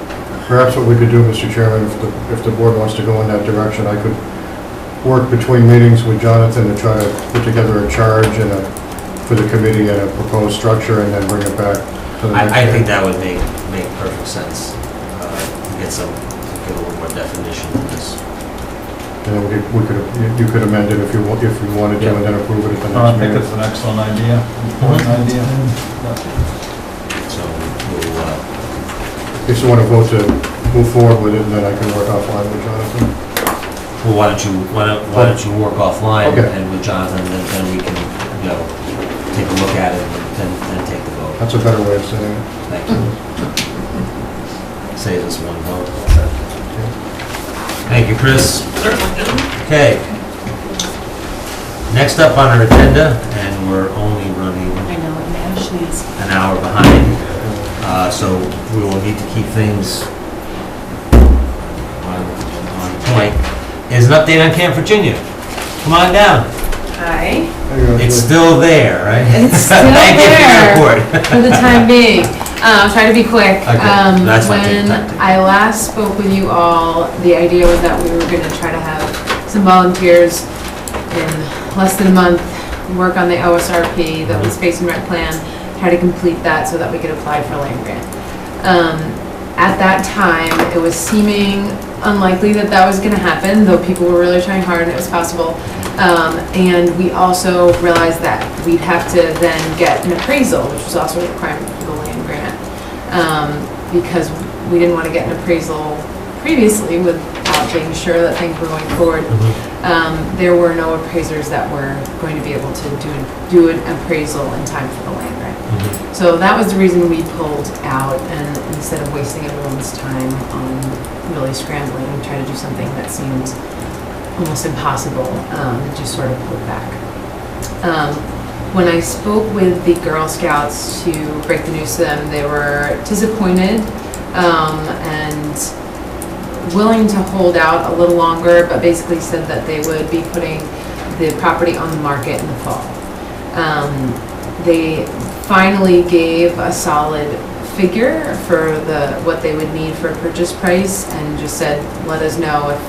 Perhaps what we could do, Mr. Chairman, if the board wants to go in that direction, I could work between meetings with Jonathan to try to put together a charge for the committee and a proposed structure, and then bring it back to the next I think meeting. that would make perfect sense, to get a little more definition of this. And then you could amend it if you wanted to, and then approve it at the I next think meeting. it's an excellent idea, important idea. So we'll, If you want to vote to move forward with it, and then I can work offline with Jonathan. well, why don't you work offline Okay. and with Jonathan, and then we can, you know, take a look at it and take the vote. That's a better way of saying it. Thank you. Save us one vote. Thank you, Chris. Okay. Next up on our agenda, and we're only running I know, and Ashley's. an hour behind, so we will need to keep things on point, is an update on Camp Virginia. Come on down. Hi. It's still there, right? It's still Thank you there for your report. for the time being. Try to be quick. Okay, that's fine. When I last spoke with you all, the idea was that we were going to try to have some volunteers in less than a month work on the OSRP, the Space and Rec Plan, try to complete that so that we could apply for a land grant. At that time, it was seeming unlikely that that was going to happen, though people were really trying hard and it was possible. And we also realized that we'd have to then get an appraisal, which was also a requirement for the land grant, because we didn't want to get an appraisal previously without being sure that things were going forward. There were no appraisers that were going to be able to do an appraisal in time for the land grant. So that was the reason we pulled out, and instead of wasting everyone's time on really scrambling and try to do something that seemed almost impossible, just sort of pulled back. When I spoke with the Girl Scouts to break the news to them, they were disappointed and willing to hold out a little longer, but basically said that they would be putting the property on the market in the fall. They finally gave a solid figure for what they would need for a purchase price, and just said, let us know if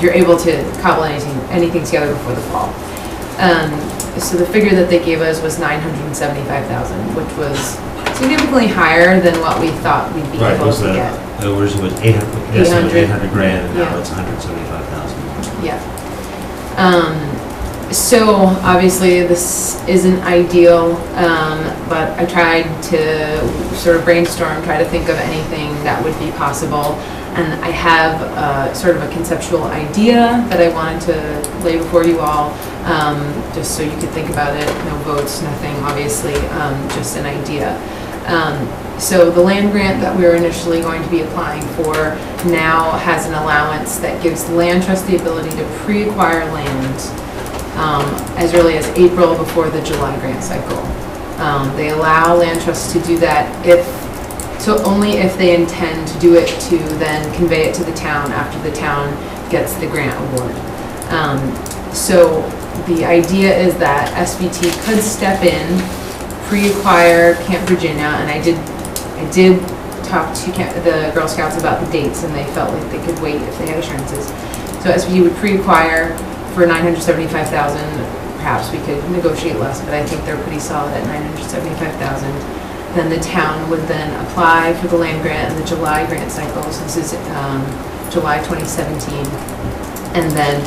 you're able to cobble anything together before the fall. So the figure that they gave us was $975,000, which was significantly higher than what we thought we'd be able to get. The original was 800 grand, and now it's 175,000. Yeah. So obviously this isn't ideal, but I tried to sort of brainstorm, try to think of anything that would be possible. And I have sort of a conceptual idea that I wanted to lay before you all, just so you could think about it. No votes, nothing, obviously, just an idea. So the land grant that we were initially going to be applying for now has an allowance that gives the land trust the ability to pre-acquire land as early as April before the July grant cycle. They allow land trusts to do that only if they intend to do it to then convey it to the town after the town gets the grant award. So the idea is that SVT could step in, pre-acquire Camp Virginia, and I did talk to the Girl Scouts about the dates, and they felt like they could wait if they had assurances. So SVT would pre-acquire for $975,000. Perhaps we could negotiate less, but I think they're pretty solid at $975,000. Then the town would then apply for the land grant in the July grant cycle. So this is July 2017. And then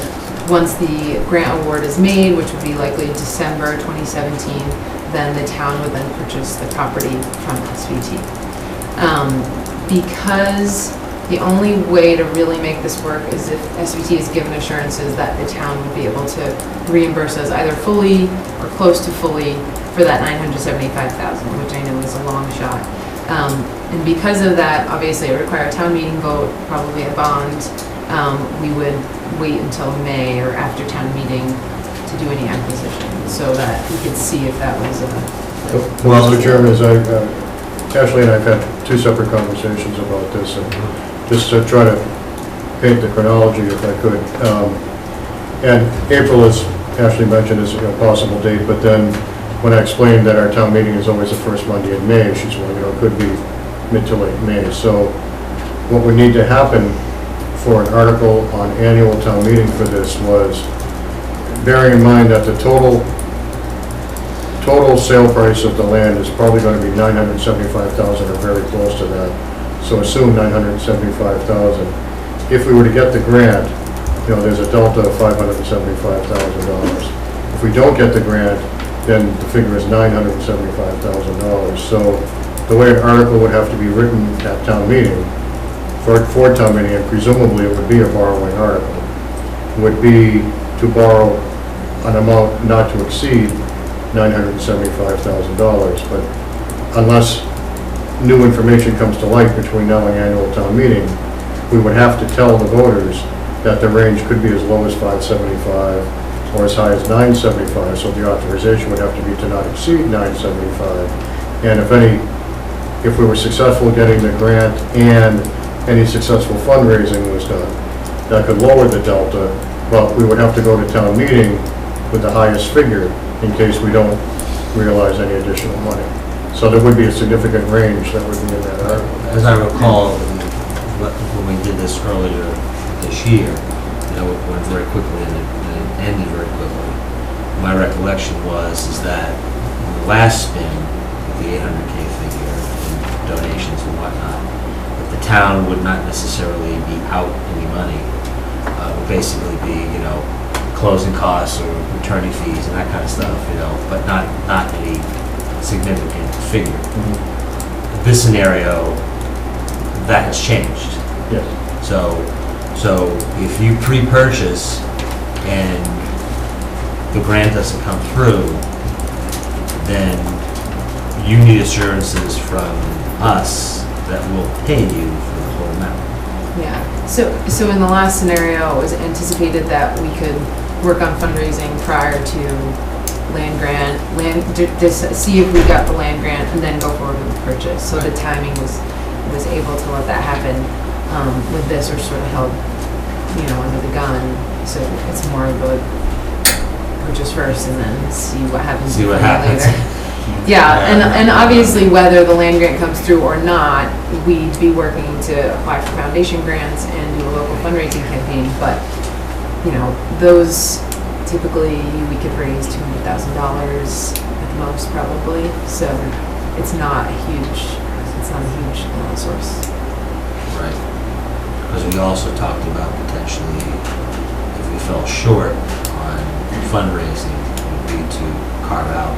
once the grant award is made, which would be likely December 2017, then the town would then purchase the property from SVT. Because the only way to really make this work is if SVT is given assurances that the town would be able to reimburse us either fully or close to fully for that $975,000, which I know is a long shot. And because of that, obviously it would require a town meeting vote, probably a bond. We would wait until May or after town meeting to do any acquisition, so that we could see if that was a... Well, Mr. Chairman, Ashley and I have had two separate conversations about this, and just to try to paint the chronology if I could. And April, as Ashley mentioned, is a possible date, but then when I explained that our town meeting is always the first Monday in May, she's well, it could be mid to late May. So what would need to happen for an article on annual town meeting for this was, bearing in mind that the total sale price of the land is probably going to be $975,000 or very close to that. So assume $975,000. If we were to get the grant, there's a delta of $575,000. If we don't get the grant, then the figure is $975,000. So the way an article would have to be written at town meeting, for town meeting, and presumably it would be a borrowing article, would be to borrow an amount not to exceed $975,000. But unless new information comes to light between now and annual town meeting, we would have to tell the voters that the range could be as low as 575 or as high as 975, so the authorization would have to be to not exceed 975. And if we were successful getting the grant and any successful fundraising was done, that could lower the delta, but we would have to go to town meeting with the highest figure in case we don't realize any additional money. So there would be a significant range that would be in that article. As I recall, when we did this earlier this year, it went very quickly and it ended very quickly. My recollection is that in the last spin, the 800K figure, and donations and whatnot, that the town would not necessarily be out any money. It would basically be, closing costs or attorney fees and that kind of stuff, but not any significant figure. This scenario, that has changed. Yes. So if you pre-purchase and the grant doesn't come through, then you need assurances from us that we'll pay you for the whole amount. Yeah, so in the last scenario, it was anticipated that we could work on fundraising prior to land grant, see if we got the land grant and then go forward with the purchase. So the timing was able to let that happen. With this, we're sort of held, under the gun. So it's more of a purchase first and then see what happens. See what happens. Later. Yeah, and obviously whether the land grant comes through or not, we'd be working to apply for foundation grants and do a local fundraising campaign. But those typically we could raise $200,000 at the most probably. So it's not a huge source. Right. Because we also talked about potentially, if we fell short on fundraising, would be to carve out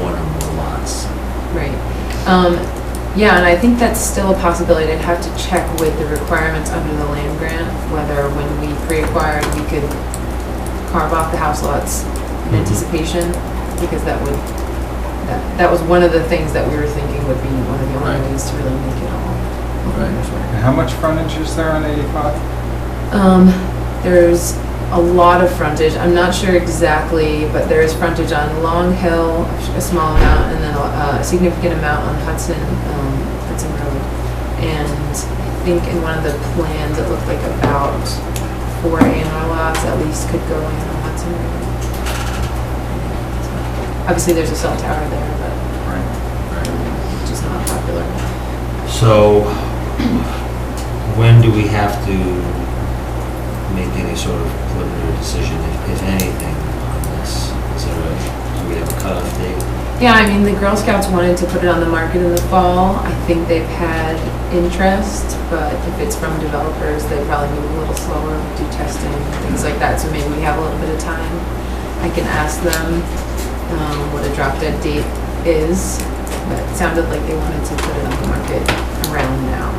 one or more lots. Right. Yeah, and I think that's still a possibility. I'd have to check with the requirements under the land grant, whether when we pre-acquired, we could carve off the house lots in anticipation, because that was one of the things that we were thinking would be one of the only ways to really make it all. And how much frontage is there on 85? There's a lot of frontage. I'm not sure exactly, but there is frontage on Long Hill, a small amount, and then a significant amount on Hudson Road. And I think in one of the plans, it looked like about 4 A&R lots at least could go in on Hudson Road. Obviously, there's a cell tower there, but which is not popular. So when do we have to make any sort of preliminary decision, if anything, on this? Do we have a cutoff date? Yeah, I mean, the Girl Scouts wanted to put it on the market in the fall. I think they've had interest, but if it's from developers, they probably move a little slower, do testing, things like that. So maybe we have a little bit of time. I can ask them what a drop dead date is, but it sounded like they wanted to put it on the market around now.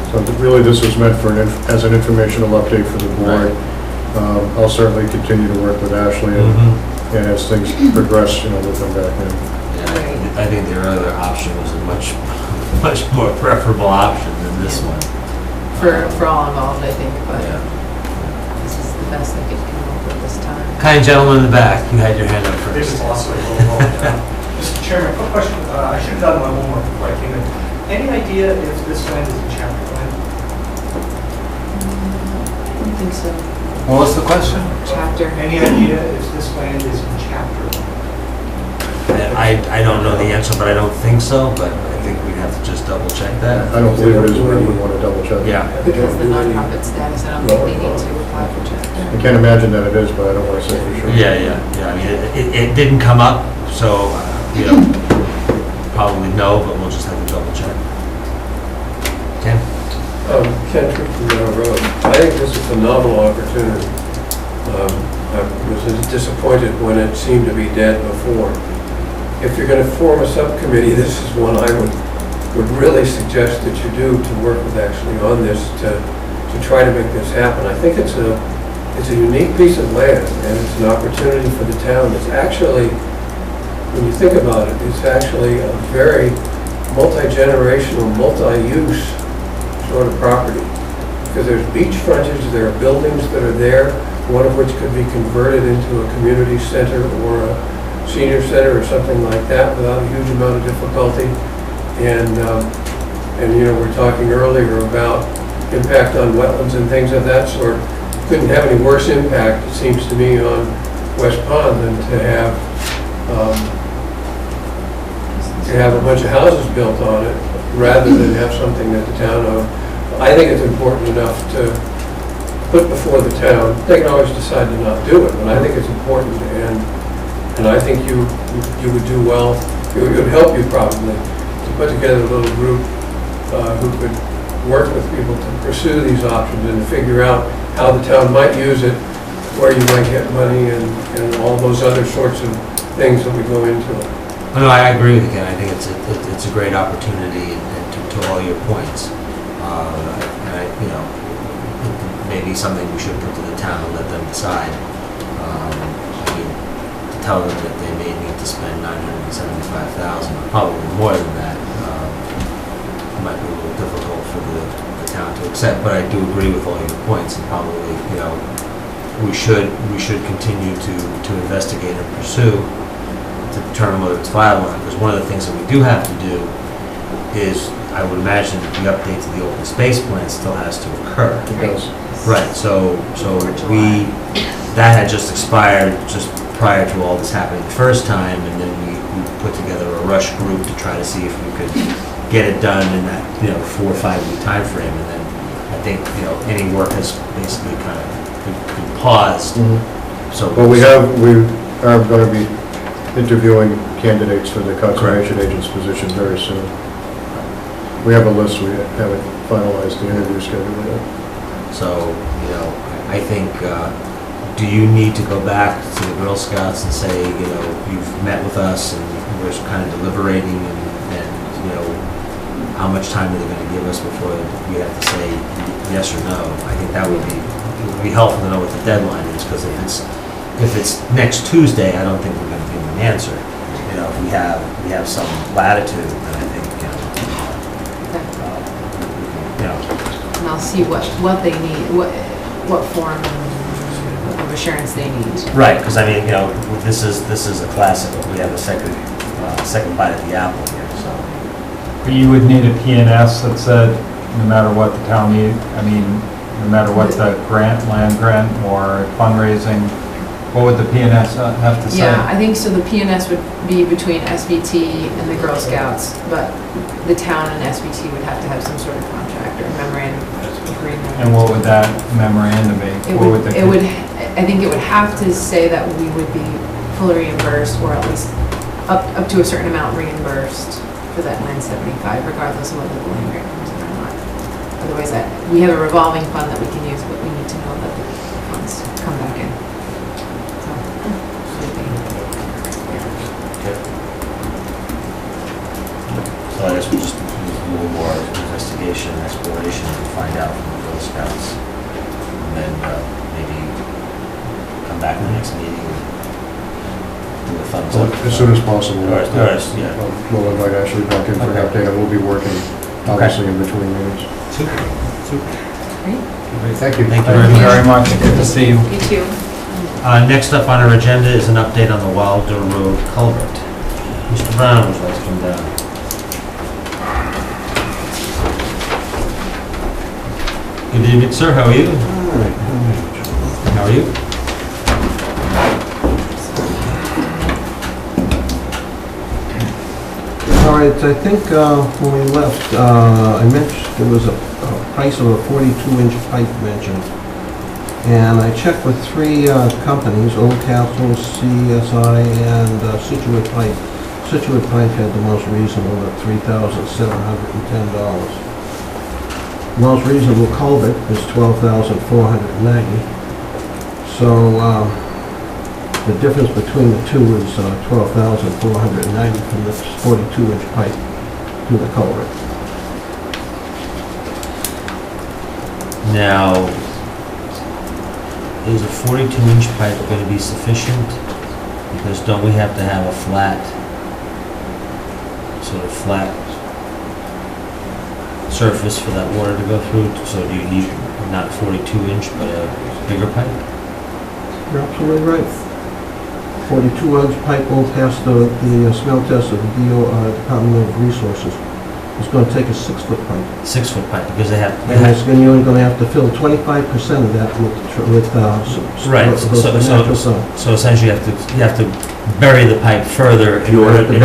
So really, this was meant as an informational update for the board. I'll certainly continue to work with Ashley, and as things progress, we'll come back in. Yeah, I think their other option was a much more preferable option than this one. For all involved, I think, but this is the best I could come up with this time. Kind gentleman in the back, you had your hand up first. This is also Mr. Chairman, quick question. I should have done my homework before I came in. Any idea if this land is a chapter land? I don't think so. What was the question? Chapter. Any idea if this land is in chapter? I don't know the answer, but I don't think so, but I think we'd have to just double check that. I don't believe it is, but we want to double check. Yeah. Because the nonprofit status, I don't think they need to apply for chapter. I can't imagine that it is, but I don't want to say for sure. Yeah. I mean, it didn't come up, so, probably no, but we'll just have to double check. Ken Tripp from Meadow Road. I think this is a phenomenal opportunity. I was disappointed when it seemed to be dead before. If you're going to form a subcommittee, this is one I would really suggest that you do, to work with actually on this to try to make this happen. I think it's a unique piece of land, and it's an opportunity for the town. It's actually, when you think about it, it's actually a very multi-generational, multi-use sort of property. Because there's beach frontage, there are buildings that are there, one of which could be converted into a community center or a senior center or something like that without a huge amount of difficulty. And you know, we're talking earlier about impact on wetlands and things of that sort. Couldn't have any worse impact, it seems to me, on West Pond than to have a bunch of houses built on it, rather than have something that the town owned. I think it's important enough to put before the town. They can always decide to not do it, but I think it's important, and I think you would do well. It would help you probably to put together a little group who could work with people to pursue these options and to figure out how the town might use it, where you might get money, and all those other sorts of things that would go into it. No, I agree with you, Ken. I think it's a great opportunity, and to all your points. And you know, maybe something we should put to the town and let them decide. I mean, to tell them that they may need to spend $975,000, or probably more than that, might be a little difficult for the town to accept. But I do agree with all your points, and probably, you know, we should continue to investigate and pursue to determine whether it's viable. Because one of the things that we do have to do is, I would imagine, the update to the open space plan still has to occur. It does. Right, so that had just expired just prior to all this happening the first time, and then we put together a rush group to try to see if we could get it done in that, you know, 4 or 5 week time frame. And then I think, you know, any work has basically kind of been paused. Mm-hmm. So, well, we are going to be interviewing candidates for the conservation agent's position very soon. We have a list, we haven't finalized the interview schedule yet. So, you know, I think, do you need to go back to the Girl Scouts and say, you know, you've met with us and we're kind of deliberating, and you know, how much time are they going to give us before we have to say yes or no? I think that would be helpful to know what the deadline is, because if it's next Tuesday, I don't think we're going to give them an answer. You know, if we have some latitude, then I think, you know. And I'll see what they need, what form of assurance they need. Right, because I mean, you know, this is a classic. We have a second bite at the apple here, so. But you would need a PNS that said, no matter what the town need, I mean, no matter what the grant, land grant or fundraising, what would the PNS have to say? Yeah, I think so. The PNS would be between SBT and the Girl Scouts, but the town and SBT would have to have some sort of contract or memorandum agreement. And what would that memorandum be? I think it would have to say that we would be fully reimbursed, or at least up to a certain amount reimbursed for that 975, regardless of whether the land grant comes in or not. Otherwise, we have a revolving fund that we can use, but we need to know that the funds come back in. So I guess we just need a little more investigation, exploration, to find out from the Girl Scouts, and then maybe come back in the next meeting and do a thumbs up. As soon as possible. Yeah. We'll invite Ashley back in for an update, and we'll be working, obviously, in between meetings. Super. Great. Thank you. Thank you very much. Good to see you. You too. Next up on our agenda is an update on the Wilder Road culvert. Mr. Brown, would you like to come down? Good evening, sir. How are you? How are you? All right, I think when we left, I mentioned there was a price of a 42-inch pipe mentioned. And I checked with 3 companies, Old Castle, CSI, and Situate Pipe. Situate Pipe had the most reasonable at $3,710. most reasonable culvert is $12,490. So the difference between the two is $12,490 from this 42-inch pipe to the culvert. Now, is a 42-inch pipe going to be sufficient? Because don't we have to have a flat, sort of flat surface for that water to go through? So do you need not 42-inch, but a bigger pipe? You're absolutely right. 42-inch pipe will pass the smell test of the Department of Resources. It's going to take a 6-foot pipe. 6-foot pipe, because they have. And you're only going to have to fill 25% of that with Right. So essentially, you have to bury the pipe further in order to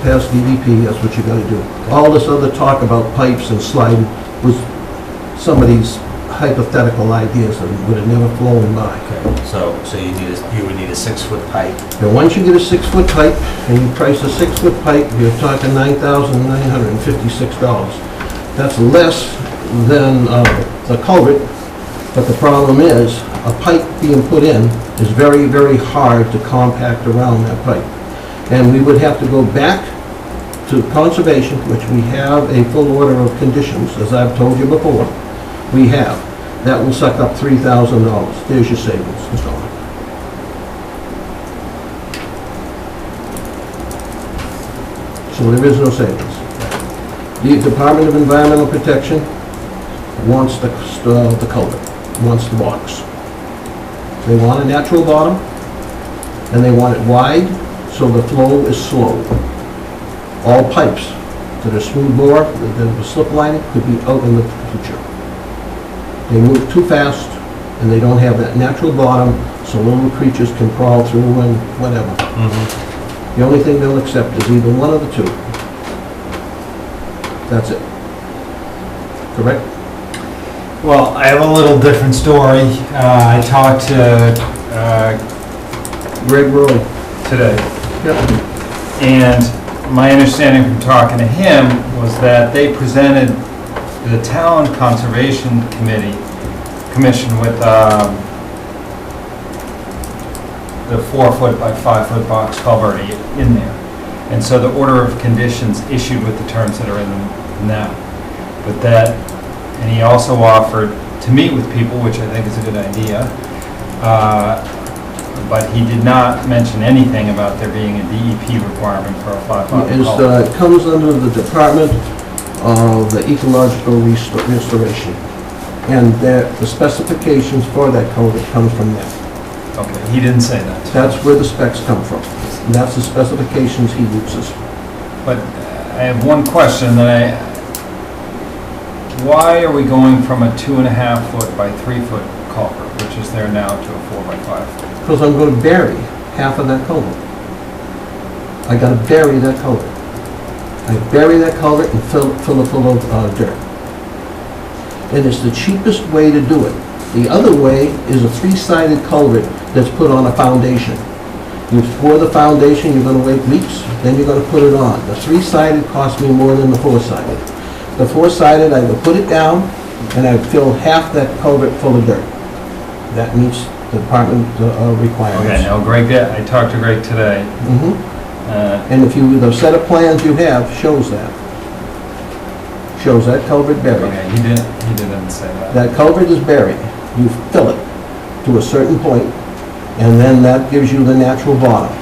pass DEP. That's what you got to do. All this other talk about pipes and sliding was somebody's hypothetical ideas that would have never flown by. Okay. So you would need a 6-foot pipe. And once you get a 6-foot pipe, and you price a 6-foot pipe, you're talking $9,956. That's less than the culvert, but the problem is, a pipe being put in is very, very hard to compact around that pipe. And we would have to go back to conservation, which we have a full order of conditions, as I've told you before. We have. That will suck up $3,000. There's your savings. It's gone. So there is no savings. The Department of Environmental Protection wants the culvert, wants the box. They want a natural bottom, and they want it wide, so the flow is slow. All pipes that are smooth bore, that are slip lining, could be out in the future. They move too fast, and they don't have that natural bottom, so little creatures can crawl through and whatever. The only thing they'll accept is either one of the two. That's it. Correct? Well, I have a little different story. I talked to Greg Roy today. Yep. And my understanding from talking to him was that they presented the Town Conservation Commission with the 4-foot by 5-foot box culvert in there. And so the order of conditions issued with the terms that are in them now. But that, and he also offered to meet with people, which I think is a good idea, but he did not mention anything about there being a DEP requirement for a 5-foot culvert. It comes under the Department of the Ecological Restoration. And the specifications for that culvert come from them. Okay, he didn't say that. That's where the specs come from. And that's the specifications he uses. But I have one question that why are we going from a 2.5-foot by 3-foot culvert, which is there now, to a 4 by 5? Because I'm going to bury half of that culvert. I got to bury that culvert. I bury that culvert and fill it full of dirt. And it's the cheapest way to do it. The other way is a 3-sided culvert that's put on a foundation. You pour the foundation, you're going to wait weeks, then you're going to put it on. The 3-sided costs me more than the 4-sided. The 4-sided, I will put it down, and I fill half that culvert full of dirt. That meets the department requirements. Okay, now Greg, I talked to Greg today. And if you, the set of plans you have shows that. Shows that culvert buried. Okay, he didn't say that. That culvert is buried. You fill it to a certain point, and then that gives you the natural bottom.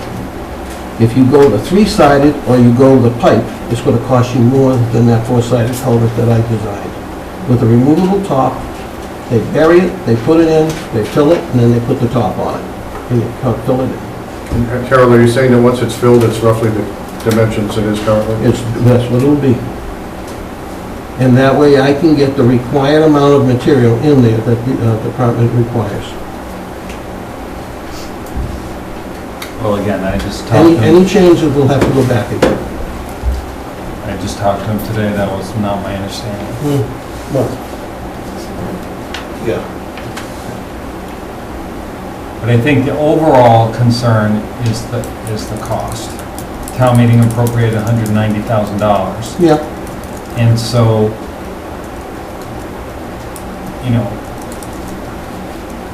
If you go the 3-sided or you go the pipe, it's going to cost you more than that 4-sided culvert that I designed. With a removable top, they bury it, they put it in, they fill it, and then they put the top on it. And you fill it in. And Carol, are you saying that once it's filled, it's roughly the dimensions it is currently? That's what it'll be. And that way I can get the required amount of material in there that the department requires. Well, again, I just talked to him. Any changes will have to go back again. I just talked to him today. That was not my understanding. Well, yeah. But I think the overall concern is the cost. Town meeting appropriated $190,000. Yeah. And so you know,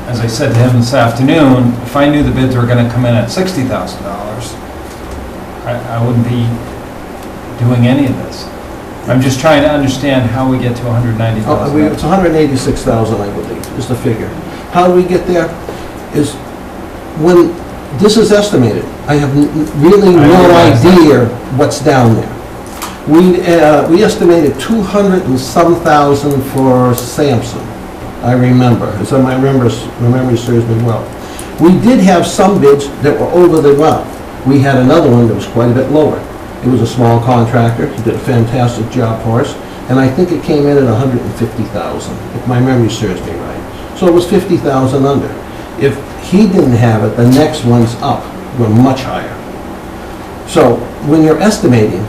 as I said to him this afternoon, if I knew the bids were gonna come in at $60,000, I wouldn't be doing any of this. I'm just trying to understand how we get to $190,000. It's $186,000, I believe, is the figure. How do we get there? Is when this is estimated, I have really no idea what's down there. We estimated 200 and some thousand for Sampson, I remember, as my memory serves me well. We did have some bids that were over the amount. We had another one that was quite a bit lower. It was a small contractor, he did a fantastic job for us, and I think it came in at 150,000, if my memory serves me right. So it was 50,000 under. If he didn't have it, the next ones up were much higher. So when you're estimating,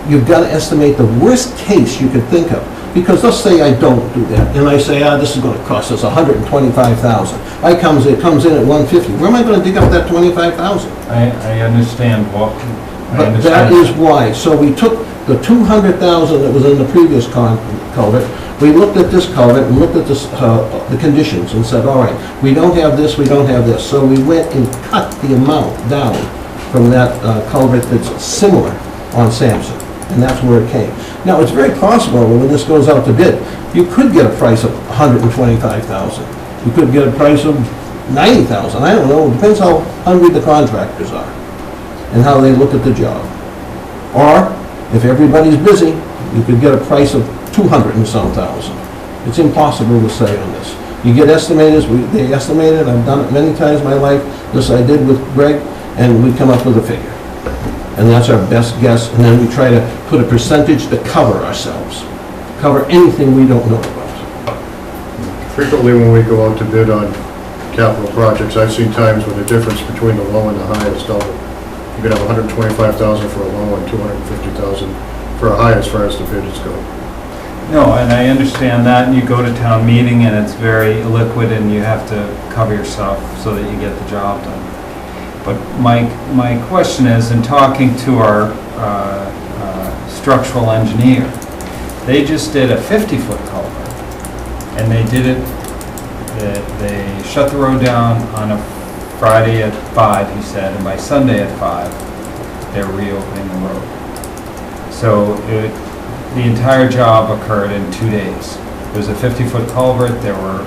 you've got to estimate the worst case you could think of. Because let's say I don't do that, and I say, this is going to cost us $125,000. It comes in at $150. Where am I going to dig up that $25,000? I understand what. But that is why. So we took the $200,000 that was in the previous culvert, we looked at this culvert and looked at this, the conditions and said, all right, we don't have this, we don't have this. So we went and cut the amount down from that culvert that's similar on Sampson, and that's where it came. Now, it's very possible when this goes out to bid, you could get a price of $125,000. You could get a price of $90,000. I don't know. It depends how hungry the contractors are and how they look at the job. Or, if everybody's busy, you could get a price of 200 and some thousand. It's impossible to say on this. You get estimators, they estimate it, I've done it many times in my life. This I did with Greg, and we come up with a figure. And that's our best guess, and then we try to put a percentage to cover ourselves. Cover anything we don't know about. Frequently when we go out to bid on capital projects, I've seen times when the difference between the low and the high is double. You could have $125,000 for a low and $250,000 for a high as far as the bids go. No, and I understand that, and you go to town meeting and it's very liquid and you have to cover yourself so that you get the job done. But my question is, in talking to our structural engineer, they just did a 50-foot culvert, and they did it, they shut the road down on a Friday at 5, he said, and by Sunday at 5, they're reopening the road. So the entire job occurred in 2 days. It was a 50-foot culvert. There were,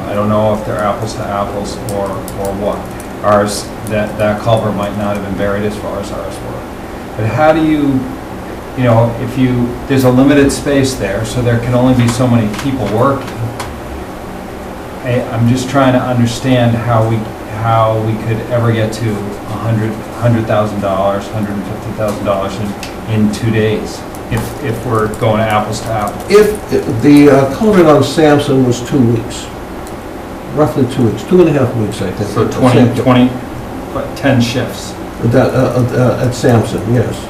I don't know if they're apples to apples or what. Ours, that culvert might not have been buried as far as ours were. But how do you, there's a limited space there, so there can only be so many people working. I'm just trying to understand how we could ever get to $100,000, $150,000 in 2 days, if we're going apples to apples. If the culvert on Sampson was 2 weeks, roughly 2 weeks, 2.5 weeks, I think. So 10 shifts. At Sampson, yes.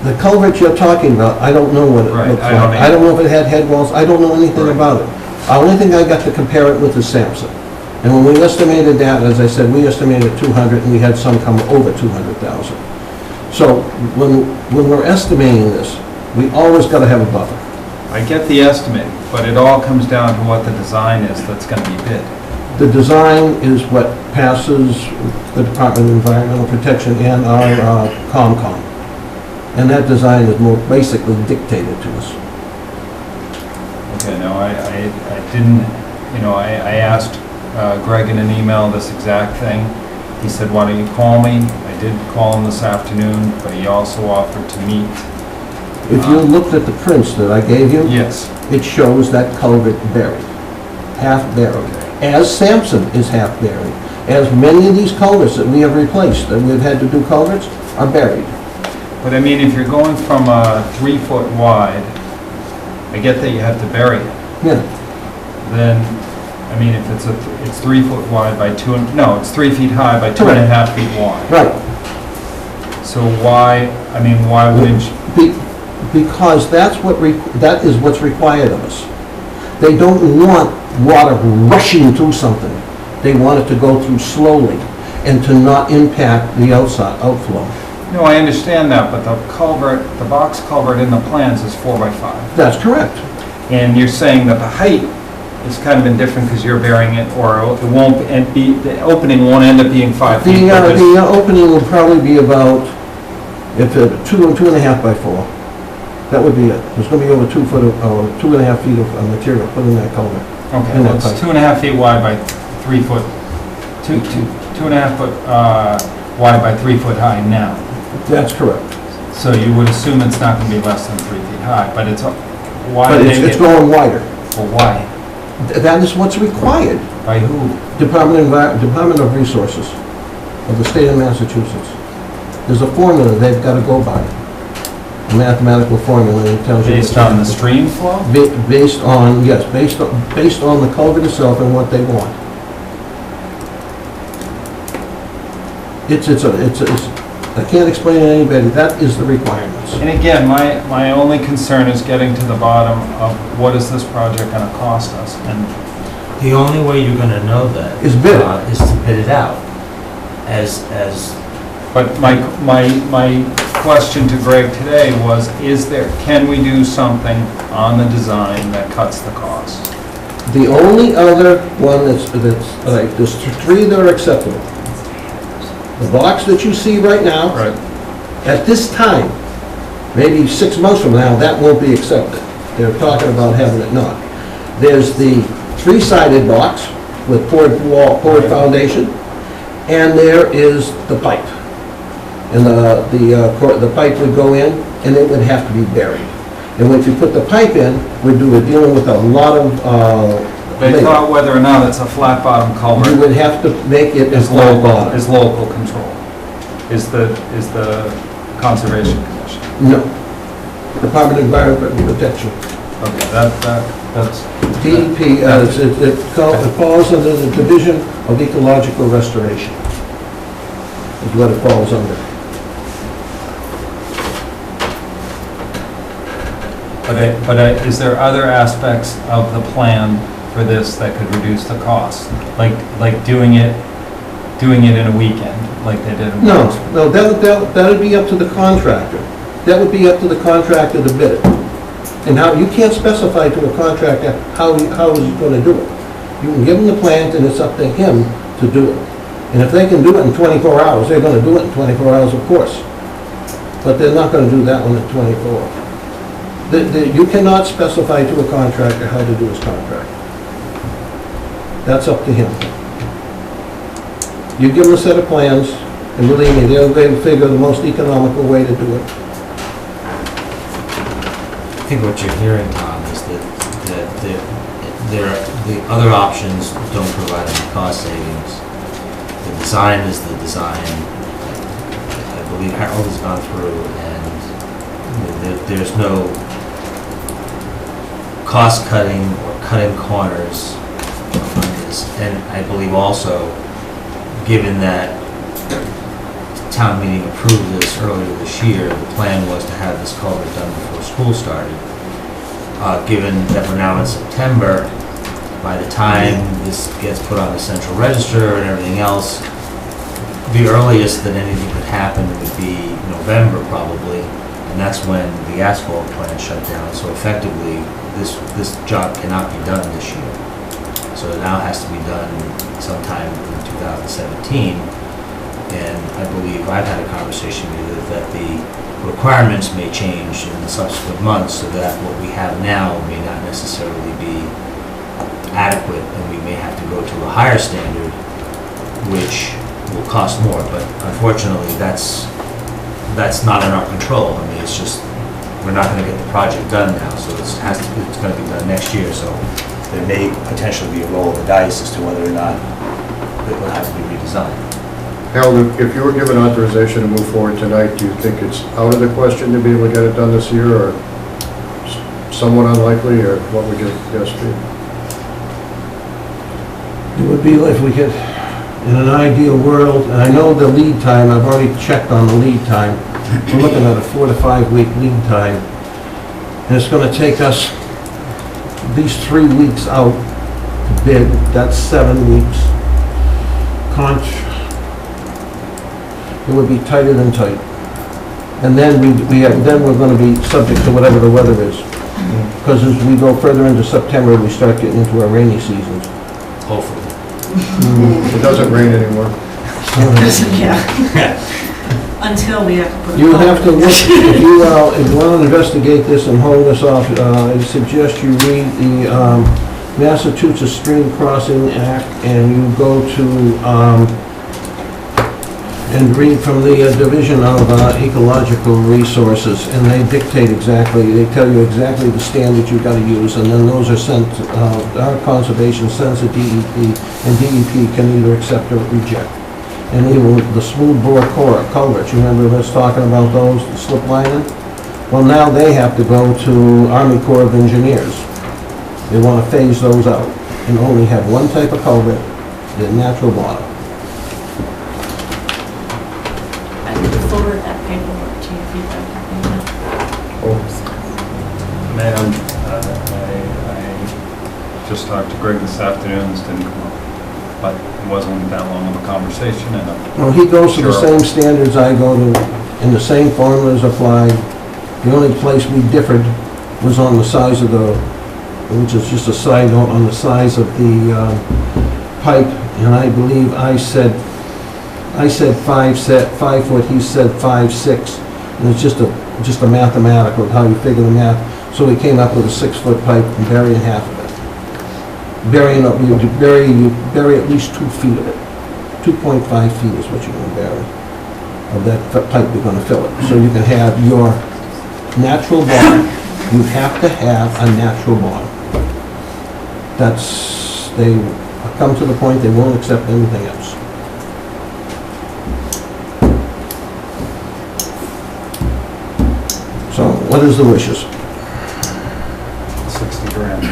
The culvert you're talking about, I don't know what it looks like. I don't know if it had head walls. I don't know anything about it. The only thing I got to compare it with is Sampson. And when we estimated that, as I said, we estimated 200, and we had some come over 200,000. So when we're estimating this, we always got to have a buffer. I get the estimate, but it all comes down to what the design is that's going to be bid. The design is what passes the Department of Environmental Protection and our COMCOM. And that design is more basically dictated to us. Okay, no, I didn't, I asked Greg in an email this exact thing. He said, why don't you call me? I did call him this afternoon, but he also offered to meet. If you looked at the prints that I gave you, yes, it shows that culvert buried, half buried. As Sampson is half buried, as many of these culverts that we have replaced, that we've had to do culverts, are buried. But I mean, if you're going from 3 foot wide, I get that you have to bury it. Yeah. Then, I mean, if it's 3 foot wide by it's 3 feet high by 2.5 feet wide. Right. So why wouldn't you? Because that is what's required of us. They don't want water rushing through something. They want it to go through slowly and to not impact the outflow. No, I understand that, but the box culvert in the plans is 4 by 5. That's correct. And you're saying that the height it's kind of indifferent because you're burying it, or it won't, and the opening won't end up being 5 feet. The opening will probably be about, if 2.5 by 4. That would be it. There's going to be over 2 foot, 2.5 feet of material put in that culvert. Okay, well, it's 2.5 feet wide by 3 foot, 2.5 foot wide by 3 foot high now. That's correct. So you would assume it's not going to be less than 3 feet high, but it's, why? But it's going wider. Well, why? That is what's required. By who? Department of Resources of the state of Massachusetts. There's a formula they've got to go by. A mathematical formula that tells you. Based on the stream flow? Based on, yes, based on the culvert itself and what they want. I can't explain it to anybody. That is the requirements. And again, my only concern is getting to the bottom of what is this project going to cost us? And the only way you're going to know that is bid is to bid it out. But my question to Greg today was, can we do something on the design that cuts the cost? The only other one that's there's 3 that are acceptable. The box that you see right now, at this time, maybe 6 months from now, that won't be accepted. They're talking about having it not. There's the 3-sided box with poured foundation, and there is the pipe. And the pipe would go in, and it would have to be buried. And once you put the pipe in, we're dealing with a lot of They thought whether or not it's a flat bottom culvert. You would have to make it as local. Is local control. Is the Conservation Commission. No. Department of Environmental Protection. Okay, that's. DEP, it falls under the Division of Ecological Restoration. Is what it falls under. But is there other aspects of the plan for this that could reduce the cost? Like doing it in a weekend, like they did in No, that would be up to the contractor. That would be up to the contractor to bid it. And how, you can't specify to a contractor how is he going to do it. You can give him the plans, and it's up to him to do it. And if they can do it in 24 hours, they're going to do it in 24 hours, of course. But they're not going to do that one in 24. You cannot specify to a contractor how to do his contract. That's up to him. You give them a set of plans, and believe me, they'll figure the most economical way to do it. I think what you're hearing, Tom, is that the other options don't provide any cost savings. The design is the design. I believe Harold has gone through, and there's no cost cutting or cutting corners on this. And I believe also, given that town meeting approved this earlier this year, the plan was to have this culvert done before school started. Given that we're now in September, by the time this gets put on the central register and everything else, the earliest that anything could happen would be November probably, and that's when the asphalt plant shut down. So effectively, this job cannot be done this year. So it now has to be done sometime in 2017. And I believe I've had a conversation with you that the requirements may change in the subsequent months, so that what we have now may not necessarily be adequate, and we may have to go to a higher standard, which will cost more. But unfortunately, that's not in our control. I mean, it's just, we're not going to get the project done now, so it's going to be done next year. So there may potentially be a roll of the dice as to whether or not it will have to be redesigned. Harold, if you were given authorization to move forward tonight, do you think it's out of the question to be able to get it done this year, or somewhat unlikely, or what would your guess be? It would be if we could, in an ideal world, and I know the lead time, I've already checked on the lead time. We're looking at a 4 to 5 week lead time. And it's going to take us at least 3 weeks out to bid. That's 7 weeks. It would be tighter than tight. And then we're going to be subject to whatever the weather is. Because as we go further into September, we start getting into our rainy seasons. Hopefully. It doesn't rain anymore. Yeah. Until we have to put. You have to look, if you want to investigate this and hold us off, I suggest you read the Massachusetts Stream Crossing Act, and you go to, and read from the Division of Ecological Resources, and they dictate exactly, they tell you exactly the standards you've got to use, and then those are sent, our conservation sends to DEP, and DEP can either accept or reject. And even the smooth bore culverts, you remember us talking about those, the slip lining? Well, now they have to go to Army Corps of Engineers. They want to phase those out and only have one type of culvert, the natural bottom. I could forward that paperwork to you if you'd like. Madam, I just talked to Greg this afternoon, this didn't come up, but it wasn't that long of a conversation, and Well, he goes to the Sure. same standards I go to, and the same formulas applied. The only place we differed was on the size of the, which is just a side note, on the size of the pipe, and I believe I said 5 foot, he said 5'6", and it's just a mathematical of how you figure the math. So we came up with a 6-foot pipe and burying half of it. Bury at least 2 feet of it. 2.5 feet is what you're going to bury of that pipe you're going to fill it. So you can have your natural bottom. You have to have a natural bottom. They come to the point they won't accept anything else. So what is the wishes? 60 grand.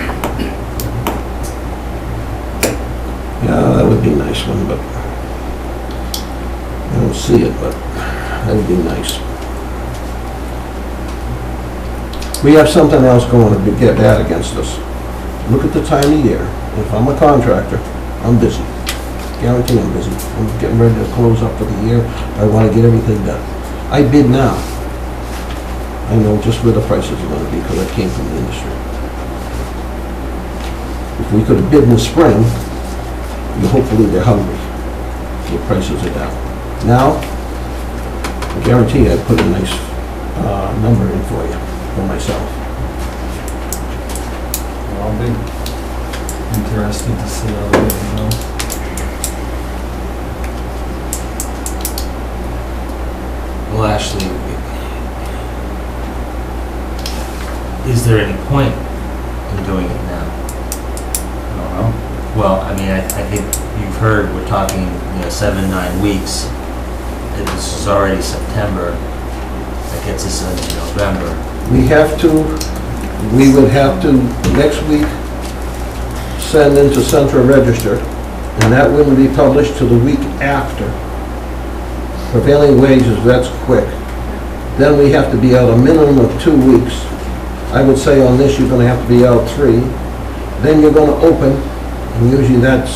Yeah, that would be a nice one, but I don't see it, but that would be nice. We have something else going to get bad against us. Look at the time of year. If I'm a contractor, I'm busy. Guarantee I'm busy. I'm getting ready to close up for the year. I want to get everything done. I bid now. I know just where the prices are going to be because I came from the industry. If we could have bid in the spring, hopefully they're hungry. The prices are down. Now, I guarantee I put a nice number in for you, for myself. Well, I'll be interested to see how it goes. Well, actually, is there any point in doing it now? I don't know. Well, I mean, I think you've heard, we're talking, 7, 9 weeks. This is already September. That gets us into November. We would have to, next week, send into Central Register, and that wouldn't be published till the week after. Prevailing wages, that's quick. Then we have to be out a minimum of 2 weeks. I would say on this, you're gonna have to be out 3. Then you're gonna open, and usually that's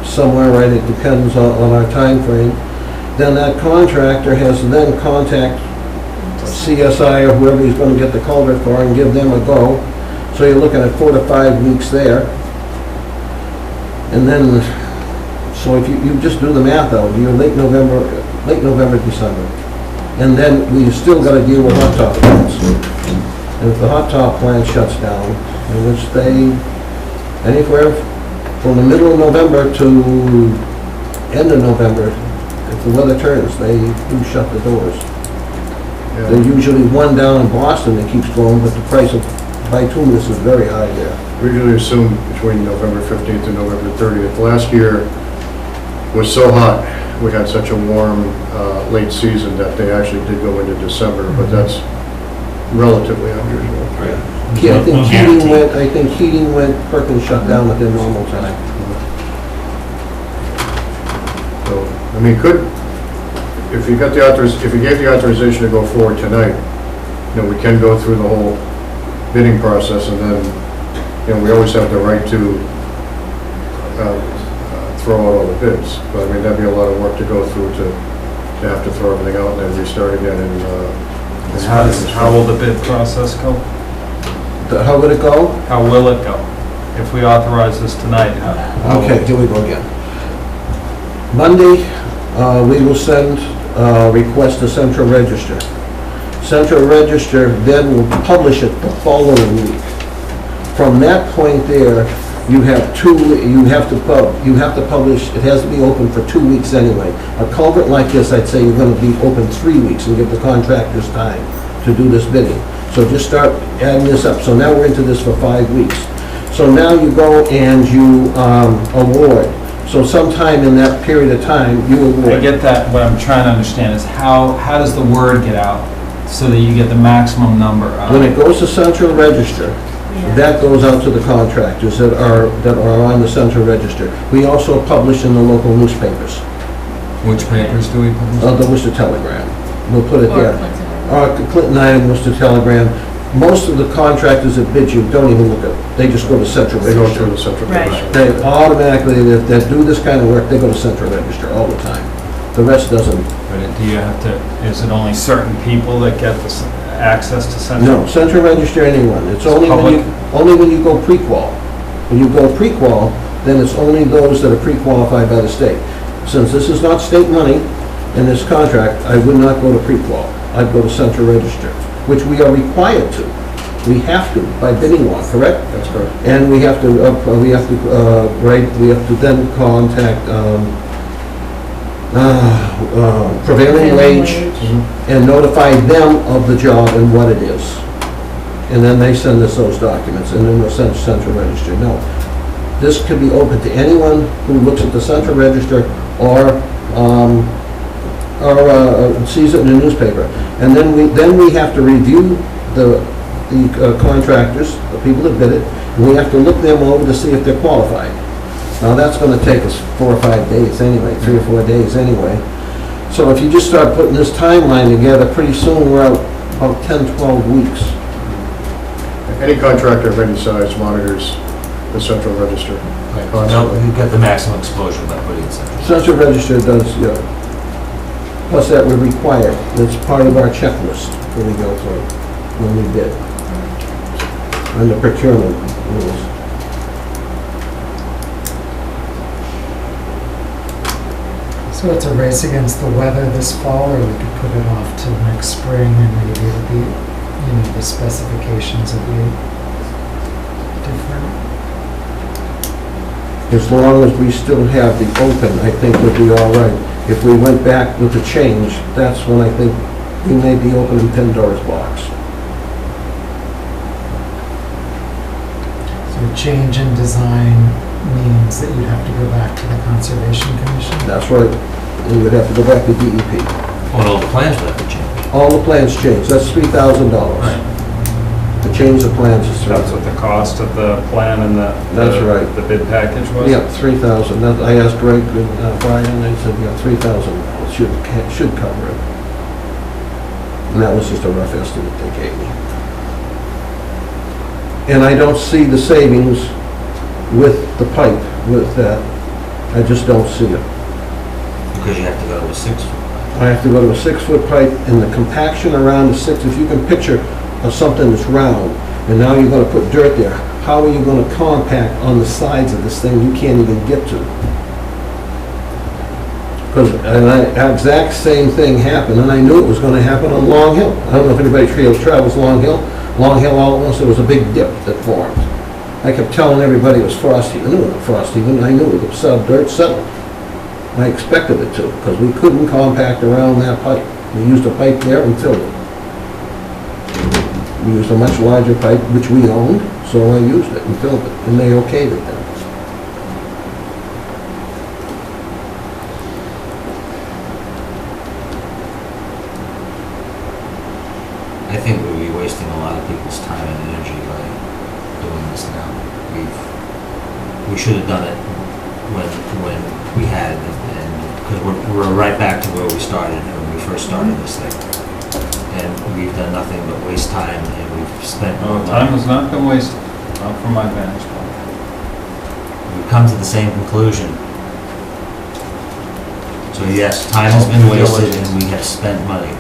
somewhere, right, it depends on our time frame. Then that contractor has to then contact CSI or whoever he's gonna get the culvert for and give them a go. So you're looking at 4 to 5 weeks there. And then, so if you just do the math out, you're late November, December. And then we still gotta deal with hot top plants. And if the hot top plant shuts down, and which they, anywhere from the middle of November to end of November, if the weather turns, they do shut the doors. There's usually one down in Boston that keeps going, but the price of bituminous is very high there. We usually assume between November 15th and November 30th. Last year was so hot, we had such a warm late season that they actually did go into December, but that's relatively unusual. I think heating went, Perkins shut down at their normal time. So, I mean, if you gave the authorization to go forward tonight, we can go through the whole bidding process, and then, we always have the right to throw out all the bids. But I mean, that'd be a lot of work to go through to have to throw everything out and then restart again. How will the bid process go? How would it go? How will it go? If we authorize this tonight, how will Okay, it- here we go again. Monday, we will send a request to Central Register. Central Register then will publish it the following week. From that point there, you have to publish, it has to be open for 2 weeks anyway. A culvert like this, I'd say you're gonna be open 3 weeks and give the contractors time to do this bidding. So just start adding this up. So now we're into this for 5 weeks. So now you go and you award. So sometime in that period of time, you award. I get that. What I'm trying to understand is how does the word get out so that you get the maximum number out? When it goes to Central Register, that goes out to the contractors that are on the Central Register. We also publish in the local newspapers. Which papers do we publish? The Worcester Telegram. We'll put it Or there. Clinton Item, Worcester Telegram. Most of the contractors that bid you don't even look at it. They just go to Central They go Register. through the central Right. register. They automatically, if they do this kind of work, they go to Central Register all the time. The rest doesn't. But do you have to, is it only certain people that get this access to Central? No, Central Register, anyone. It's only when you go pre-qual. When you go pre-qual, then it's only those that are pre-qualified by the state. Since this is not state money in this contract, I would not go to pre-qual. I'd go to Central Register, which we are required to. We have to by bidding law, correct? That's correct. And we have to then contact prevailing wage and notify them of the job and what it is. And then they send us those documents, and then we'll send to Central Register. No, this could be open to anyone who looks at the Central Register or sees it in the newspaper. And then we have to review the contractors, the people that bid it, and we have to look them over to see if they're qualified. Now, that's gonna take us 4 or 5 days anyway, 3 or 4 days anyway. So if you just start putting this timeline together, pretty soon we're out about 10, 12 weeks. Any contractor of any size monitors the central register. No, you get the maximum exposure by putting it Central. Central Register does, yeah. Plus that we're required, that's part of our checklist when we go through, when we bid. And the procurement rules. So it's a race against the weather this fall, or we could put it off till next spring and maybe it'll be, the specifications will be different. As long as we still have the open, I think we'll be all right. If we went back with the change, that's when I think we may be opening Pandora's box. So a change in design means that you'd have to go back to the Conservation Commission? That's right. We would have to go back to DEP. Well, all the plans would have to change. All the plans change. That's $3,000. Right. To change the plans is That's what the cost of the plan and That's right. the bid package was? Yeah, 3,000. I asked Greg, Brian, and they said, yeah, 3,000 should cover it. And that was just a rough estimate they gave me. And I don't see the savings with the pipe, with that. I just don't see it. Because you have to go to a 6-foot. I have to go to a 6-foot pipe, and the compaction around the 6, if you can picture something that's round, and now you're gonna put dirt there, how are you gonna compact on the sides of this thing you can't even get to? Because exact same thing happened, and I knew it was gonna happen on Long Hill. I don't know if anybody travels Long Hill. Long Hill, all at once, there was a big dip that formed. I kept telling everybody it was frosty. I knew it was frosty, and I knew it was dirt settled. I expected it to, because we couldn't compact around that pipe. We used a pipe there and filled it. We used a much larger pipe, which we owned, so I used it and filled it, and they okayed it then. I think we'd be wasting a lot of people's time and energy by doing this now. We should have done it when we had it, and because we're right back to where we started when we first started this thing. And we've done nothing but waste time, and we've spent more money. Time has not been wasted, not from my vantage point. We've come to the same conclusion. So yes, time has been wasted, and we have spent money.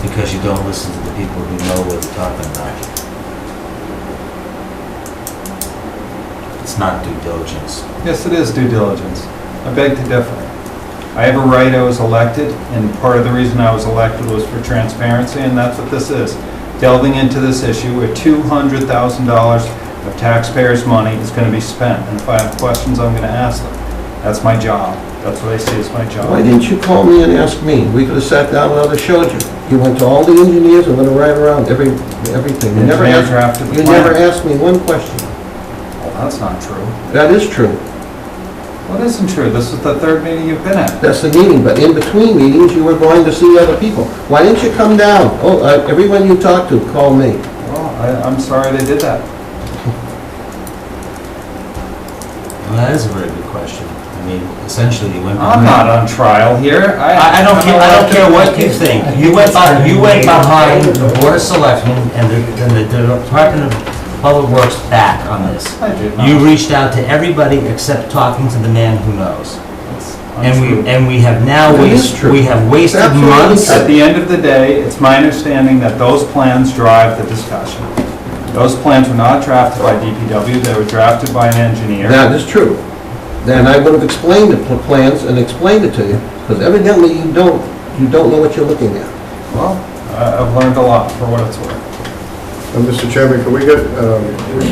because you don't listen to the people who know what they're talking about. It's not due diligence. Yes, it is due diligence. I beg to differ. I have a right, I was elected, and part of the reason I was elected was for transparency, and that's what this is. Delving into this issue where $200,000 of taxpayers' money is going to be spent, and if I have questions, I'm going to ask them. That's my job. That's what I see as my job. Why didn't you call me and ask me? We could have sat down and I would have showed you. You went to all the engineers and went right around everything. You never Engineer asked, drafted the you plan. never asked me one question. Well, that's not true. That is true. What isn't true? This is the third meeting you've been at. That's the meeting, but in between meetings, you were going to see other people. Why didn't you come down? Oh, everyone you talked to called me. Well, I'm sorry they did that. Well, that is a very good question. I mean, essentially, you went. I'm not on trial here. I don't care. I don't care what you think. You went behind the Board of Selectmen and the Department of Public Works back on this. I did not. You reached out to everybody except talking to the man who knows. And we have now That is true. we have wasted Absolutely months. At the end of the day, it's my understanding that those plans drive the discussion. Those plans were not drafted by DPW, they were drafted by an engineer. That is true. Then I would have explained the plans and explained it to you, because evidently you don't know what you're looking at. Well, I've learned a lot, for what it's worth. Mr. Chairman, can we get,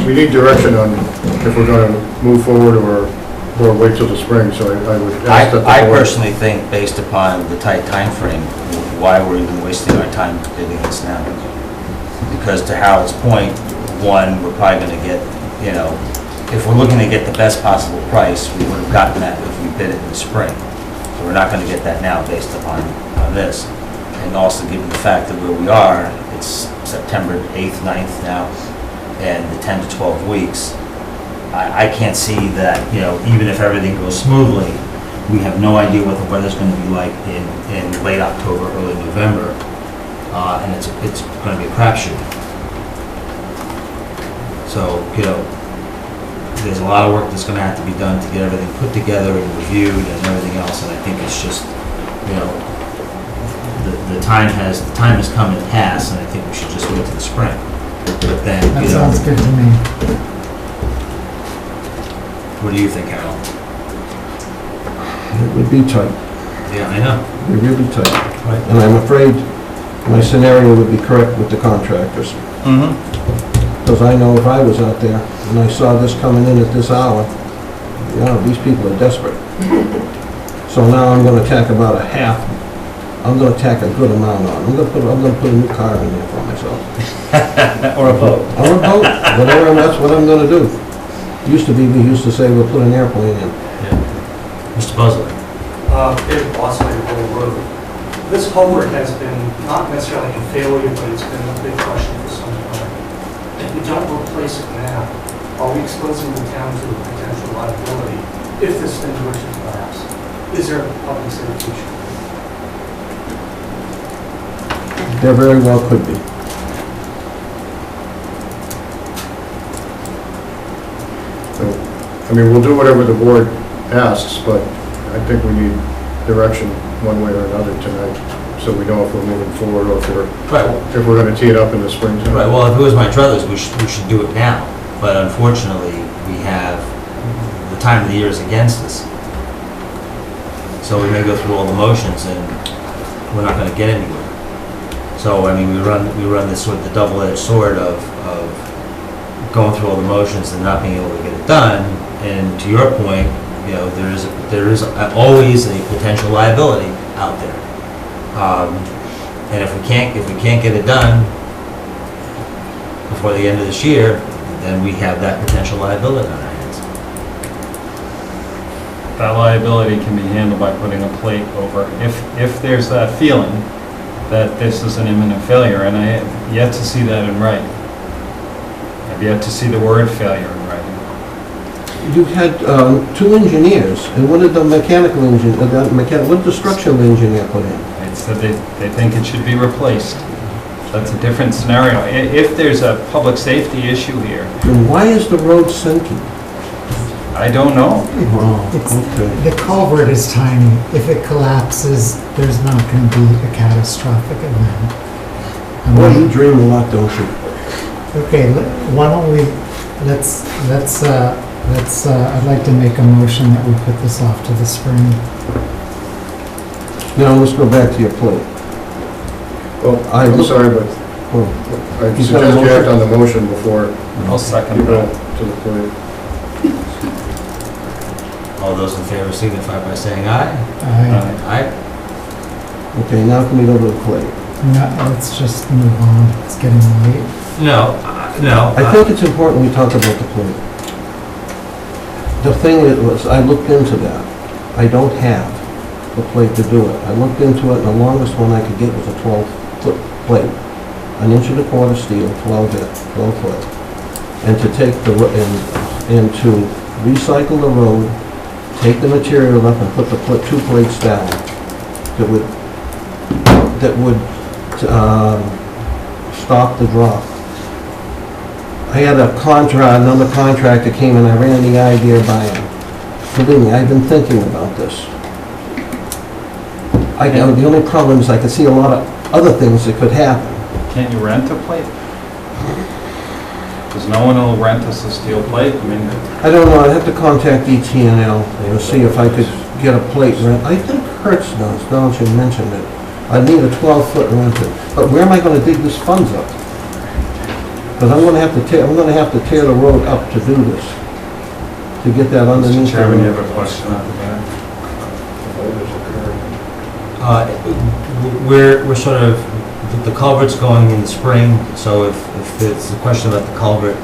we need direction on if we're going to move forward or wait till the spring, so I would ask that the I board... personally think, based upon the tight time frame, why we're even wasting our time doing this now. Because to Harold's point, one, we're probably going to get, you know, if we're looking to get the best possible price, we would have gotten that if we bid it in the spring. So we're not going to get that now based upon this. And also given the fact that where we are, it's September 8th, 9th now, and the 10 to 12 weeks, I can't see that, you know, even if everything goes smoothly, we have no idea what the weather's going to be like in late October, early November, and it's going to be a crapshoot. So, you know, there's a lot of work that's going to have to be done to get everything put together and reviewed and everything else, and I think it's just, you know, the time has come and passed, and I think we should just wait till the spring. But then, That you know, sounds good to me. what do you think, Harold? It would be tight. Yeah, I know. It would be really tight. Right. And I'm afraid my scenario would be correct with the contractors. Mm-hmm. Because I know if I was out there and I saw this coming in at this hour, you know, these people are desperate. So now I'm gonna tack about a half, I'm gonna tack a good amount on. I'm gonna put a new car in there for myself. Or a boat. Or a boat, whatever, that's what I'm gonna do. We used to say we'll put an airplane in. Mr. Buzzard. David Boston, Old Road. This culvert has been not necessarily a failure, but it's been a big question for some time. If we don't replace it now, are we exposing the town to a potential liability if this thing were to collapse? Is there a public safety issue? There very well could be. I mean, we'll do whatever the board asks, but I think we need direction one way or another tonight, so we know if we're moving forward or if we're going to tee it up in the springtime. Right, well, if it was my druthers, we should do it now. But unfortunately, we have, the time of the year is against us. So we may go through all the motions and we're not gonna get anywhere. So, I mean, we run this sort of the double-edged sword of going through all the motions and not being able to get it done. And to your point, you know, there is always a potential liability out there. And if we can't get it done before the end of this year, then we have that potential liability on our hands. That liability can be handled by putting a plate over. If there's that feeling that this is an imminent failure, and I have yet to see that in writing. I've yet to see the word failure in writing. You had two engineers, and what did the mechanical engineer, what did the structural engineer put in? It said they think it should be replaced. That's a different scenario. If there's a public safety issue here. And why is the road sinking? I don't know. The culvert is tiny. If it collapses, there's not going to be a catastrophic event. Well, you dream a lot, don't you? Okay, why don't we, I'd like to make a motion that we put this off to the spring. Now, let's go back to your plate. Well, I'm sorry, but I He's got a suggest you act motion? on the motion before I'll second you go that. to the plate. All those in favor signify by saying aye. Aye. Aye. Okay, now can we go to the plate? No, let's just move on, it's getting late. No, no. I think it's important we talk about the plate. The thing is, was I looked into that. I don't have the plate to do it. I looked into it, and the longest one I could get was a 12-foot plate. 1.25 inch steel, 12 foot. And to take the, and to recycle the road, take the material up and put the 2 plates down that would stop the drop. I had another contractor came and I ran the idea by him. Believe me, I've been thinking about this. The only problem is I can see a lot of other things that could happen. Can't you rent a plate? Because no one will rent us a steel plate. I mean, I don't know, I'd have to contact ET&L and see if I could get a plate rent. I think Hertz does, now that you mentioned it. I need a 12-foot rented, but where am I gonna dig this funds up? Because I'm gonna have to tear the road up to do this, to get that underneath. Mr. Chairman, you have a question on that? We're sort of, the culvert's going in the spring, so if it's a question about the culvert,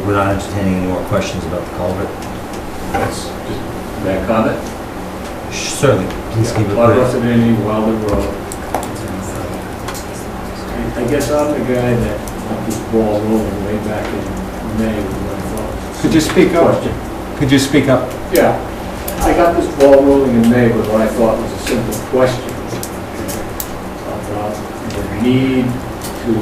we're not entertaining any more questions about the culvert. May I comment? Certainly, please keep it Bob brief. Russellini, Wilder Road. I guess I'm the guy that got this ball rolling way back in May when I thought. Could you speak up? Could you speak up? Yeah, I got this ball rolling in May with what I thought was a simple question about the need to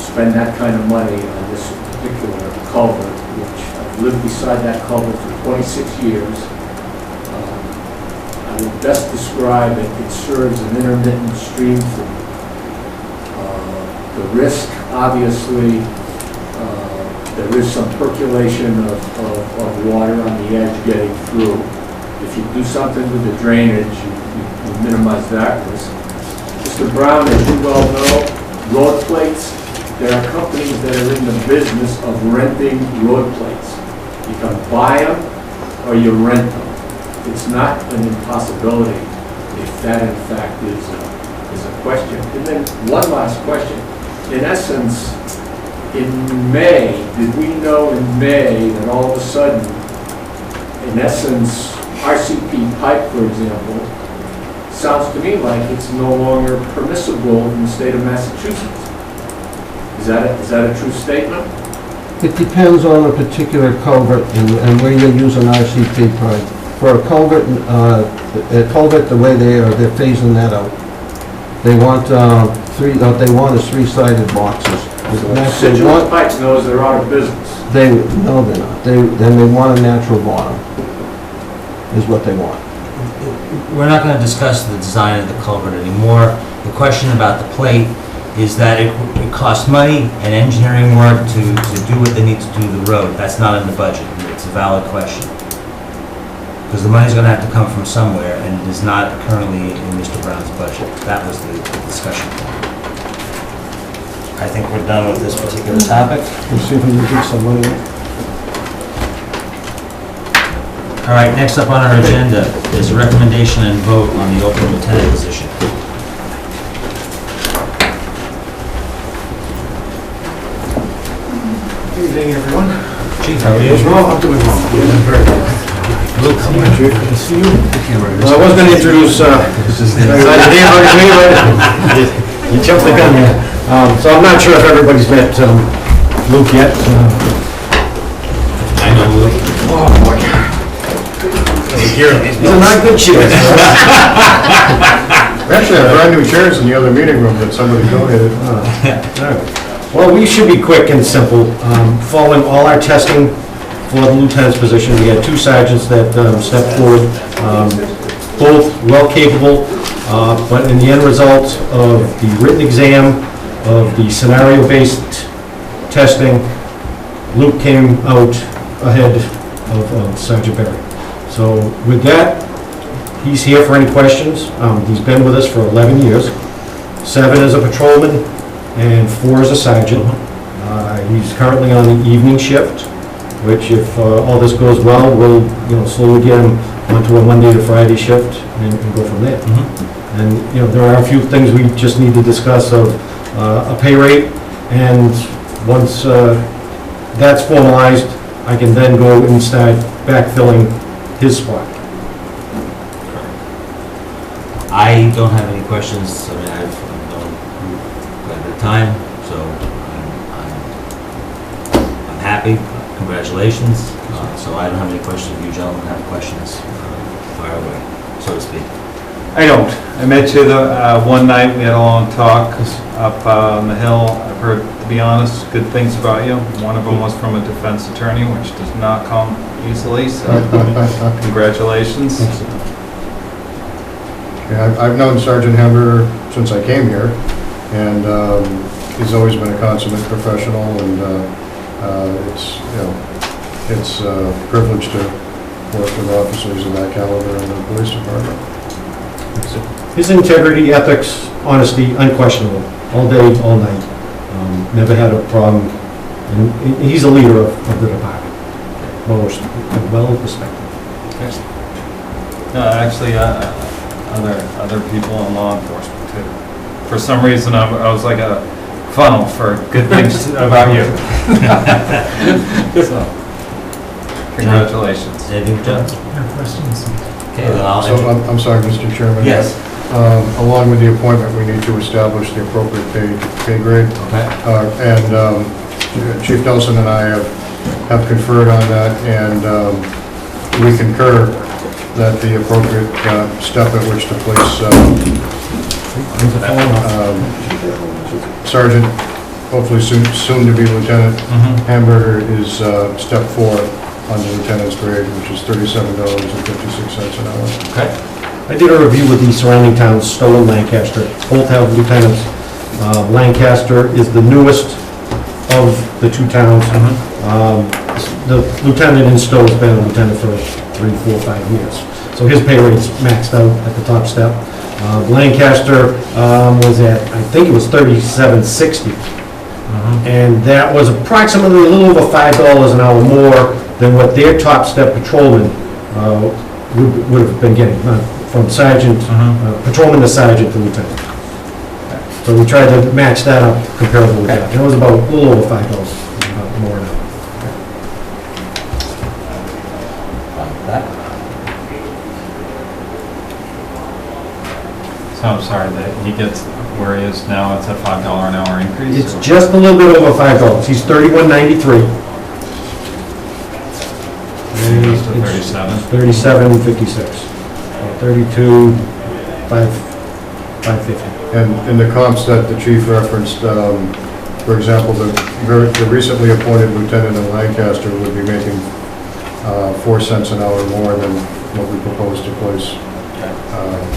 spend that kind of money on this particular culvert, which I've lived beside that culvert for 26 years. I would best describe it, it serves an intermittent stream flow. The risk, obviously, there is some percolation of water on the edge getting through. If you do something with the drainage, you minimize that risk. Mr. Brown, as you well know, road plates, there are companies that are in the business of renting road plates. You can buy them or you rent them. It's not an impossibility if that in fact is a question. And then one last question. In essence, in May, did we know in May that all of a sudden, in essence, RCP pipe, for example, sounds to me like it's no longer permissible in the state of Massachusetts? Is that a true statement? It depends on a particular culvert and where you're using RCP pipe. For a culvert, the way they're phasing that out. They want they want is 3-sided boxes. Situate Pipes knows they're out of business. No, they're not. Then they want a natural bottom, is what they want. We're not going to discuss the design of the culvert anymore. The question about the plate is that it costs money and engineering work to do what they need to do to the road. That's not in the budget. It's a valid question. Because the money's going to have to come from somewhere, and it is not currently in Mr. Brown's budget. That was the discussion point. I think we're done with this particular topic. We'll see if we can get some money. All right, next up on our agenda is a recommendation and vote on the open lieutenant position. Good evening, everyone. Chief, how are you? I'm doing well. Very well. Luke, how are you? Good to see you. I was going to introduce, you jumped the gun here. So I'm not sure if everybody's met Luke yet. I know Luke. Oh, boy. These are not good chairs. Actually, I have brand new chairs in the other meeting room that somebody donated. Well, we should be quick and simple. Following all our testing for the lieutenant's position, we had 2 sergeants that stepped forward, both well capable, but in the end result of the written exam, of the scenario-based testing, Luke came out ahead of Sergeant Berry. So with that, he's here for any questions. He's been with us for 11 years, 7 as a patrolman and 4 as a sergeant. He's currently on the evening shift, which if all this goes well, we'll slowly get him onto a Monday to Friday shift and go from there. And there are a few things we just need to discuss of a pay rate, and once that's formalized, I can then go and start backfilling his spot. I don't have any questions. I mean, I've known you quite a bit of time, so I'm happy. Congratulations. So I don't have any questions. If you gentlemen have questions, fire away, so to speak. I don't. I met you the one night. We had a long talk up on the hill. I've heard, to be honest, good things about you. One of them was from a defense attorney, which does not come easily. So, congratulations. Yeah, I've known Sergeant Hamburger since I came here, and he's always been a consummate professional, and it's a privilege to work with officers of that caliber in the police department. His integrity, ethics, honesty, unquestionable, all day, all night. Never had a problem, and he's a leader of the department. Well respected. No, actually, other people in law enforcement too. For some reason, I was like a funnel for good things about you. So, congratulations. Anything, John? No questions. Okay, then I'll. So, I'm sorry, Mr. Chairman. Yes. Along with the appointment, we need to establish the appropriate pay grade. Okay. And Chief Nelson and I have conferred on that, and we concur that the appropriate step at which to place Sergeant, hopefully soon to be Lieutenant Hamburger, is step 4 on the lieutenant's grade, which is $37.56 an hour. Okay. I did a review with the surrounding towns, Stowe and Lancaster. Both have lieutenants. Lancaster is the newest of the 2 towns. The lieutenant in Stowe has been a lieutenant for 3, 4, 5 years. So his pay rate's maxed out at the top step. Lancaster was at, I think it was $37.60. And that was approximately a little over $5 an hour more than what their top step patrolman would have been getting, from sergeant, patrolman to sergeant to lieutenant. So we tried to match that up comparable with that. It was about a little over $5 more an hour. So I'm sorry that he gets where he is now. It's a $5 an hour increase. It's just a little bit over $5. He's $31.93. Goes to 37. 37.56. 32.550. And in the comps that the chief referenced, for example, the recently appointed lieutenant in Lancaster would be making 4 cents an hour more than what we propose to place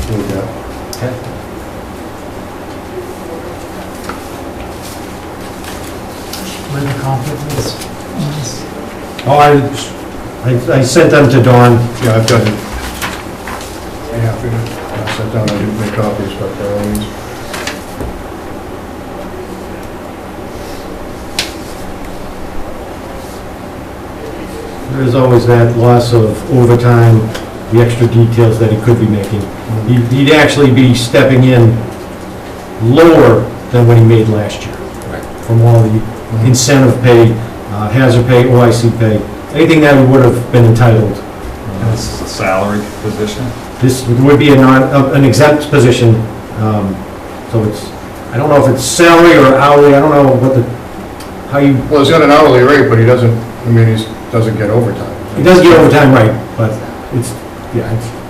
Luke at. Okay. Where the conflict is. Oh, I sent them to Dawn. Yeah, I've got it. Yeah, I sat down, I didn't make copies, but by all means. There is always that loss of overtime, the extra details that he could be making. He'd actually be stepping in lower than what he made last year. Right. From all the incentive pay, hazard pay, OIC pay, anything that he would have been entitled. This is a salaried position. This would be an exempt position, so it's, I don't know if it's salary or hourly, I don't know how you... Well, he's got an hourly rate, but he doesn't get overtime. He does get overtime, right, but it's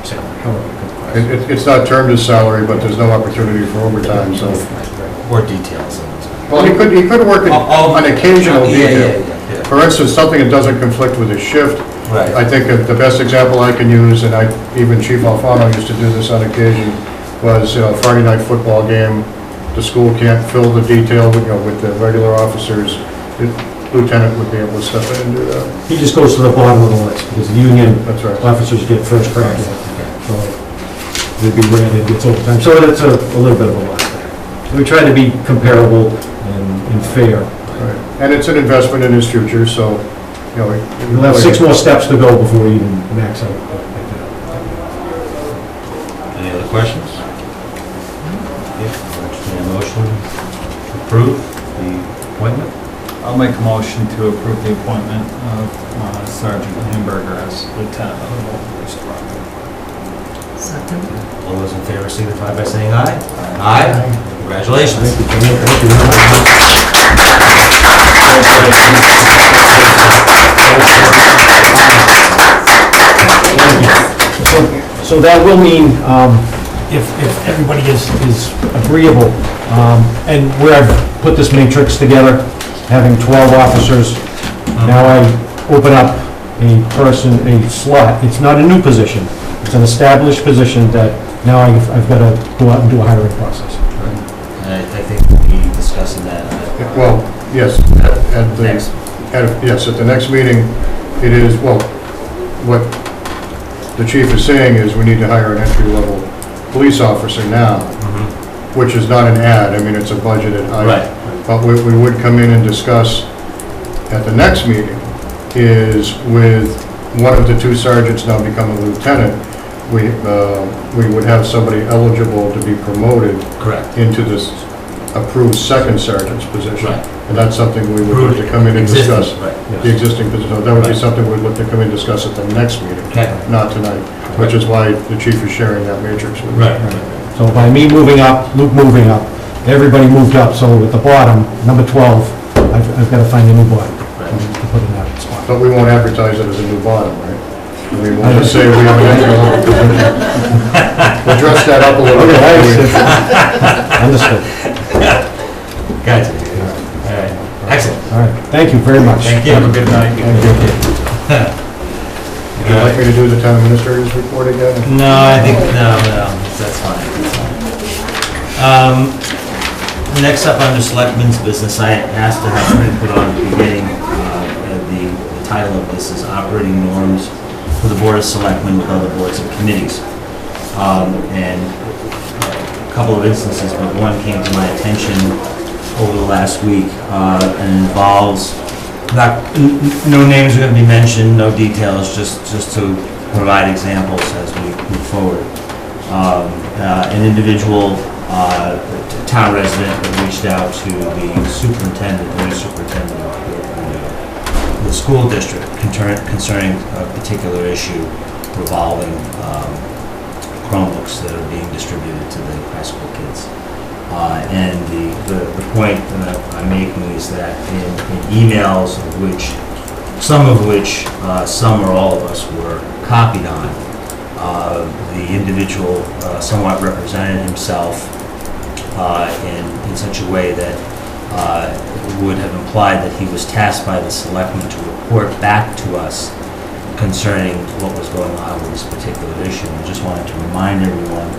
salary, however. It's not termed as salary, but there's no opportunity for overtime, so. Or details. Well, he could work an occasional detail. Yeah. For instance, something that doesn't conflict with his shift. Right. I think the best example I can use, and even Chief Alfano used to do this on occasion, was a Friday night football game. the school can't fill the detail, with the regular officers, the lieutenant would be able to step in and do that. He just goes to the bottom of the list, because the union That's right. officers get first crack at it. So it'd be rare that it gets overtime. So it's a little bit of a lot there. So we try to be comparable and fair. Right. And it's an investment in his future, so, We'll have 6 more steps to go before we even max out. Any other questions? Entertain a motion to approve the appointment? I'll make a motion to approve the appointment of Sergeant Hamburger as lieutenant of the Bolton Police Department. Second. All those in favor signify by saying aye. Aye. Congratulations. Thank you, Jimmy. Thank you very much. So that will mean, if everybody is agreeable, and where I've put this matrix together, having 12 officers, now I open up a slot. It's not a new position. It's an established position that now I've got to go out and do a hiring process. And I think we'll be discussing that. Well, yes, at the next meeting, it is, what the chief is saying is we need to hire an entry-level police officer now, which is not an ad, I mean, it's a budgeted item. Right. But what we would come in and discuss at the next meeting is with one of the 2 sergeants now become a lieutenant, we would have somebody eligible to be promoted Correct. into this approved second sergeant's position. Right. And that's something we would look to come in and Existing, discuss. right. The existing position, so that would be Right. something we'd look to come in and discuss at the next meeting, Okay. not tonight, which is why the chief is sharing that matrix with me. Right. So by me moving up, Luke moving up, everybody moved up, so at the bottom, number 12, I've got to find a new bottom to put in that spot. But we won't advertise it as a new bottom, right? We won't just say we have an entry level position. We'll dress that up a little bit. Understood. Gotcha. All right. Excellent. All right, thank you very much. Thank you. Have a good night. Thank you. Would you like me to do the town administrator's report again? No, I think, no, that's fine. Next up under Selectmen's business, I asked to have something put on at the beginning. The title of this is Operating Norms for the Board of Selectmen with Other Boards and Committees. And a couple of instances, but one came to my attention over the last week and involves, no names are going to be mentioned, no details, just to provide examples as we move forward. An individual town resident that reached out to the superintendent, new superintendent of the school district concerning a particular issue revolving Chromebooks that are being distributed to the high school kids. And the point that I'm making is that in emails some or all of us were copied on, the individual somewhat represented himself in such a way that would have implied that he was tasked by the selectmen to report back to us concerning what was going on with this particular issue. I just wanted to remind everyone,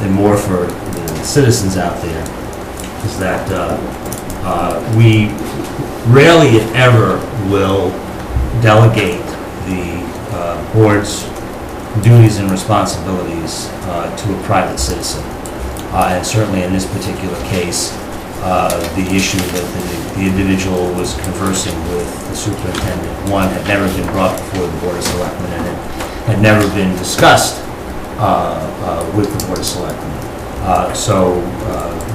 and more for the citizens out there, is that we rarely, if ever, will delegate the board's duties and responsibilities to a private citizen. And certainly in this particular case, the issue that the individual was conversing with the superintendent, one, had never been brought before the Board of Selectmen, and it had never been discussed with the Board of Selectmen. So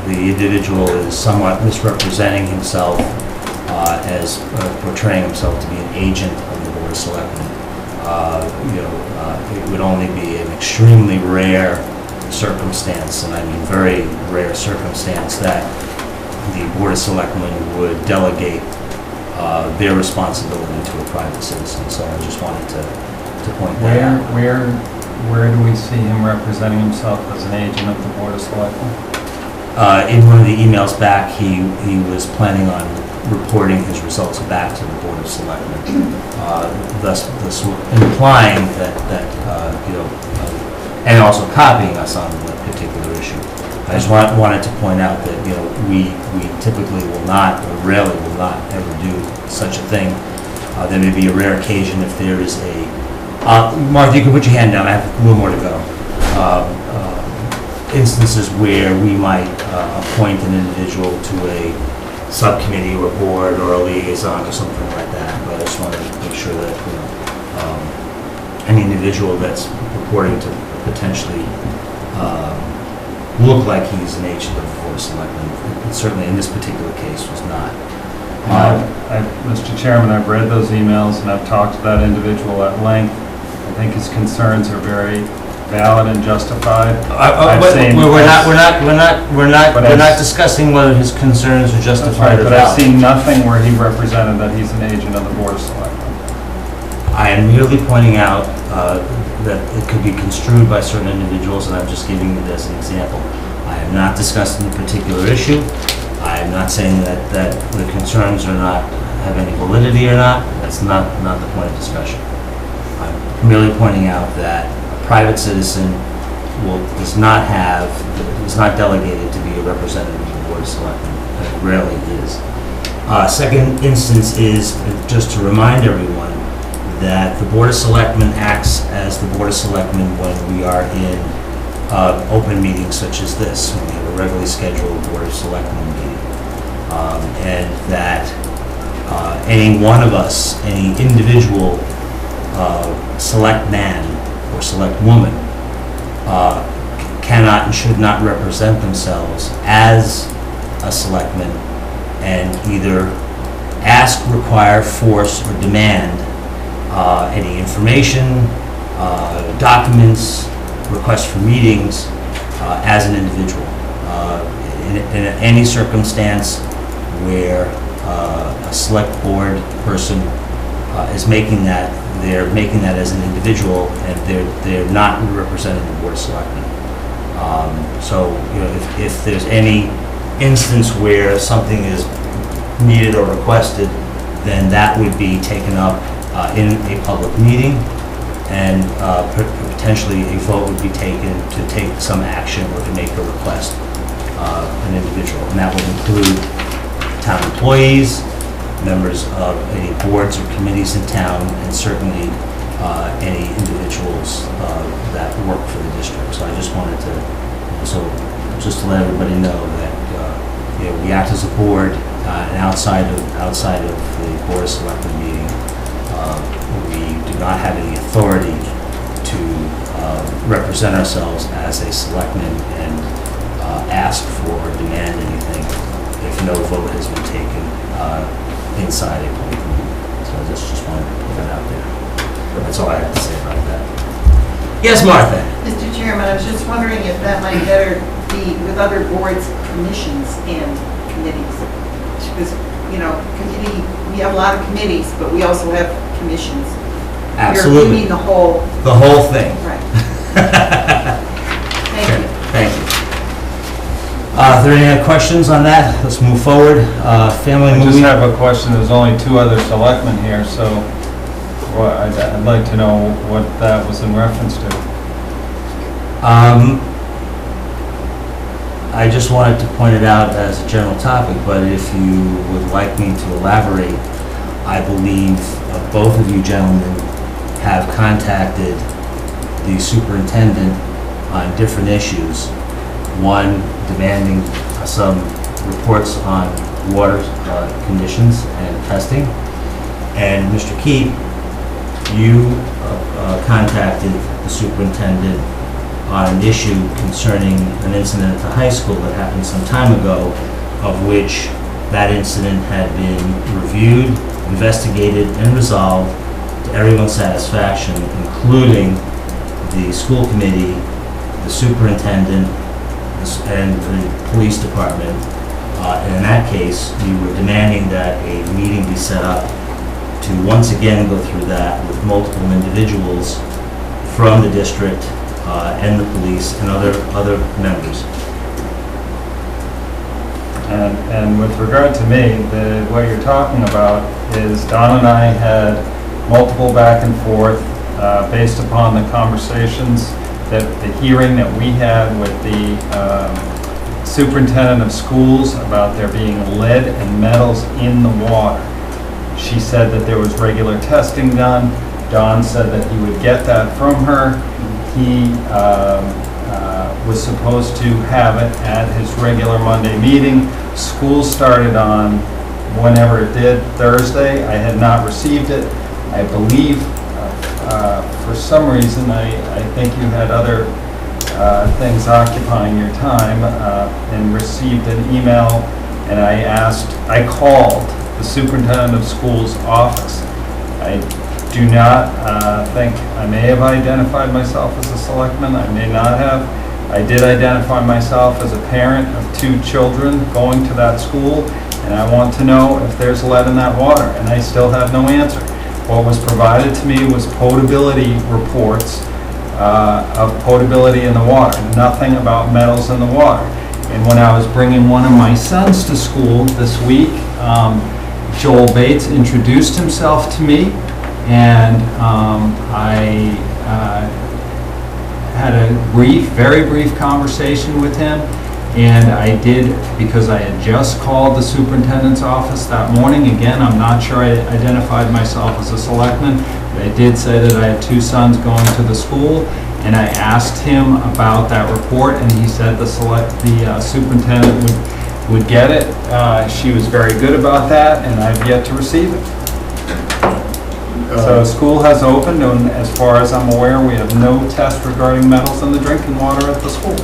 the individual is somewhat misrepresenting himself as portraying himself to be an agent of the Board of Selectmen. It would only be an extremely rare circumstance, and I mean very rare circumstance, that the Board of Selectmen would delegate their responsibility to a private citizen. So I just wanted to point that out. Where do we see him representing himself as an agent of the Board of Selectmen? In one of the emails back, he was planning on reporting his results back to the Board of Selectmen, thus implying that and also copying us on the particular issue. I just wanted to point out that, you know, we typically will not, or rarely will not ever do such a thing. There may be a rare occasion if there is Martha, you can put your hand down, I have a little more to go. Instances where we might appoint an individual to a subcommittee or board or a liaison or something like that, but I just wanted to make sure that, you know, any individual that's purporting to potentially look like he's an agent of the Board of Selectmen, certainly in this particular case was not. Mr. Chairman, I've read those emails and I've talked to that individual at length. I think his concerns are very valid and justified. We're not discussing whether his concerns are justified or but valid. I've seen nothing where he represented that he's an agent of the Board of Selectmen. I am merely pointing out that it could be construed by certain individuals, and I'm just giving it as an example. I am not discussing the particular issue. I am not saying that the concerns are not have any validity or not. That's not the point of discussion. I'm merely pointing out that a private citizen is not delegated to be a representative of the Board of Selectmen. It rarely is. Second instance is just to remind everyone that the Board of Selectmen acts as the Board of Selectmen when we are in open meetings such as this, when we have a regularly scheduled Board of Selectmen meeting. And that any one of us, any individual select man or select woman cannot and should not represent themselves as a selectman and either ask, require, force, or demand any information, documents, requests for meetings as an individual. In any circumstance where a select board person is making that, they're making that as an individual, and they're not representing the Board of Selectmen. So, you know, if there's any instance where something is needed or requested, then that would be taken up in a public meeting, and potentially a vote would be taken to take some action or to make a request an individual. And that would include town employees, members of any boards or committees in town, and certainly any individuals that work for the district. So I just wanted to, just to let everybody know that you know, we act as a board, and outside of the Board of Selectmen meeting, we do not have any authority to represent ourselves as a selectman and ask for or demand anything if no vote has been taken inside a public meeting. So I just wanted to put that out there. That's all I have to say about that. Yes, Martha? Mr. Chairman, I was just wondering if that might better be with other boards, commissions, and committees. Because, you know, we have a lot of committees, but we also have commissions. Absolutely. You mean the whole thing. Right. Thank you. Thank you. Are there any other questions on that? Let's move forward. Family I movie. just have a question. There's only two other selectmen here, so I'd like to know what that was in reference to. I just wanted to point it out as a general topic, but if you would like me to elaborate, I believe both of you gentlemen have contacted the superintendent on different issues. One demanding some reports on water conditions and testing. And Mr. Keep, you contacted the superintendent on an issue concerning an incident at the high school that happened some time ago, of which that incident had been reviewed, investigated, and resolved to everyone's satisfaction, including the school committee, the superintendent, and the police department. And in that case, we were demanding that a meeting be set up to once again go through that with multiple individuals from the district and the police and other members. And with regard to me, what you're talking about is Don and I had multiple back and forth based upon the conversations, that the hearing that we had with the superintendent of schools about there being lead and metals in the water. She said that there was regular testing done. Don said that he would get that from her. He was supposed to have it at his regular Monday meeting. School started on whenever it did, Thursday. I had not received it. I believe, for some reason, I think you had other things occupying your time, and received an email, and I called the superintendent of schools office. I do not think, I may have identified myself as a selectman, I may not have. I did identify myself as a parent of 2 children going to that school, and I want to know if there's lead in that water, and I still have no answer. What was provided to me was potability reports of potability in the water, nothing about metals in the water. And when I was bringing one of my sons to school this week, Joel Bates introduced himself to me, and I had a very brief conversation with him. And I did, because I had just called the superintendent's office that morning. Again, I'm not sure I identified myself as a selectman, but I did say that I had 2 sons going to the school, and I asked him about that report, and he said the superintendent would get it. She was very good about that, and I've yet to receive it. So school has opened, and as far as I'm aware, we have no test regarding metals in the drinking water at the school.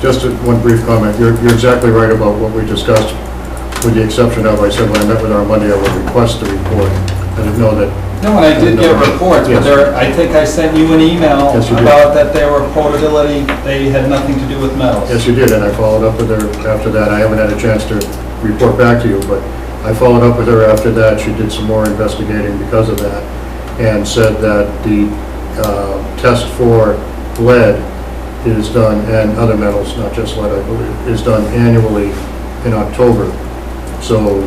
Just one brief comment. You're exactly right about what we discussed, with the exception of, I said when I met with her on Monday, I would request the report. I didn't know that. No, and I did get reports, but Yes. I think I sent you an email Yes, you did. about that they were potability, they had nothing to do with metals. Yes, you did, and I followed up with her after that. I haven't had a chance to report back to you, but I followed up with her after that. She did some more investigating because of that, and said that the test for lead is done, and other metals, not just lead, I believe, is done annually in October. So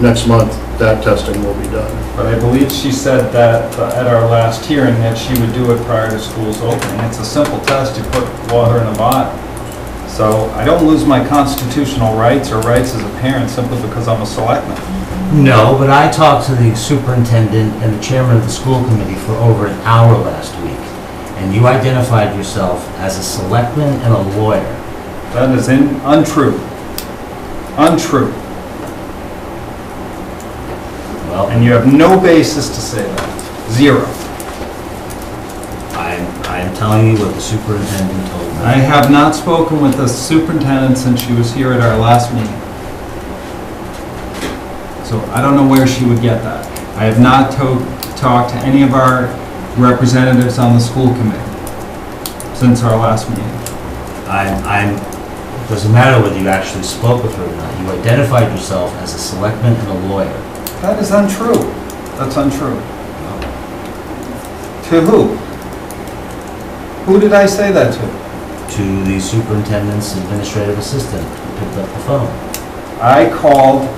next month, that testing will be done. But I believe she said that at our last hearing that she would do it prior to school's opening. It's a simple test, you put water in a bottle. So I don't lose my constitutional rights or rights as a parent simply because I'm a selectman. No, but I talked to the superintendent and the chairman of the school committee for over an hour last week, and you identified yourself as a selectman and a lawyer. That is untrue. Untrue. Well, and you have no basis to say that. Zero. I'm telling you what the superintendent told me. I have not spoken with the superintendent since she was here at our last meeting. So I don't know where she would get that. I have not talked to any of our representatives on the school committee since our last meeting. Doesn't matter whether you actually spoke with her or not. You identified yourself as a selectman and a lawyer. That is untrue. That's untrue. To who? Who did I say that to? To the superintendent's administrative assistant who picked up the phone. I called,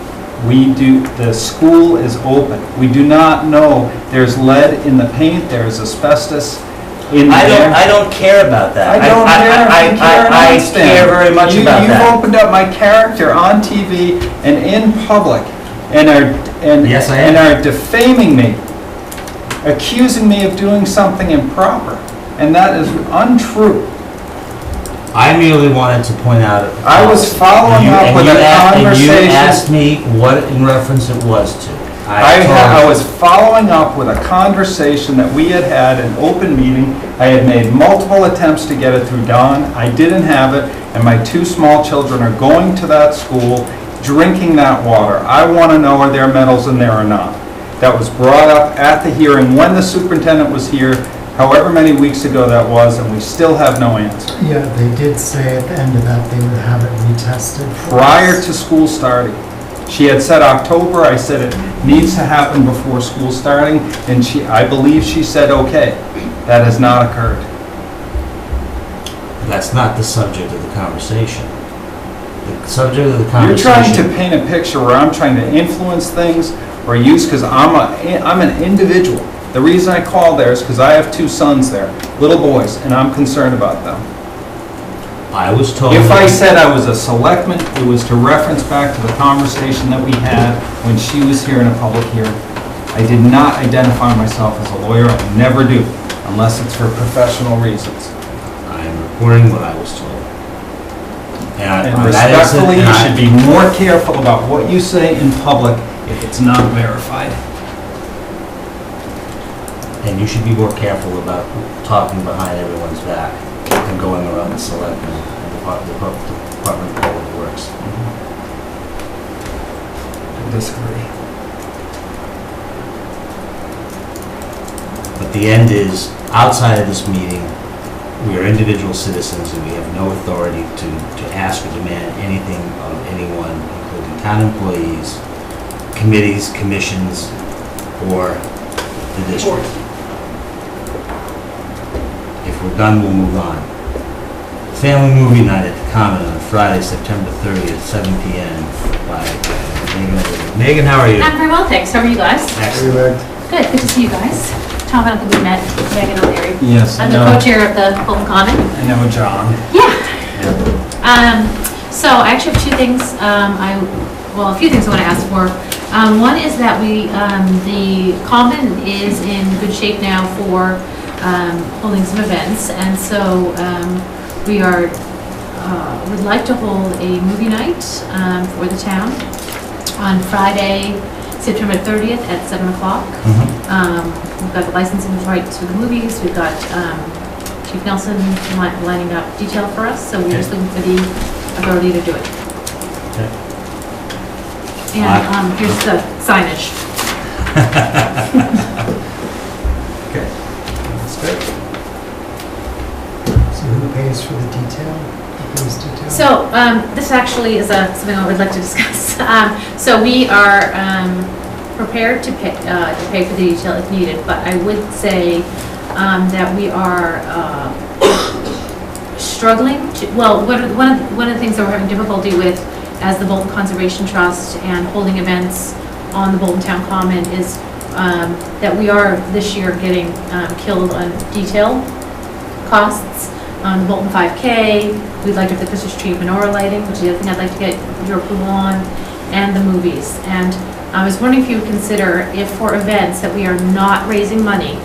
the school is open. We do not know, there's lead in the paint, there's asbestos in there. I don't care about that. I don't care. I care very much about that. You've opened up my character on TV and in public and Yes, I am. are defaming me, accusing me of doing something improper, and that is untrue. I merely wanted to point out. I was following up with a conversation. And you asked me what in reference it was to. I was following up with a conversation that we had had, an open meeting. I had made multiple attempts to get it through Dawn. I didn't have it, and my 2 small children are going to that school, drinking that water. I want to know, are there metals in there or not? That was brought up at the hearing when the superintendent was here, however many weeks ago that was, and we still have no answer. Yeah, they did say at the end of that they would have it retested. Prior to school starting. She had said October, I said it needs to happen before school starting, and I believe she said okay. That has not occurred. That's not the subject of the conversation. The subject of the conversation... You're trying to paint a picture where I'm trying to influence things or use, because I'm an individual. The reason I called there is because I have 2 sons there, little boys, and I'm concerned about them. I was told. If I said I was a selectman, it was to reference back to the conversation that we had when she was here in a public hearing. I did not identify myself as a lawyer, I never do, unless it's for professional reasons. I'm reporting what I was told. And on that incident, respectfully, you should be more careful about what you say in public if it's not verified. And you should be more careful about talking behind everyone's back and going around the selectmen and Department of Public Works. I disagree. But the end is, outside of this meeting, we are individual citizens and we have no authority to ask or demand anything of anyone, including town employees, committees, commissions, or the district. If we're done, we'll move on. Family movie night at the Common on Friday, September 30th, 7 p.m. by Megan. Megan, how are you? I'm very well, thanks. How are you guys? Excellent. Good to see you guys. Tom, I don't think we met. Megan O'Leary. Yes, I'm the co-chair of the Fulton Common. I know John. Yeah. So I actually have two things. A few things I want to ask for. One is that the Common is in good shape now for holding some events, and so we would like to hold a movie night for the town on Friday, September 30th at 7 o'clock. We've got the licensing rights for the movies. We've got Chief Nelson lining up detail for us, so we're just looking for the authority to do it. Okay. And here's the signage. Okay, that's good. So who pays for the detail? Who pays detail? So this actually is something I would like to discuss. So we are prepared to pay for the detail if needed, but I would say that we are struggling to, one of the things that we're having difficulty with as the Bolton Conservation Trust and holding events on the Bolton Town Common is that we are this year getting killed on detail costs. On the Bolton 5K, we'd like to have the Christmas tree menorah lighting, which is the other thing I'd like to get your approval on, and the movies. And I was wondering if you would consider, if for events that we are not raising money,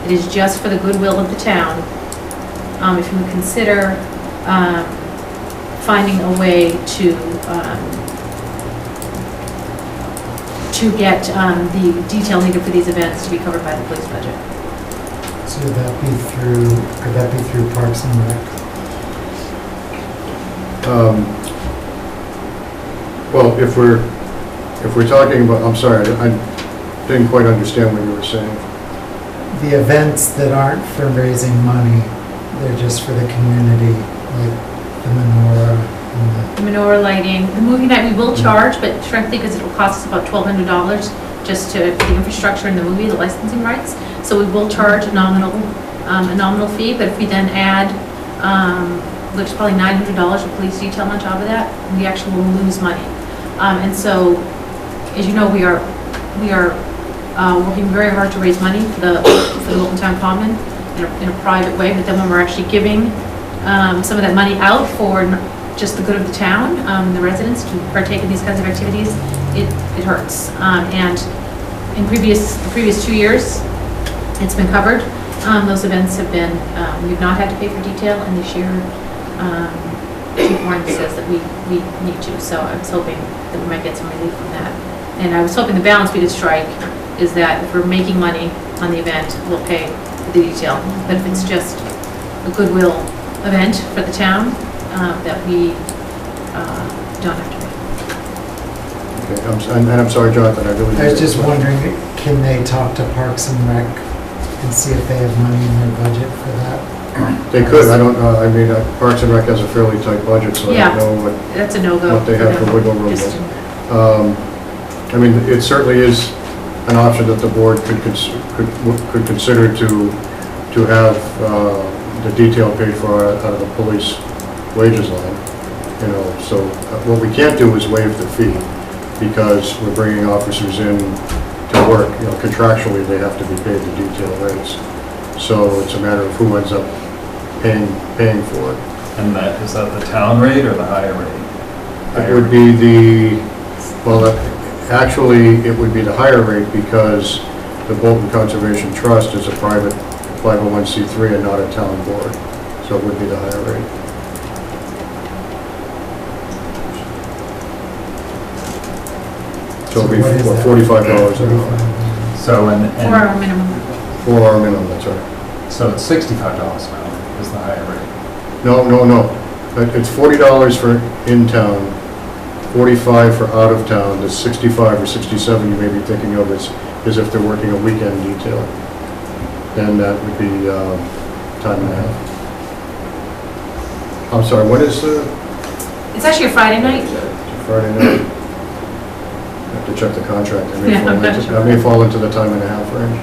it is just for the goodwill of the town, if you would consider finding a way to get the detail needed for these events to be covered by the police budget. So could that be through Parks and Rec? Well, if we're talking about, I'm sorry, I didn't quite understand what you were saying. The events that aren't for raising money, they're just for the community, like the menorah and The menorah lighting, the movie night we will charge, but frankly, because it will cost us about $1,200 just to, for the infrastructure and the movie, the licensing rights. So we will charge a nominal fee, but if we then add, which is probably $900 of police detail on top of that, we actually will lose money. And so, as you know, we are working very hard to raise money for the Bolton Town Common in a private way, but then when we're actually giving some of that money out for just the good of the town, the residents to partake in these kinds of activities, it hurts. And in the previous 2 years, it's been covered. Those events have been, we've not had to pay for detail, and this year, Chief Warren says that we need to. So I was hoping that we might get some relief from that. And I was hoping the balance we could strike is that if we're making money on the event, we'll pay for the detail. But if it's just a goodwill event for the town, that we don't have to pay. Okay, and I'm sorry, Jonathan, I really... I was just wondering, can they talk to Parks and Rec and see if they have money in their budget for that? They could, I don't know, I mean, Parks and Rec has a fairly tight budget, so I don't know that's a no-go what they have for wiggle room. I mean, it certainly is an option that the board could consider to have the detail paid for out of the police wages line. You know, so what we can't do is waive the fee because we're bringing officers in to work. You know, contractually they have to be paid the detail rates. So it's a matter of who ends up paying for it. And that, is that the town rate or the higher rate? It would be the, well, actually, it would be the higher rate because the Bolton Conservation Trust is a private 501c3 and not a town board, so it would be the higher rate. So it'd be what is that? $45 an hour. So, and. 4 hour minimum. 4 hour minimum, that's right. So it's $65 an hour is the higher rate. No. It's $40 for in-town, 45 for out-of-town, the 65 or 67 you may be thinking of is if they're working a weekend detail. Then that would be time and a half. I'm sorry, what is It's actually a Friday night. Friday night? I have to check the contract. That may fall into the time and a half range.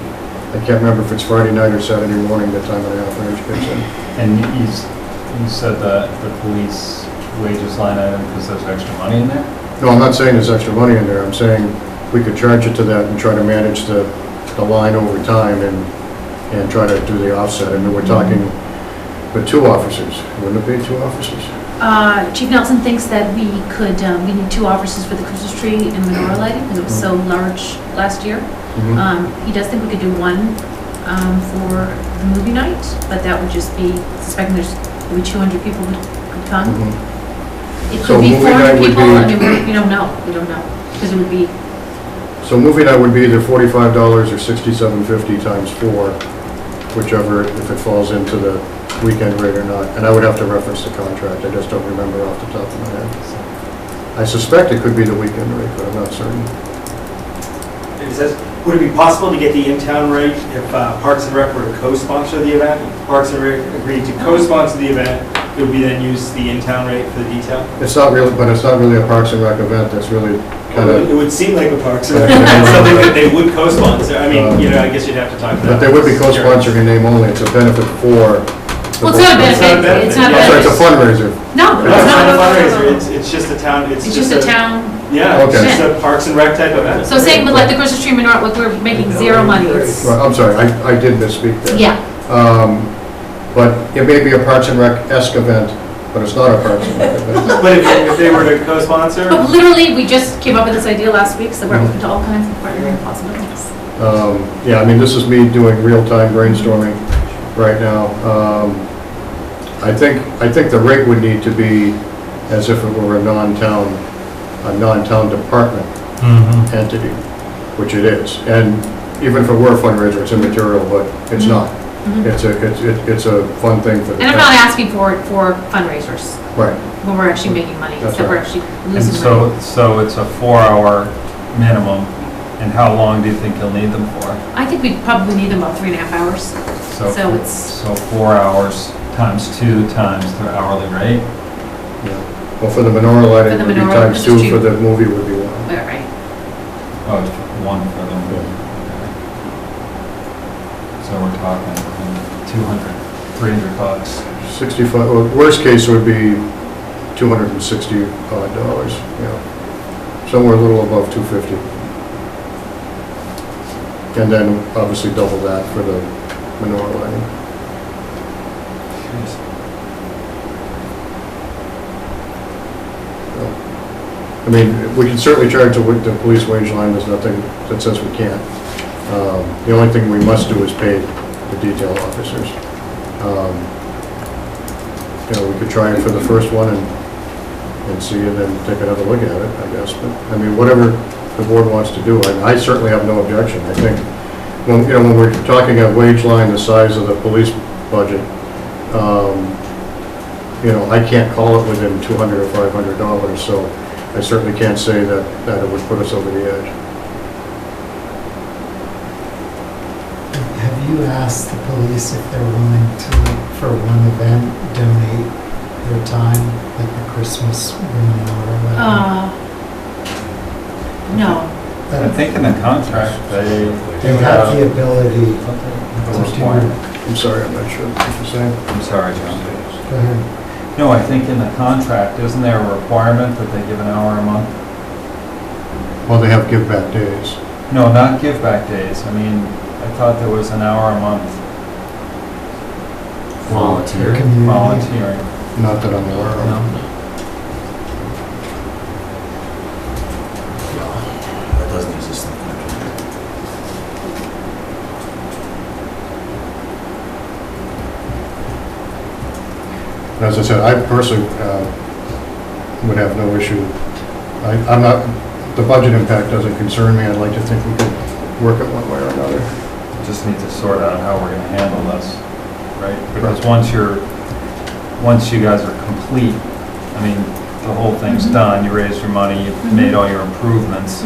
I can't remember if it's Friday night or Saturday morning, the time and a half range kicks in. And you said that the police wages line item because there's extra money in there? No, I'm not saying there's extra money in there. I'm saying we could charge it to that and try to manage the line over time and try to do the offset. I mean, we're talking with 2 officers. Wouldn't it be 2 officers? Chief Nelson thinks that we could, we need 2 officers for the Christmas tree and menorah lighting because it was so large last year. He does think we could do 1 for the movie night, but that would just be, suspecting there's maybe 200 people would come. It So could be movie night 400 would people, be- I mean, we don't know, because it would be, So movie night would be either $45 or $67.50 times 4, whichever, if it falls into the weekend rate or not. And I would have to reference the contract. I just don't remember off the top of my head. I suspect it could be the weekend rate, but I'm not certain. It says, would it be possible to get the in-town rate if Parks and Rec were to co-sponsor the event? If Parks and Rec agreed to co-sponsor the event, it would be then use the in-town rate for the detail? It's not really, but it's not really a Parks and Rec event. That's really kind of. It would seem like a Parks and Rec event, something that they would co-sponsor. I mean, I guess you'd have to talk to them. But they would be co-sponsoring in name only. It's a benefit for. well, it's not a benefit, it's not a I'm sorry, benefit. it's a fundraiser. No, No, it's not a fundraiser, it's just a town, It's just a town. Yeah, it's Okay. just a Parks and Rec type event. So saying with like the Christmas tree menorah, like we're making 0 money. It's- Right, I'm sorry, I did misspeak there. Yeah. But it may be a Parks and Rec-esque event, but it's not a Parks and Rec event. But if they were to co-sponsor? But literally, we just came up with this idea last week, so we're open to all kinds of partnering possibilities. Yeah, I mean, this is me doing real-time brainstorming right now. I think the rate would need to be as if it were a non-town department entity, which it is. And even if it were a fundraiser, it's immaterial, but it's not. It's a fun thing for the And I'm town. not asking for it for fundraisers, Right. when we're actually making money, That's instead we're right. actually And losing money. so it's a 4-hour minimum, and how long do you think you'll need them for? I think we probably need them about 3.5 hours. So it's, So 4 hours times 2 times the hourly rate? Well, for the menorah lighting, For the it would be menorah, times which is 2, for cheap. the movie would be 1. right. Oh, it's 1 for them. Okay. So we're talking 200, $300. 65, well, worst case would be $260 odd, somewhere a little above 250. And then obviously double that for the menorah lighting. I mean, we can certainly charge the police wage line, there's nothing that says we can't. The only thing we must do is pay the detail officers. We could try it for the first one and see, and then take another look at it, I guess. But, I mean, whatever the board wants to do, I certainly have no objection. I think, when we're talking a wage line the size of the police budget, I can't call it within $200 or $500, so I certainly can't say that it would put us over the edge. Have you asked the police if they're willing to, for one event, donate their time, like the Christmas menorah? No. I think in the contract, they have the ability a to requirement. I'm sorry, I'm not sure what you're saying. I'm sorry, John. Go ahead. No, I think in the contract, isn't there a requirement that they give an hour a month? Well, they have give back days. No, not give back days. I mean, I thought there was an hour a month Volunteer. Community. volunteering. Not that I'm aware of. No? That doesn't exist in the country. As I said, I personally would have no issue. I'm not, the budget impact doesn't concern me. I'd like to think we could work it one way or another. Just need to sort out how we're gonna handle this, right? Because once you guys are complete, I mean, the whole thing's done, you raised your money, you've made all your improvements.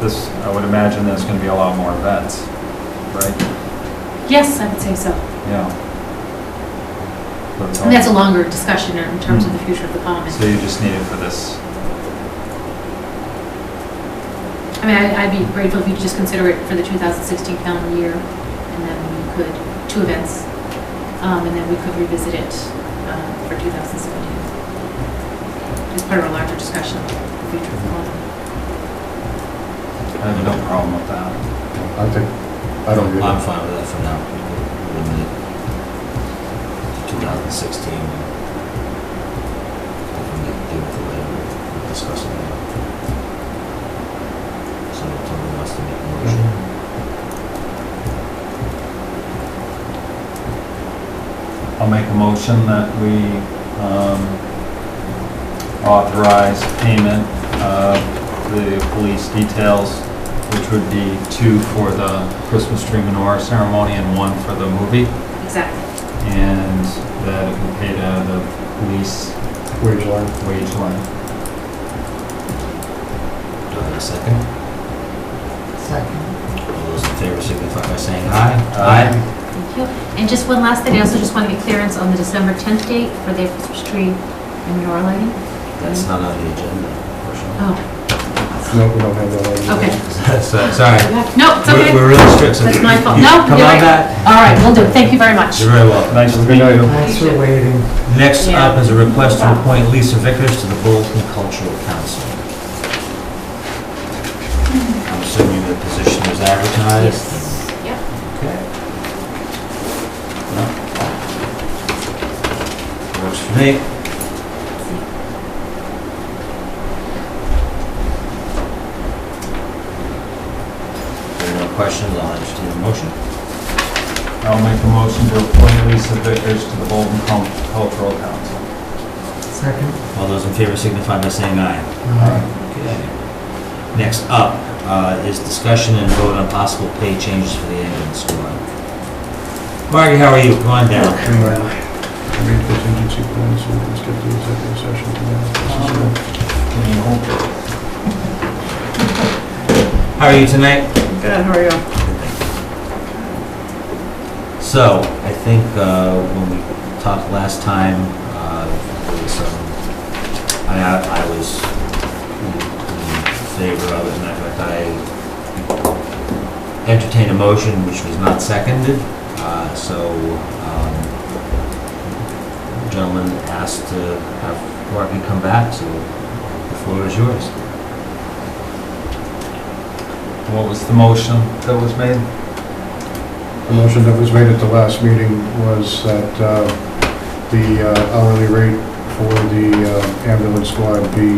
This, I would imagine there's gonna be a lot more events, right? Yes, I would say so. Yeah. But it's And that's a all- longer discussion in terms of the future of the common. So you just need it for this. I mean, I'd be grateful if you just consider it for the 2016 calendar year, and then we could, 2 events, and then we could revisit it for 2017. As part of a larger discussion of the future of the common. I have no problem with that. I don't get I'm it. fine with that for now. We'll limit it to 2016. If we get deal with it later, we'll discuss it later. So if someone wants to make a motion. I'll make a motion that we authorize payment of the police details, which would be 2 for the Christmas tree menorah ceremony and 1 for the movie, Exactly. and that it be paid out of the police Wage line. line. Do I have a second? Second. All those in favor signify by saying aye. Aye. Thank you. And just one last thing, I also just want to get clearance on the December 10th date for the Christmas tree and menorah lighting. That's not on the agenda, unfortunately. Oh, No, we don't have that. okay. Sorry. No, it's okay. We're really strict. so That's my fault. you No, Come you're on right. back. All right, will do. Thank you very much. You're very welcome. Nice to meet you. Thanks for waiting. Next Yeah. up is a request to appoint Lisa Vickers to the Bolton Cultural Council. I'm assuming the position is advertised. Yep. Okay. No. Works for me. If there are no questions, I'll entertain a motion. I'll make a motion to appoint Lisa Vickers to the Bolton Cultural Council. Second. All those in favor signify by saying aye. Okay. Next up is discussion and vote on possible pay changes for the ambulance squad. Margie, how are you? Come on down. Read contingency plans, so let's get the executive session How are you tonight? Good, how are you? So, I think when we talked last time, there was I was in favor of it, and in fact, I entertained a motion which was not seconded, so the gentleman asked to have Margie come back, so the floor is yours. What was the motion that was made? The motion that was made at the last meeting was that the hourly rate for the ambulance squad be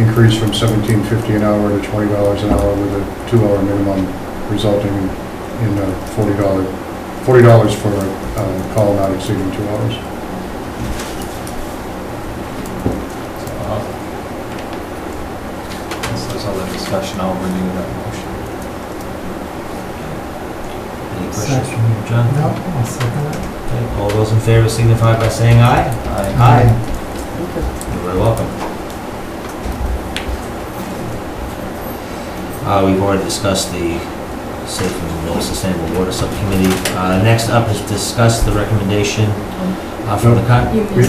increased from $17.50 an hour to $20 an hour with a 2-hour minimum, resulting in $40 for a call not exceeding 2 hours. Unless there's other discussion, I'll renew that motion. Any questions from you, John? No, I'll second it. Okay, all those in favor signify by saying aye. Aye. You're very welcome. We've already discussed the Safe and More Sustainable Water Subcommittee. Next up is discuss the recommendation from the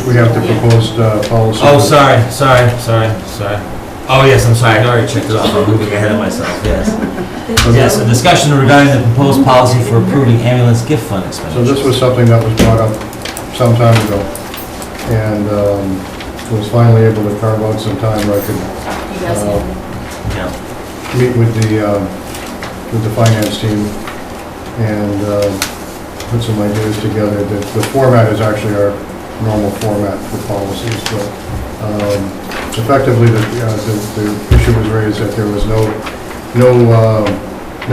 We have the proposed policy. Oh, sorry. Oh, yes, I'm sorry, I already checked it off, I'm moving ahead of myself, yes. Yes, a discussion regarding the proposed policy for approving ambulance gift fund So expenditures. this was something that was brought up some time ago, and was finally able to carve out some time where I could Yeah. meet with the finance team and put some ideas together. The format is actually our normal format for policies, but effectively, the issue was raised that there was no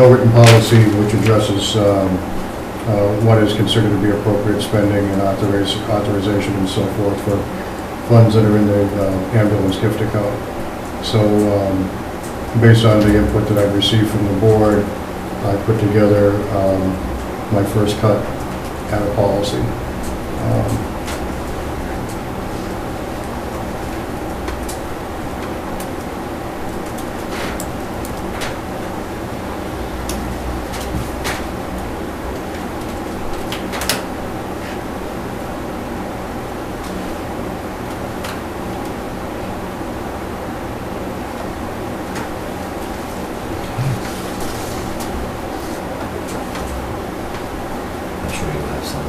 written policy which addresses what is considered to be appropriate spending and authorization and so forth for funds that are in the ambulance gift account. So based on the input that I've received from the board, I put together my first cut at a policy. I'm sure you'll have some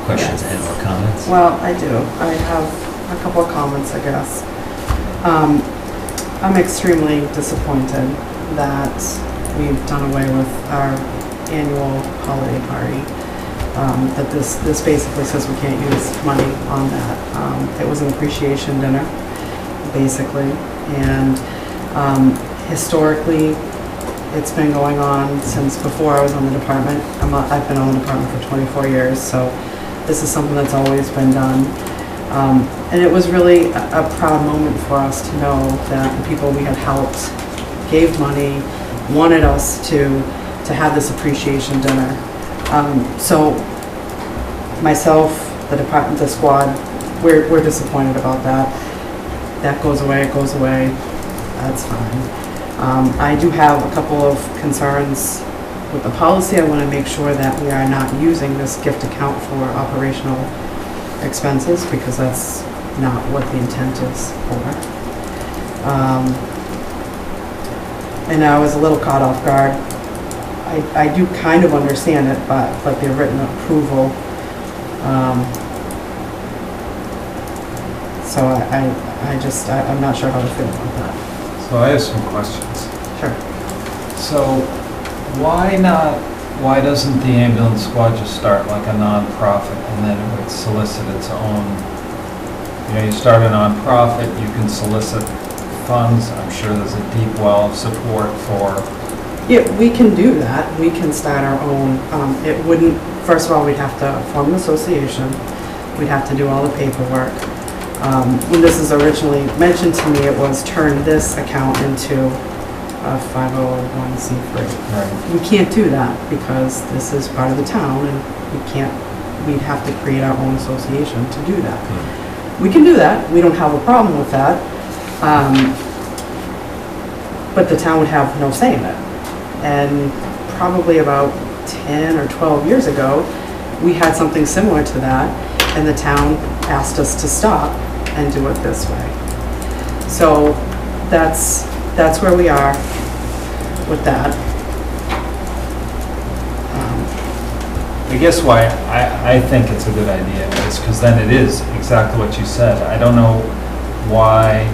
questions and or comments. Well, I do. I have a couple of comments, I guess. I'm extremely disappointed that we've done away with our annual holiday party. That this basically says we can't use money on that. It was an appreciation dinner, basically, and historically, it's been going on since before I was on the department. I've been on the department for 24 years, so this is something that's always been done. And it was really a proud moment for us to know that the people we had helped gave money, wanted us to have this appreciation dinner. So myself, the department, the squad, we're disappointed about that. That goes away, it goes away. That's fine. I do have a couple of concerns with the policy. I want to make sure that we are not using this gift account for operational expenses, because that's not what the intent is for. And I was a little caught off guard. I do kind of understand it, but the written approval, so I'm not sure how to feel about that. So I have some questions. Sure. So why doesn't the ambulance squad just start like a nonprofit and then it would solicit its own? You know, you start a nonprofit, you can solicit funds. I'm sure there's a deep well of support for. Yeah, we can do that. We can start our own. It wouldn't, first of all, we'd have to form an association. We'd have to do all the paperwork. When this is originally mentioned to me, it was turn this account into a 501c3. Right. We can't do that because this is part of the town, and we'd have to create our own association to do that. We can do that. We don't have a problem with that. But the town would have no say in it. And probably about 10 or 12 years ago, we had something similar to that, and the town asked us to stop and do it this way. So that's where we are with that. I guess why I think it's a good idea is because then it is exactly what you said. I don't know why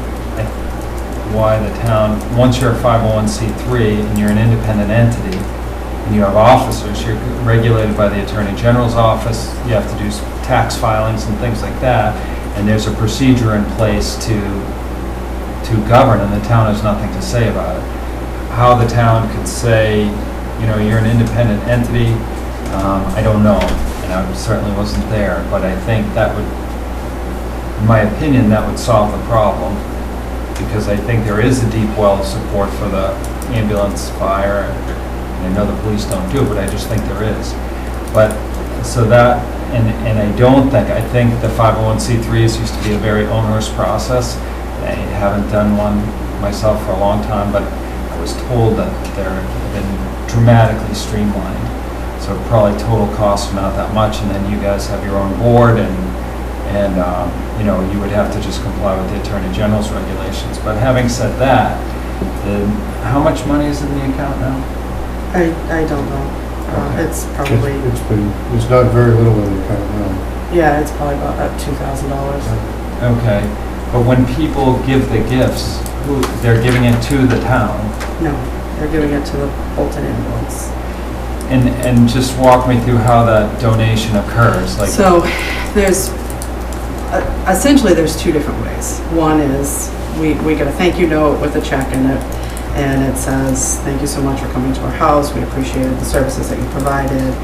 the town, once you're a 501c3 and you're an independent entity and you have officers, you're regulated by the Attorney General's office, you have to do tax filings and things like that, and there's a procedure in place to govern, and the town has nothing to say about it. How the town could say, you know, you're an independent entity, I don't know, and I certainly wasn't there, but I think that would, in my opinion, that would solve the problem, because I think there is a deep well of support for the ambulance, fire, and I know the police don't do it, but I just think there is. But, so that, and I think the 501c3s used to be a very onerous process. I haven't done one myself for a long time, but I was told that they're been dramatically streamlined. So probably total cost not that much, and then you guys have your own board, and you know, you would have to just comply with the Attorney General's regulations. But having said that, how much money is in the account now? I don't know. It's probably... It's not very little in the account now. Yeah, it's probably about $2,000. Okay, but when people give the gifts, they're giving it to the town? No, they're giving it to the Bolton ambulance. And just walk me through how that donation occurs, like. So there's, essentially there's two different ways. One is we get a thank you note with a check in it, and it says, thank you so much for coming to our house, we appreciated the services that you provided.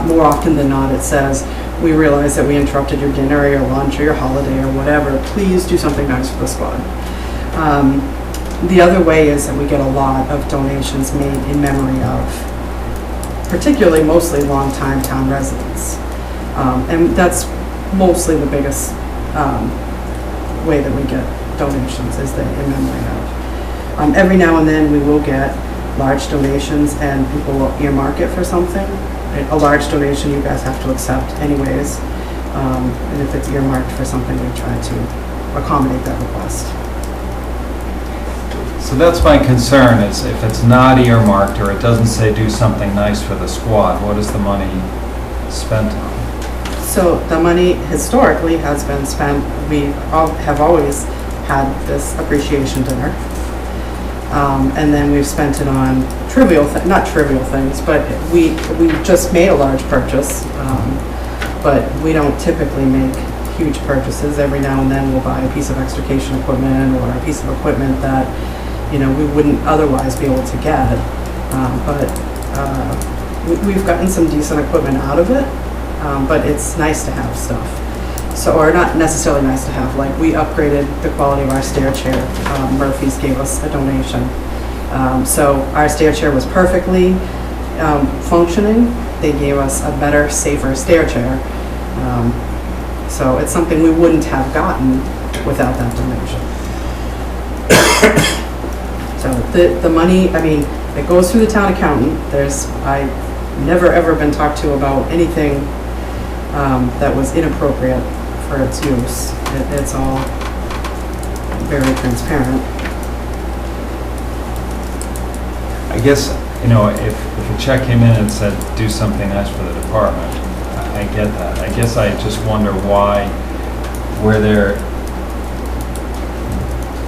More often than not, it says, we realize that we interrupted your dinner or your lunch or your holiday or whatever, please do something nice for the squad. The other way is that we get a lot of donations made in memory of, particularly mostly longtime town residents. And that's mostly the biggest way that we get donations, is the in memory of. Every now and then we will get large donations and people will earmark it for something. A large donation you guys have to accept anyways. And if it's earmarked for something, we try to accommodate that request. So that's my concern, is if it's not earmarked or it doesn't say do something nice for the squad, what is the money spent on? So the money historically has been spent, we have always had this appreciation dinner. And then we've spent it on not trivial things, but we just made a large purchase. But we don't typically make huge purchases. Every now and then we'll buy a piece of extrication equipment or a piece of equipment that, you know, we wouldn't otherwise be able to get. We've gotten some decent equipment out of it, but it's nice to have stuff. So, or not necessarily nice to have, like we upgraded the quality of our stair chair. Murphy's gave us a donation. So our stair chair was perfectly functioning. They gave us a better, safer stair chair. So it's something we wouldn't have gotten without that donation. So the money, I mean, it goes through the town accountant. I've never ever been talked to about anything that was inappropriate for its use. It's all very transparent. I guess, you know, if a check came in and said, do something nice for the department, I get that. I guess I just wonder why, where there,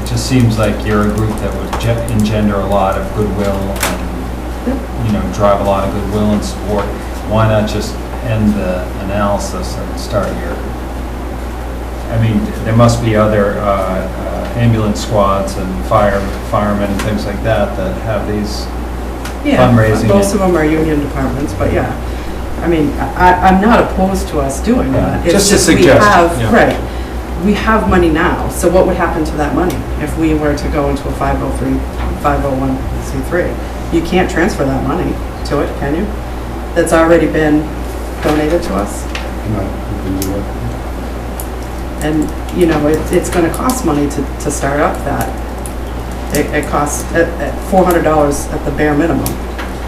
it just seems like you're a group that would engender a lot of goodwill and, you know, drive a lot of goodwill and support. Why not just end the analysis and start your, I mean, there must be other ambulance squads and firemen and things like that that have these fundraising. Most of them are union departments, but yeah. I mean, I'm not opposed to us doing that. It's just a suggestion. Right. We have money now, so what would happen to that money if we were to go into a 501c3? You can't transfer that money to it, can you? That's already been donated to us? No, you can do it. And, you know, it's going to cost money to start up that. It costs at $400 at the bare minimum.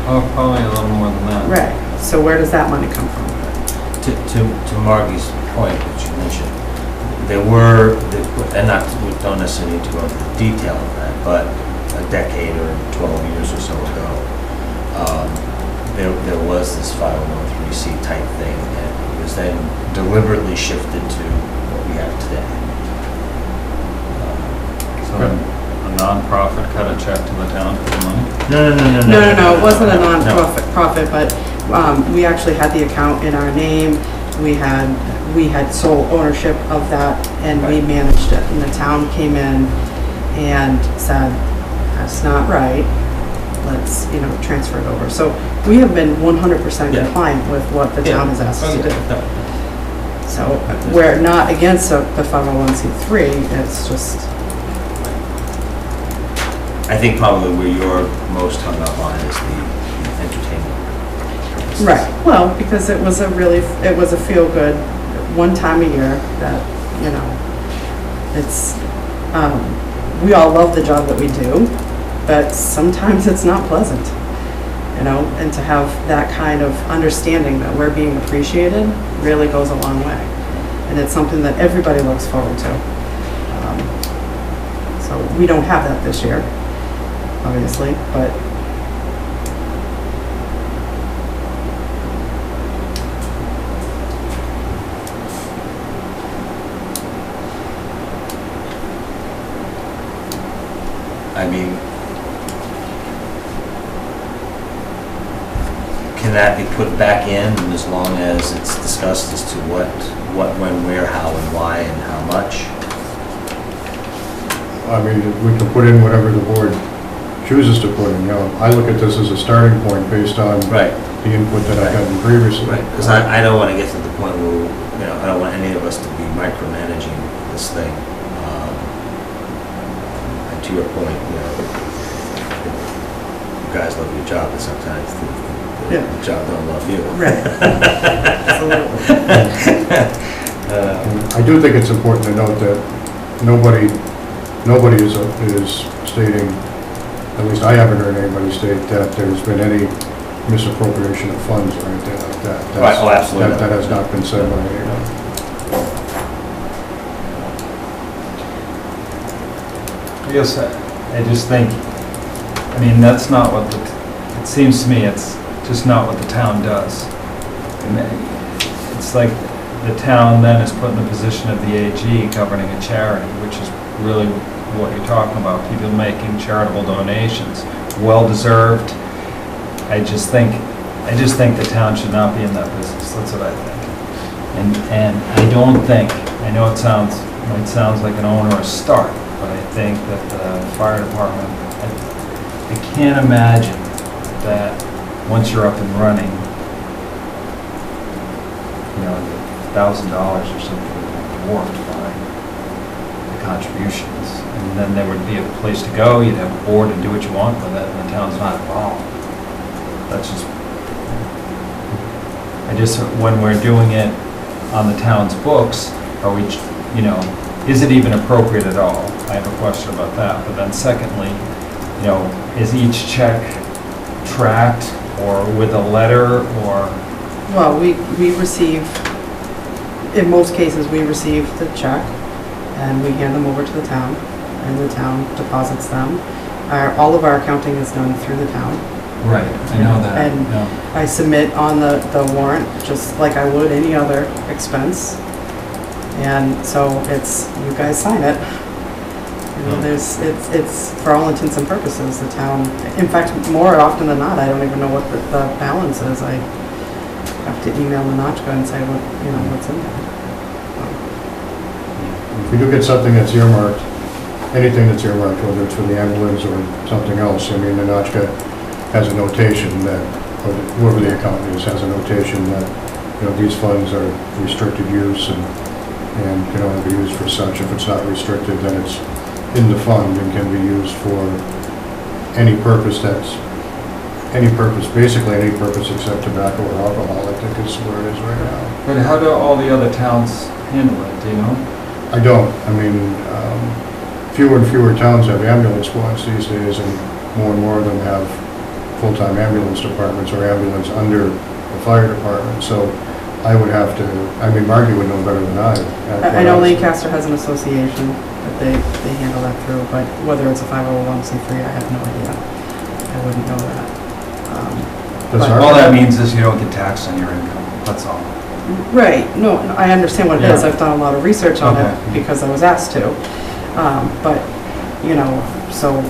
Oh, probably a little more than that. Right. So where does that money come from? To Margie's point, which you mentioned, there were, and we don't necessarily need to go into the detail of that, but a decade or 12 years or so ago, there was this 501(c)(3) type thing, and it was then deliberately shifted to what we have today. So a non-profit cut a check to the town for the money? No, it wasn't a non-profit, but we actually had the account in our name. We had sole ownership of that, and we managed it. And the town came in and said, that's not right. Let's, you know, transfer it over. So we have been 100% compliant with what the town has asked us to do. So we're not against the 501c3, it's just... I think probably where you're most hung up on is the entertainment. Right, well, because it was a feel-good, one time a year that, you know, it's, we all love the job that we do, but sometimes it's not pleasant, you know, and to have that kind of understanding that we're being appreciated really goes a long way. And it's something that everybody looks forward to. So we don't have that this year, obviously, but I mean, can that be put back in as long as it's discussed as to what, when, where, how, and why, and how much? I mean, we can put in whatever the board chooses to put in, you know. I look at this as a starting point based on Right. the input that I've gotten previously. Right, because I don't want to get to the point where, you know, I don't want any of us to be micromanaging this thing. And to your point, you know, you guys love your job, but sometimes the job don't love you. Right. I do think it's important to note that nobody is stating, at least I haven't heard anybody state that there's been any misappropriation of funds or anything like that. Right, oh, absolutely. That has not been said by anyone. I guess I just think, I mean, that's not what it seems to me, it's just not what the town does. And it's like the town then is put in the position of the AG governing a charity, which is really what you're talking about, people making charitable donations, well-deserved. I just think the town should not be in that business, that's what I think. And I don't think, I know it sounds like an onerous start, but I think that the fire department, I can't imagine that once you're up and running, you know, $1,000 or something would be dwarfed by the contributions. And then there would be a place to go, you'd have a board to do what you want with it, and the town's not involved. That's just, when we're doing it on the town's books, are we, you know, is it even appropriate at all? I have a question about that. But then secondly, you know, is each check tracked or with a letter or? Well, we receive, in most cases, we receive the check and we hand them over to the town and the town deposits them. All of our accounting is done through the town. Right, I know that. And I submit on the warrant, just like I would any other expense. And so it's, you guys sign it. You know, it's for all intents and purposes, the town, in fact, more often than not, I don't even know what the balance is. I have to email Minachka and say what, you know, what's in there. If we do get something that's earmarked, anything that's earmarked, whether it's for the ambulance or something else, I mean, Minachka has a notation that, or whoever the accountant is, has a notation that, you know, these funds are restricted use and can only be used for such. If it's not restricted, then it's in the fund and can be used for any purpose basically any purpose except tobacco or alcohol, I think is where it is right now. But how do all the other towns handle it, do you know? I don't. I mean, fewer and fewer towns have ambulance squads these days, and more of them have full-time ambulance departments or ambulance under the fire department. So I would have to, I mean, Margie would know better than I. I know Lancaster has an association that they handle that through, but whether it's a 501c3, I have no idea. I wouldn't know that. All that means is you don't get taxed on your income, that's all. Right, no, I understand what it is. Yeah. I've done a lot of research on Okay. it because I was asked to. But, you know, so.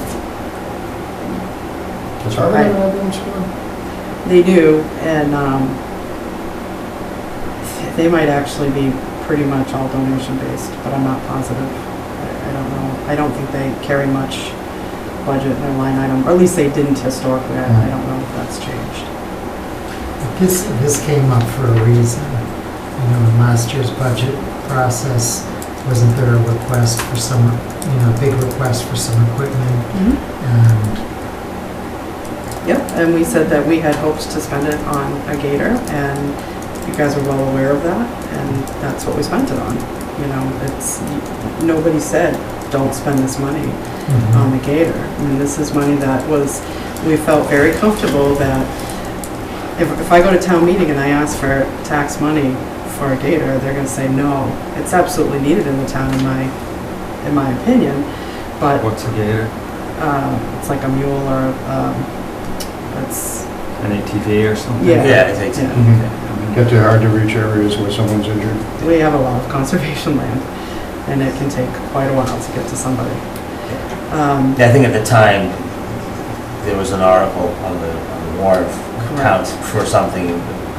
That's all right. They do, and they might actually be pretty much all donation based, but I'm not positive. I don't know. I don't think they carry much budget in their line item, or at least they didn't historically. I don't know if that's changed. This came up for a reason. You know, in last year's budget process, wasn't there a request for some, you know, big request for some equipment? And Yep, and we said that we had hopes to spend it on a gator, and you guys are well aware of that, and that's what we spent it on. You know, it's, nobody said, don't spend this money on the gator. I mean, this is money that was, we felt very comfortable that if I go to town meeting and I ask for tax money for a gator, they're gonna say no. It's absolutely needed in the town, in my opinion, but. What's a gator? It's like a mule or it's. An ATV or something? Yeah. Yeah, it's ATV. Yeah. Get to hard to reach areas where someone's injured. We have a lot of conservation land, and it can take quite a while to get to somebody. Yeah, I think at the time, there was an article on the warrant account for something,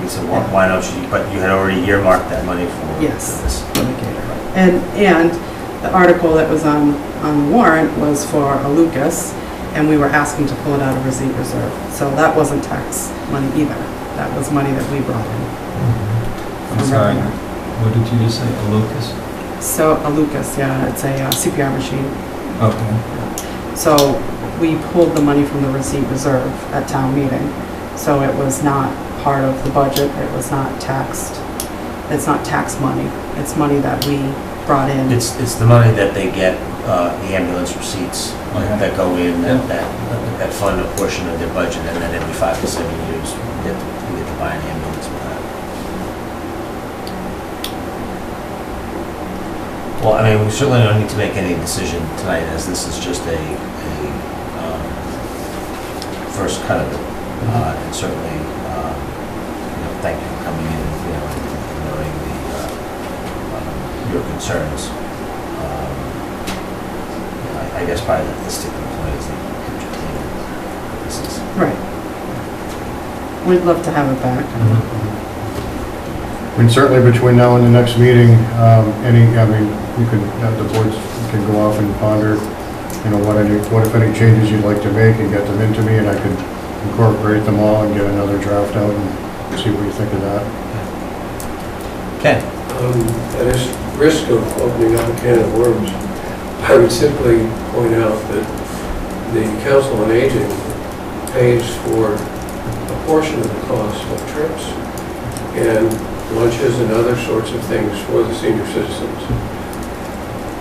we said, why don't you, but you had already earmarked that money for Yes. this. for the caterer. And the article that was on the warrant was for a Lucas, and we were asking to pull it out of receipt reserve. So that wasn't tax money either. That was money that we brought in. I'm from sorry, revenue. what did you just say, a Lucas? So a Lucas, yeah, it's a CPR machine. Okay. So we pulled the money from the receipt reserve at town meeting. So it was not part of the budget, it was not taxed. It's not tax money, it's money that we brought in. It's the money that they get, the ambulance receipts Okay. that go in, Yeah. that fund a portion of their budget, and then every 5 to 7 years, we get to buy an ambulance with that. Well, I mean, we certainly don't need to make any decision tonight, as this is just a first cut of it. And certainly, thank you for coming in, and knowing your concerns. I guess probably the sticking point is the entertainment purposes. Right. We'd love to have it back. I mean, certainly between now and the next meeting, you could, the boards can go off and ponder, what if any changes you'd like to make and get them into me, and I could incorporate them all and get another draft out and see what you think of that. Ken? At this risk of opening up a can of worms, I would simply point out that the Council on Aging pays for a portion of the cost of trips and lunches and other sorts of things for the senior citizens.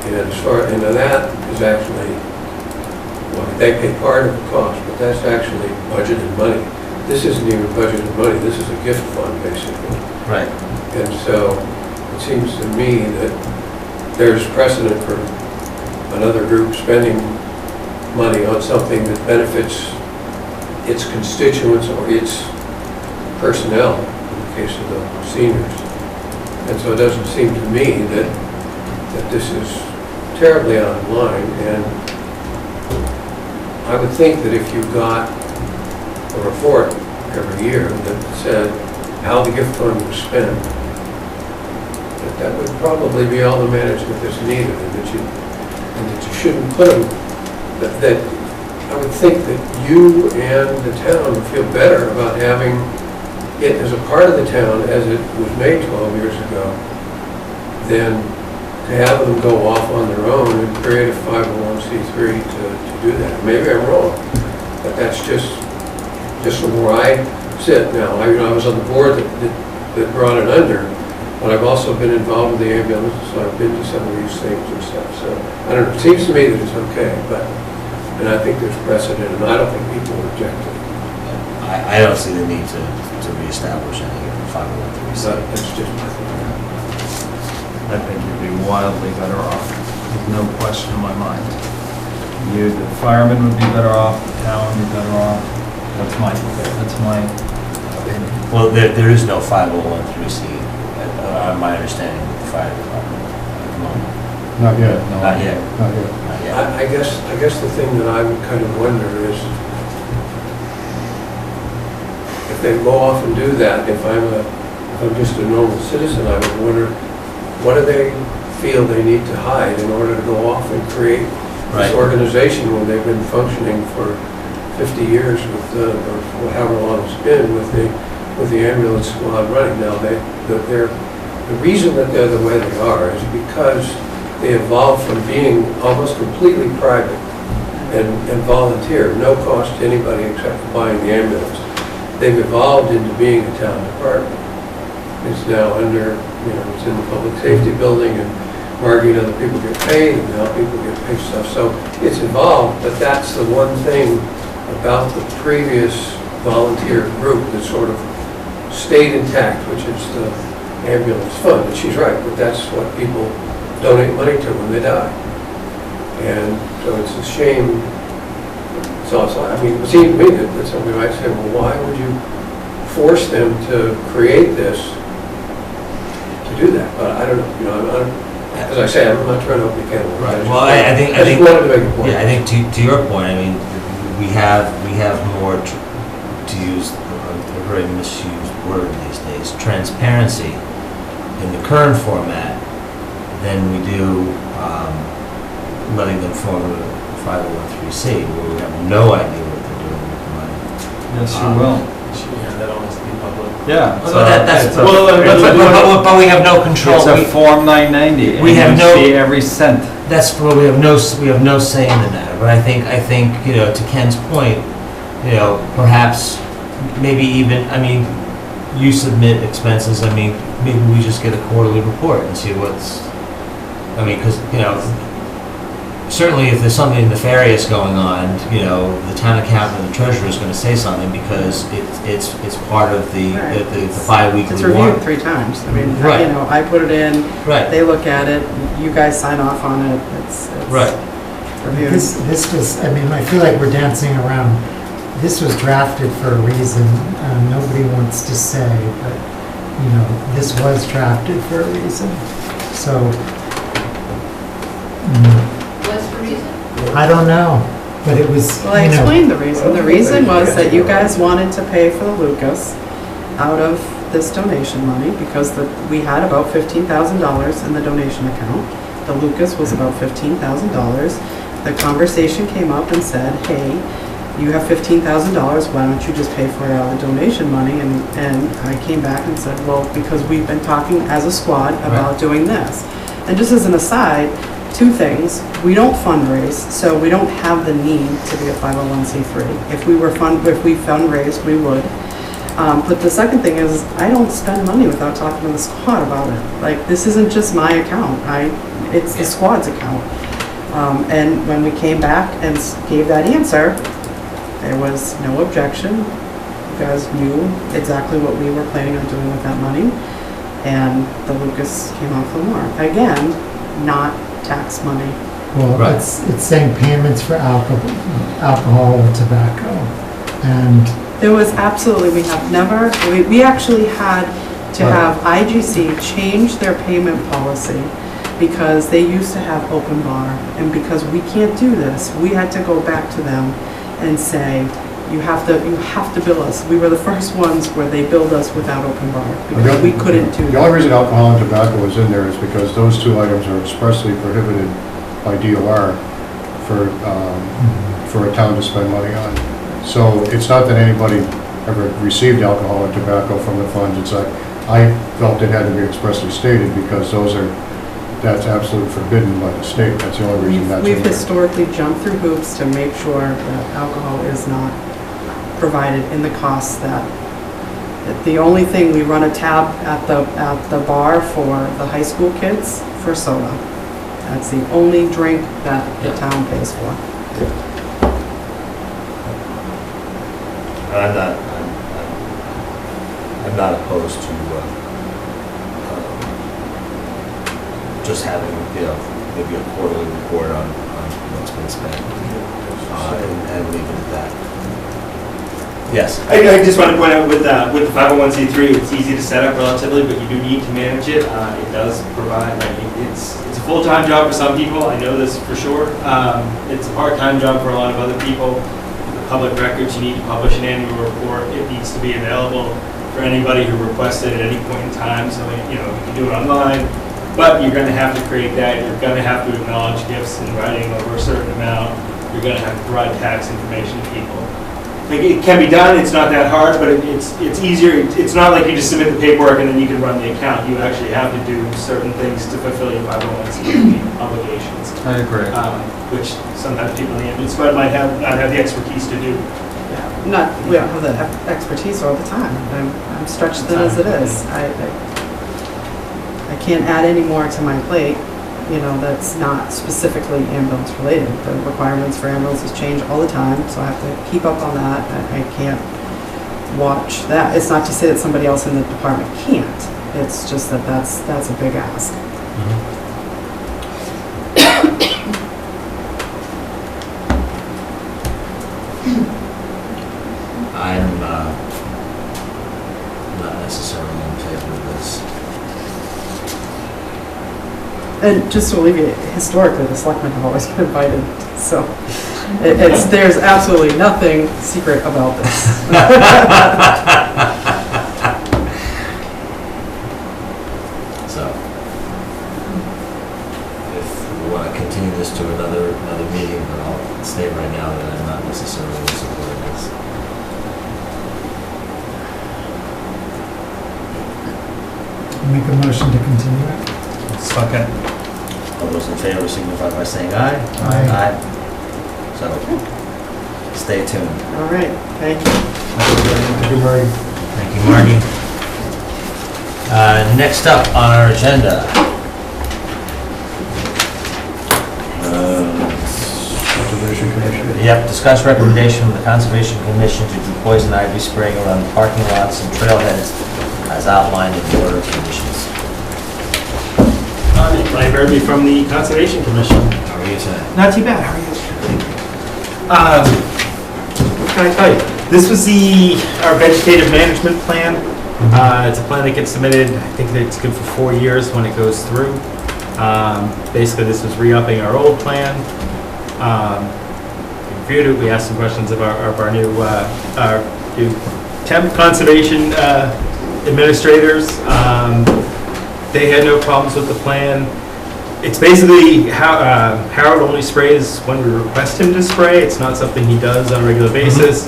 And that is actually, well, they pay part of the cost, but that's actually budgeted money. This isn't even budgeted money, this is a gift fund, basically. Right. And so it seems to me that there's precedent for another group spending money on something that benefits its constituents or its personnel, in the case of the seniors. And so it doesn't seem to me that this is terribly out of line. And I would think that if you got a report every year that said how the gift fund was spent, that would probably be all the management that's needed, and that you shouldn't put them, that I would think that you and the town would feel better about having it as a part of the town as it was made 12 years ago than to have them go off on their own and create a 501c3 to do that. Maybe I'm wrong, but that's just from where I sit now. I was on the board that brought it under, but I've also been involved with the ambulance, so I've been to some of these things and stuff. So I don't know, it seems to me that it's okay, and I think there's precedent, and I don't think people would object to it. I don't see the need to reestablish any 501c3. That's just my thought. I think you'd be wildly better off, there's no question in my mind. The firemen would be better off, the town would be better off. That's my opinion. Well, there is no 501c3, my understanding with the fire department at the moment. Not yet. No. Not yet. Not yet. Not yet. I guess the thing that I would kind of wonder is if they go off and do that, if I'm just a normal citizen, I would wonder, what do they feel they need to hide in order to go off and create this organization when they've been functioning for 50 years with, or however long it's been with the ambulance squad running. Now, the reason that they're the way they are is because they evolved from being almost completely private and volunteer, no cost to anybody except for buying the ambulance. They've evolved into being a town department. It's now under, it's in the public safety building, and Margie and other people get paid, and now people get paid stuff. So it's evolved, but that's the one thing about the previous volunteer group that sort of stayed intact, which is the ambulance fund. And she's right, but that's what people donate money to when they die. And so it's a shame. So it seemed to me that somebody might say, well, why would you force them to create this to do that? But I don't know. As I say, I'm not trying to open a can of worms. Right. Well, I think wanted to make a point. Yeah, I think to your point, I mean, we have more to use the a very misused word these days, transparency in the current format than we do letting them form a 501(c), where we have no idea what they're doing with the money. Yes, you will. Yeah, that all has to be public. Yeah. But we have no control. It's a Form 990, and We have you no- see every cent. That's where we have no say in the matter. But I think to Ken's point, perhaps maybe even you submit expenses. Maybe we just get a quarterly report and see what's. Because certainly if there's something nefarious going on, the town accountant and the treasurer is going to say something because it's part of the bi-weekly It's warrant. reviewed 3 times. Right. I put it in, Right. they look at it, you guys sign off on it, it's Right. reviewed. This was, I feel like we're dancing around. This was drafted for a reason. Nobody wants to say, but, this was drafted for a reason. So, What's the reason? I don't know, but it was, Well, I explained the reason. The reason was that you guys wanted to pay for the Lucas out of this donation money because we had about $15,000 in the donation account. The Lucas was about $15,000. The conversation came up and said, hey, you have $15,000, why don't you just pay for it out of the donation money? And I came back and said, well, because we've been talking as a squad about doing this. And just as an aside, 2 things. We don't fundraise, so we don't have the need to be a 501(c)(3). If we fundraised, we would. But the second thing is, I don't spend money without talking to the squad about it. Like, this isn't just my account. It's the squad's account. And when we came back and gave that answer, there was no objection. You guys knew exactly what we were planning on doing with that money. And the Lucas came off the warrant. Again, not tax money. well, Right. it's saying payments for alcohol or tobacco. And There was absolutely, we actually had to have IGC change their payment policy because they used to have open bar. And because we can't do this, we had to go back to them and say, you have to bill us. We were the first ones where they billed us without open bar because we couldn't do The that. only reason alcohol and tobacco was in there is because those 2 items are expressly prohibited by DOR for a town to spend money on. So it's not that anybody ever received alcohol or tobacco from the funds. It's like, I felt it had to be expressly stated because that's absolutely forbidden by the state. That's the only reason that's in We've there. historically jumped through hoops to make sure that alcohol is not provided in the costs that the only thing, we run a tab at the bar for the high school kids for soda. That's the only drink that the town pays for. I'm not opposed to just having, maybe a quarterly report on what's been spent, and leave it at that. Yes? I just want to point out with the 501(c)(3), it's easy to set up relatively, but you do need to manage it. It does provide, it's a full-time job for some people, I know this for sure. It's a part-time job for a lot of other people. The public records, you need to publish an annual report. It needs to be available for anybody who requests it at any point in time, so you can do it online. But you're going to have to create that. You're going to have to acknowledge gifts in writing over a certain amount. You're going to have to provide tax information to people. It can be done, it's not that hard, but it's easier. It's not like you just submit the paperwork and then you can run the account. You actually have to do certain things to fulfill your 501(c)(3) obligations. I agree. Which sometimes people in the ambulance squad might not have the expertise to do. We don't have the expertise all the time. I'm stretched thin as it is. I can't add any more to my plate, that's not specifically ambulance related. The requirements for ambulances change all the time, so I have to keep up on that. I can't watch that. It's not to say that somebody else in the department can't. It's just that that's a big ask. I'm not necessarily in favor of this. And just to alleviate, historically, the selectmen have always been invited, so There's absolutely nothing secret about this. So, if we want to continue this to another meeting, but I'll state right now that I'm not necessarily in support of this. Make a motion to continue it. Second. All those in favor signify by saying aye. Aye. So, stay tuned. All right, thank you. Thank you, Marty. Thank you, Margie. Next up on our agenda. Conservation Commission. Yep, discuss recommendation from the Conservation Commission to do poison ivy spraying around parking lots and trailheads as outlined in the order of conditions. Brian Burby from the Conservation Commission. How are you today? Not too bad, how are you? What can I tell you? This was our vegetative management plan. It's a plan that gets submitted, I think that it's good for 4 years when it goes through. Basically, this was re-upping our old plan. We reviewed it, we asked some questions of our new temp conservation administrators. They had no problems with the plan. It's basically how Harold only sprays when we request him to spray. It's not something he does on a regular basis.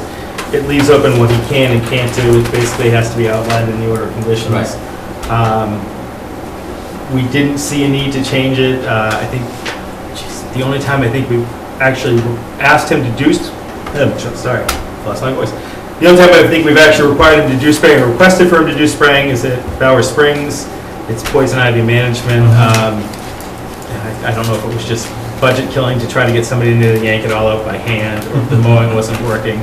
It leaves open what he can and can't do. It basically has to be outlined in the order of conditions. Right. We didn't see a need to change it. I think the only time I think we actually asked him to do, sorry, lost my voice. The only time I think we've actually required him to do spraying or requested for him to do spraying is at Bower Springs. It's poison ivy management. I don't know if it was just budget killing to try to get somebody in there to yank it all out by hand, or if the mowing wasn't working.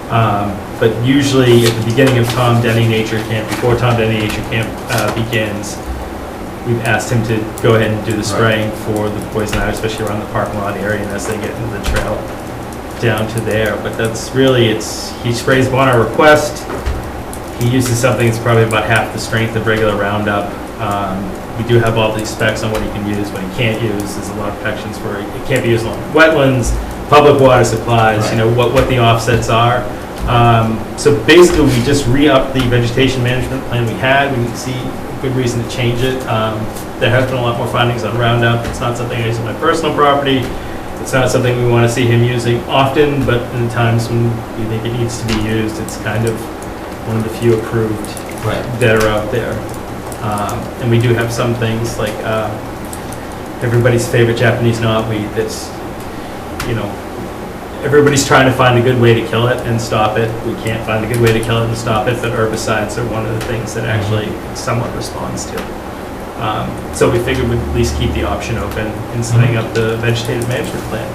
But usually at the beginning of Tom Denny Nature Camp, before Tom Denny Nature Camp begins, we've asked him to go ahead and do the spraying for the poison ivy, especially around the parking lot area and as they get into the trail down to there. But that's really, he sprays on our request. He uses something that's probably about half the strength of regular Roundup. We do have all these specs on what he can use, what he can't use. There's a lot of protections for it can't be used on wetlands, public water supplies, Right. What the offsets are. So basically, we just re-upped the vegetation management plan we had. We didn't see a good reason to change it. There has been a lot more findings on Roundup. It's not something I use on my personal property. It's not something we want to see him using often, but in times when we think it needs to be used, it's kind of one of the few approved that are out there. And we do have some things like everybody's favorite Japanese knotweed that's, everybody's trying to find a good way to kill it and stop it. We can't find a good way to kill it and stop it, but herbicides are one of the things that actually somewhat responds to. So we figured we'd at least keep the option open in setting up the vegetative management plan.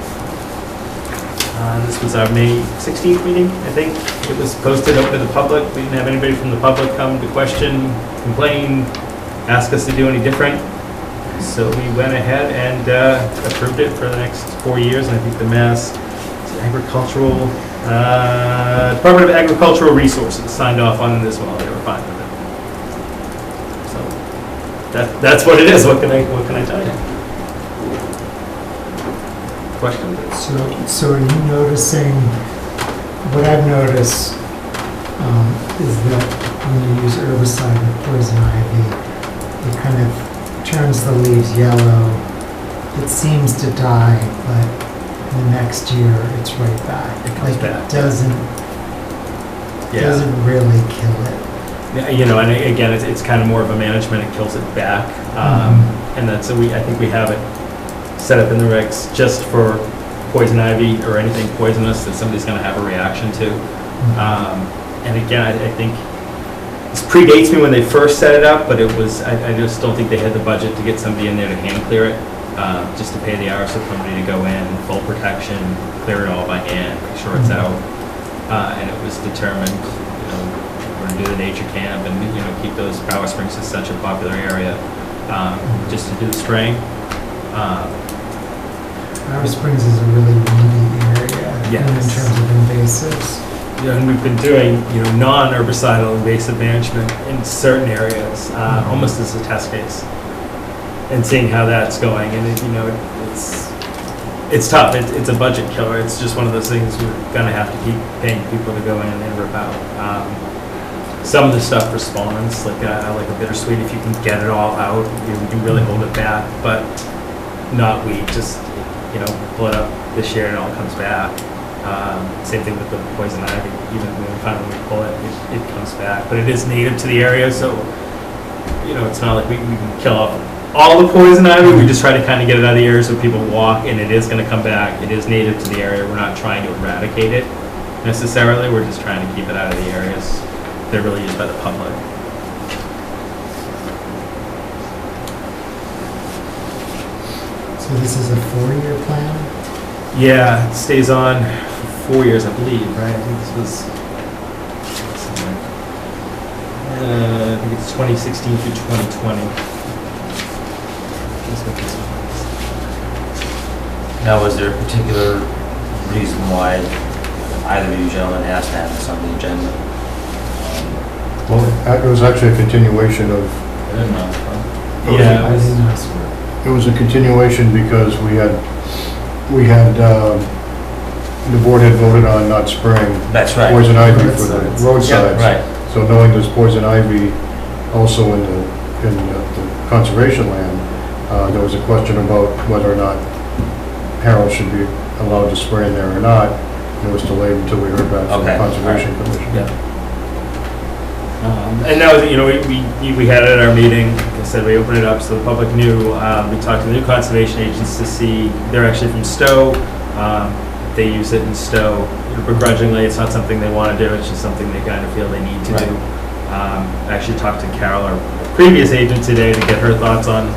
This was our May 16th meeting, I think. It was posted open to the public. We didn't have anybody from the public come to question, complain, ask us to do any different. So we went ahead and approved it for the next 4 years. And I think the Mass Agricultural, Department of Agricultural Resources signed off on it as well. They were fine with it. So that's what it is. What can I tell you? Questions? So are you noticing, what I've noticed is that when you use herbicide with poison ivy, it kind of turns the leaves yellow. It seems to die, but the next year it's right back. It comes back. It doesn't really kill it. Yeah, and again, it's kind of more of a management. It kills it back, and that's I think we have it set up in the regs just for poison ivy or anything poisonous that somebody's going to have a reaction to. And again, I think this predates me when they first set it up, but it was I just don't think they had the budget to get somebody in there to hand clear it, just to pay the hours for somebody to go in, full protection, clear it all by hand, make sure it's out. And it was determined, we're going to do the nature camp and keep those Bower Springs as such a popular area, just to do the spraying. Bower Springs is a really weedy area in terms of invasives. Yeah, and we've been doing, non-herbicidal invasive management in certain areas, almost as a test case, and seeing how that's going. And it's tough. It's a budget killer. It's just one of those things you're gonna have to keep paying people to go in and rip out. Some of the stuff responds, like a bittersweet. If you can get it all out, you really hold it back. But not weed. Just pull it up this year and it all comes back. Same thing with the poison ivy. Even when we pull it, it comes back. But it is native to the area, so it's not like we can kill off all the poison ivy. We just try to kind of get it out of the area so people walk, and it is going to come back. It is native to the area. We're not trying to eradicate it necessarily. We're just trying to keep it out of the areas that are really used by the public. So this is a 4-year plan? Yeah, it stays on for 4 years, I believe, right? I think this was, I think it's 2016 through 2020. That's what this one Now, was there a particular reason why either of you gentlemen asked to have this on the agenda? Well, it was actually a continuation of, I didn't know. Yeah, I didn't ask for it. it was a continuation because we had, the board had voted on not spraying That's right. poison ivy for the roadsides. Right. So knowing there's poison ivy also in the conservation land, there was a question about whether or not Harold should be allowed to spray in there or not. It was delayed until we heard back from the Okay. Conservation Commission. Yeah. And now, we had it at our meeting. Like I said, we opened it up so the public knew. We talked to the new conservation agents to see. They're actually from Stowe. They use it in Stowe begrudgingly. It's not something they want to do. It's just something they kind of feel they need to do. I actually talked to Carol, our previous agent, today to get her thoughts on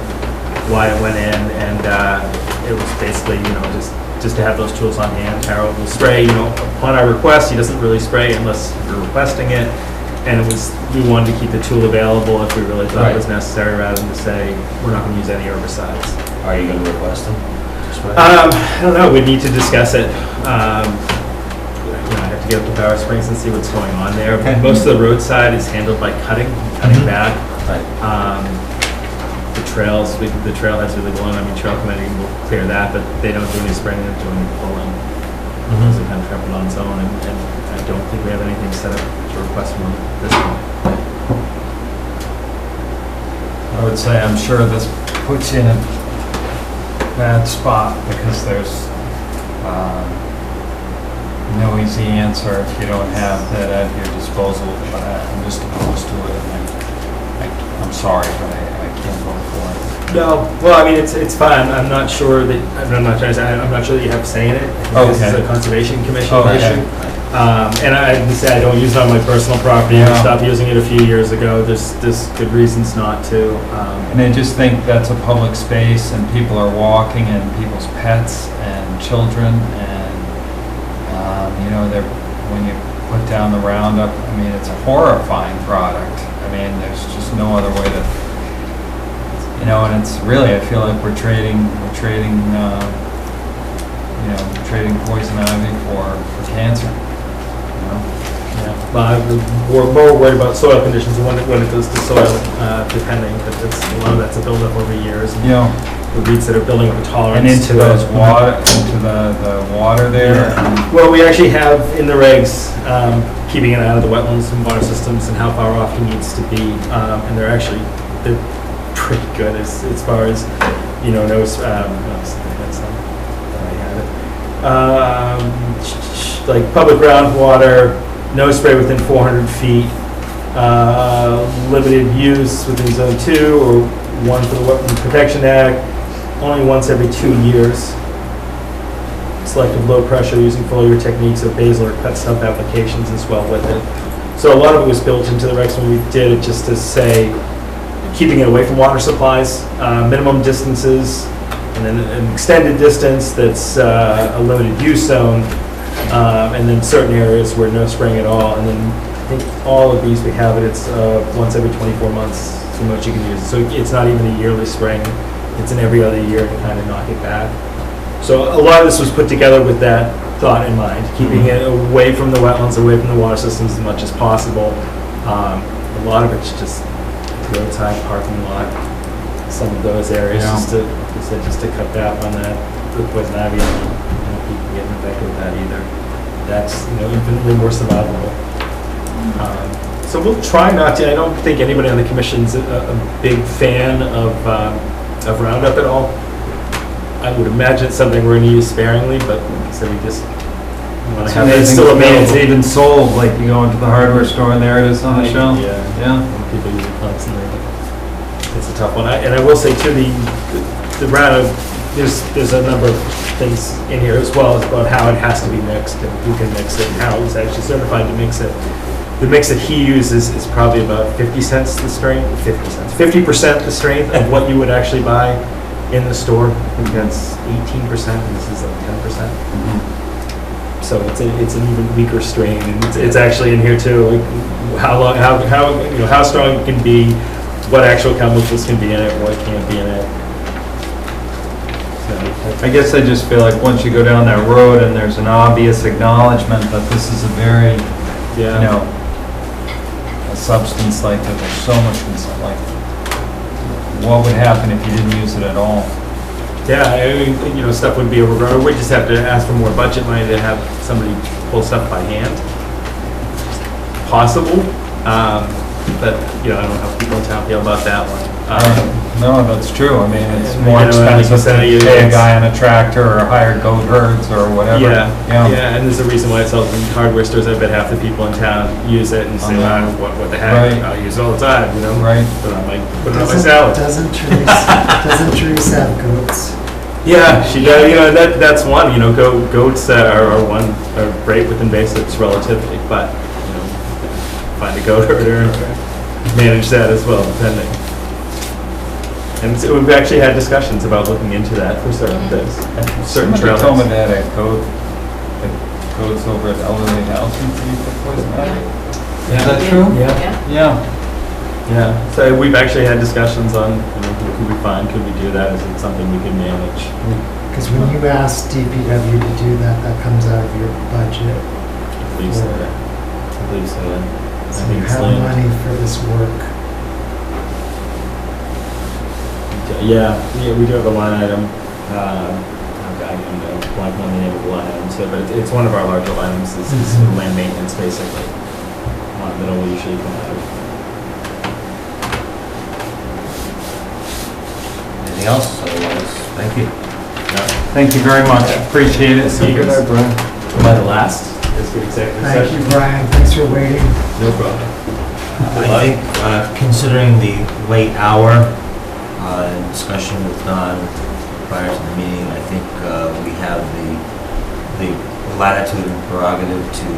why it went in, and it was basically, just to have those tools on hand. Harold will spray, upon our request. He doesn't really spray unless you're requesting it. And we wanted to keep the tool available if we really thought it was necessary, rather than to say, we're not going to use any herbicides. Are you going to request them? I don't know, we need to discuss it. I have to get up to Barrow Springs and see what's going on there. Okay. Most of the roadside is handled by cutting back. Right. The trails, the trailheads are really blown. Trail committee will clear that, but they don't do any spraying, they don't do any pulling. Because they kind of trample on its own, and I don't think we have anything set up to request from this point. I would say I'm sure this puts you in a bad spot because there's no easy answer if you don't have that at your disposal, but I'm just opposed to it, and I'm sorry, but I can't vote for it. No, well, it's fine. I'm not sure that I'm not trying to say I'm not sure that you have say in it. This is a conservation commission issue. And I can say I don't use it on my personal property. I stopped using it a few years ago. There's good reasons not to. And I just think that's a public space, and people are walking, and people's pets and children, and when you put down the Roundup, it's a horrifying product. There's just no other way to. And it's really, I feel like we're trading poison ivy for cancer. We're more worried about soil conditions when it goes to soil, depending. But a lot of that's a buildup over years. The weeds that are building up a tolerance And into to those it. water, into the water there. Well, we actually have in the regs keeping it out of the wetlands and water systems and how far off he needs to be, and they're pretty good as far as like public groundwater, no spray within 400 feet, limited use within zone 2 or 1 for the Wetland Protection Act, only once every 2 years. Selective low pressure using foliar techniques of basal or cut stump applications as well with it. So a lot of it was built into the regs when we did it, just to say, keeping it away from water supplies, minimum distances, and then an extended distance that's a limited use zone, and then certain areas where no spraying at all. And then I think all of these we have it, it's once every 24 months, so much you can use. So it's not even a yearly spraying, it's an every other year to kind of knock it back. So a lot of this was put together with that thought in mind, keeping it away from the wetlands, away from the water systems as much as possible. A lot of it's just roadside, parking lot, some of those areas, just to cut back on that. the poison ivy, and people getting infected with that either. That's, infinitely more survivable. So we'll try not to, I don't think anybody on the commission's a big fan of Roundup at all. I would imagine it's something we're gonna use sparingly, but like I said, we just want to have it still available. It's even sold, like you go into the hardware store and there it is on the shelf. Yeah. People use it constantly. It's a tough one. And I will say too, the Roundup, there's a number of things in here as well about how it has to be mixed and who can mix it and how he's actually certified to mix it. The mix that he uses is probably about 50 cents the strength, 50% the strength of what you would actually buy in the store. I think that's 18%, and this is like 10%. So it's an even weaker strain, and it's actually in here too. Like how strong it can be, what actual chemicals can be in it, what can't be in it. So, I guess I just feel like once you go down that road and there's an obvious acknowledgement that this is a very, a substance like that, there's so much inside, like, what would happen if you didn't use it at all? Yeah, I mean, stuff would be overgrown. We just have to ask for more budget money to have somebody pull stuff by hand. Possible, but I don't know how people in town feel about that one. No, that's true. I mean, it's And, more like I expensive said, to pay a guy on a tractor or hire goat herds or whatever. Yeah, and there's a reason why it sells in hardware stores. I bet half the people in town use it and say, what the heck, Right. I use it all the time, Right. But I might put it on my salad. Doesn't Therese have goats? Yeah, she does. That's one. Goats are great with invasives relatively, but find a goat herder and manage that as well, depending. And so we've actually had discussions about looking into that for certain things, certain Somebody trailers. told me that at goats over at elderly housing for poison ivy. Is that true? Yeah. So we've actually had discussions on, who could we find, could we do that, is it something we can manage? Because when you ask DPW to do that, that comes out of your budget. I believe so, yeah. So you have money for this work. Yeah, we do have a line item. I don't know, blank on the name of the line item, so, but it's one of our larger line items. This is land maintenance, basically. That'll usually come out of. Anything else? Otherwise, thank you. Thank you very much. Appreciate it. See you guys. Am I the last? This good executive Thank session? you, Brian. Thanks for waiting. No problem. I think, considering the late hour, and discussion with Don prior to the meeting, I think we have the latitude and prerogative to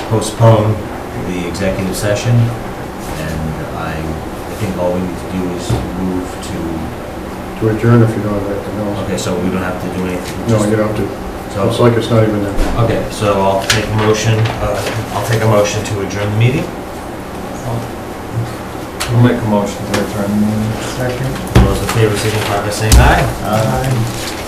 postpone the executive session, and I think all we need to do is move To adjourn if you don't have anything else. Okay, so we don't have to do anything? No, you don't have to. So, It's like it's not even there. okay, so I'll take a motion to adjourn the meeting. I'll make a motion to adjourn the meeting. Second. All those in favor signify by saying aye. Aye.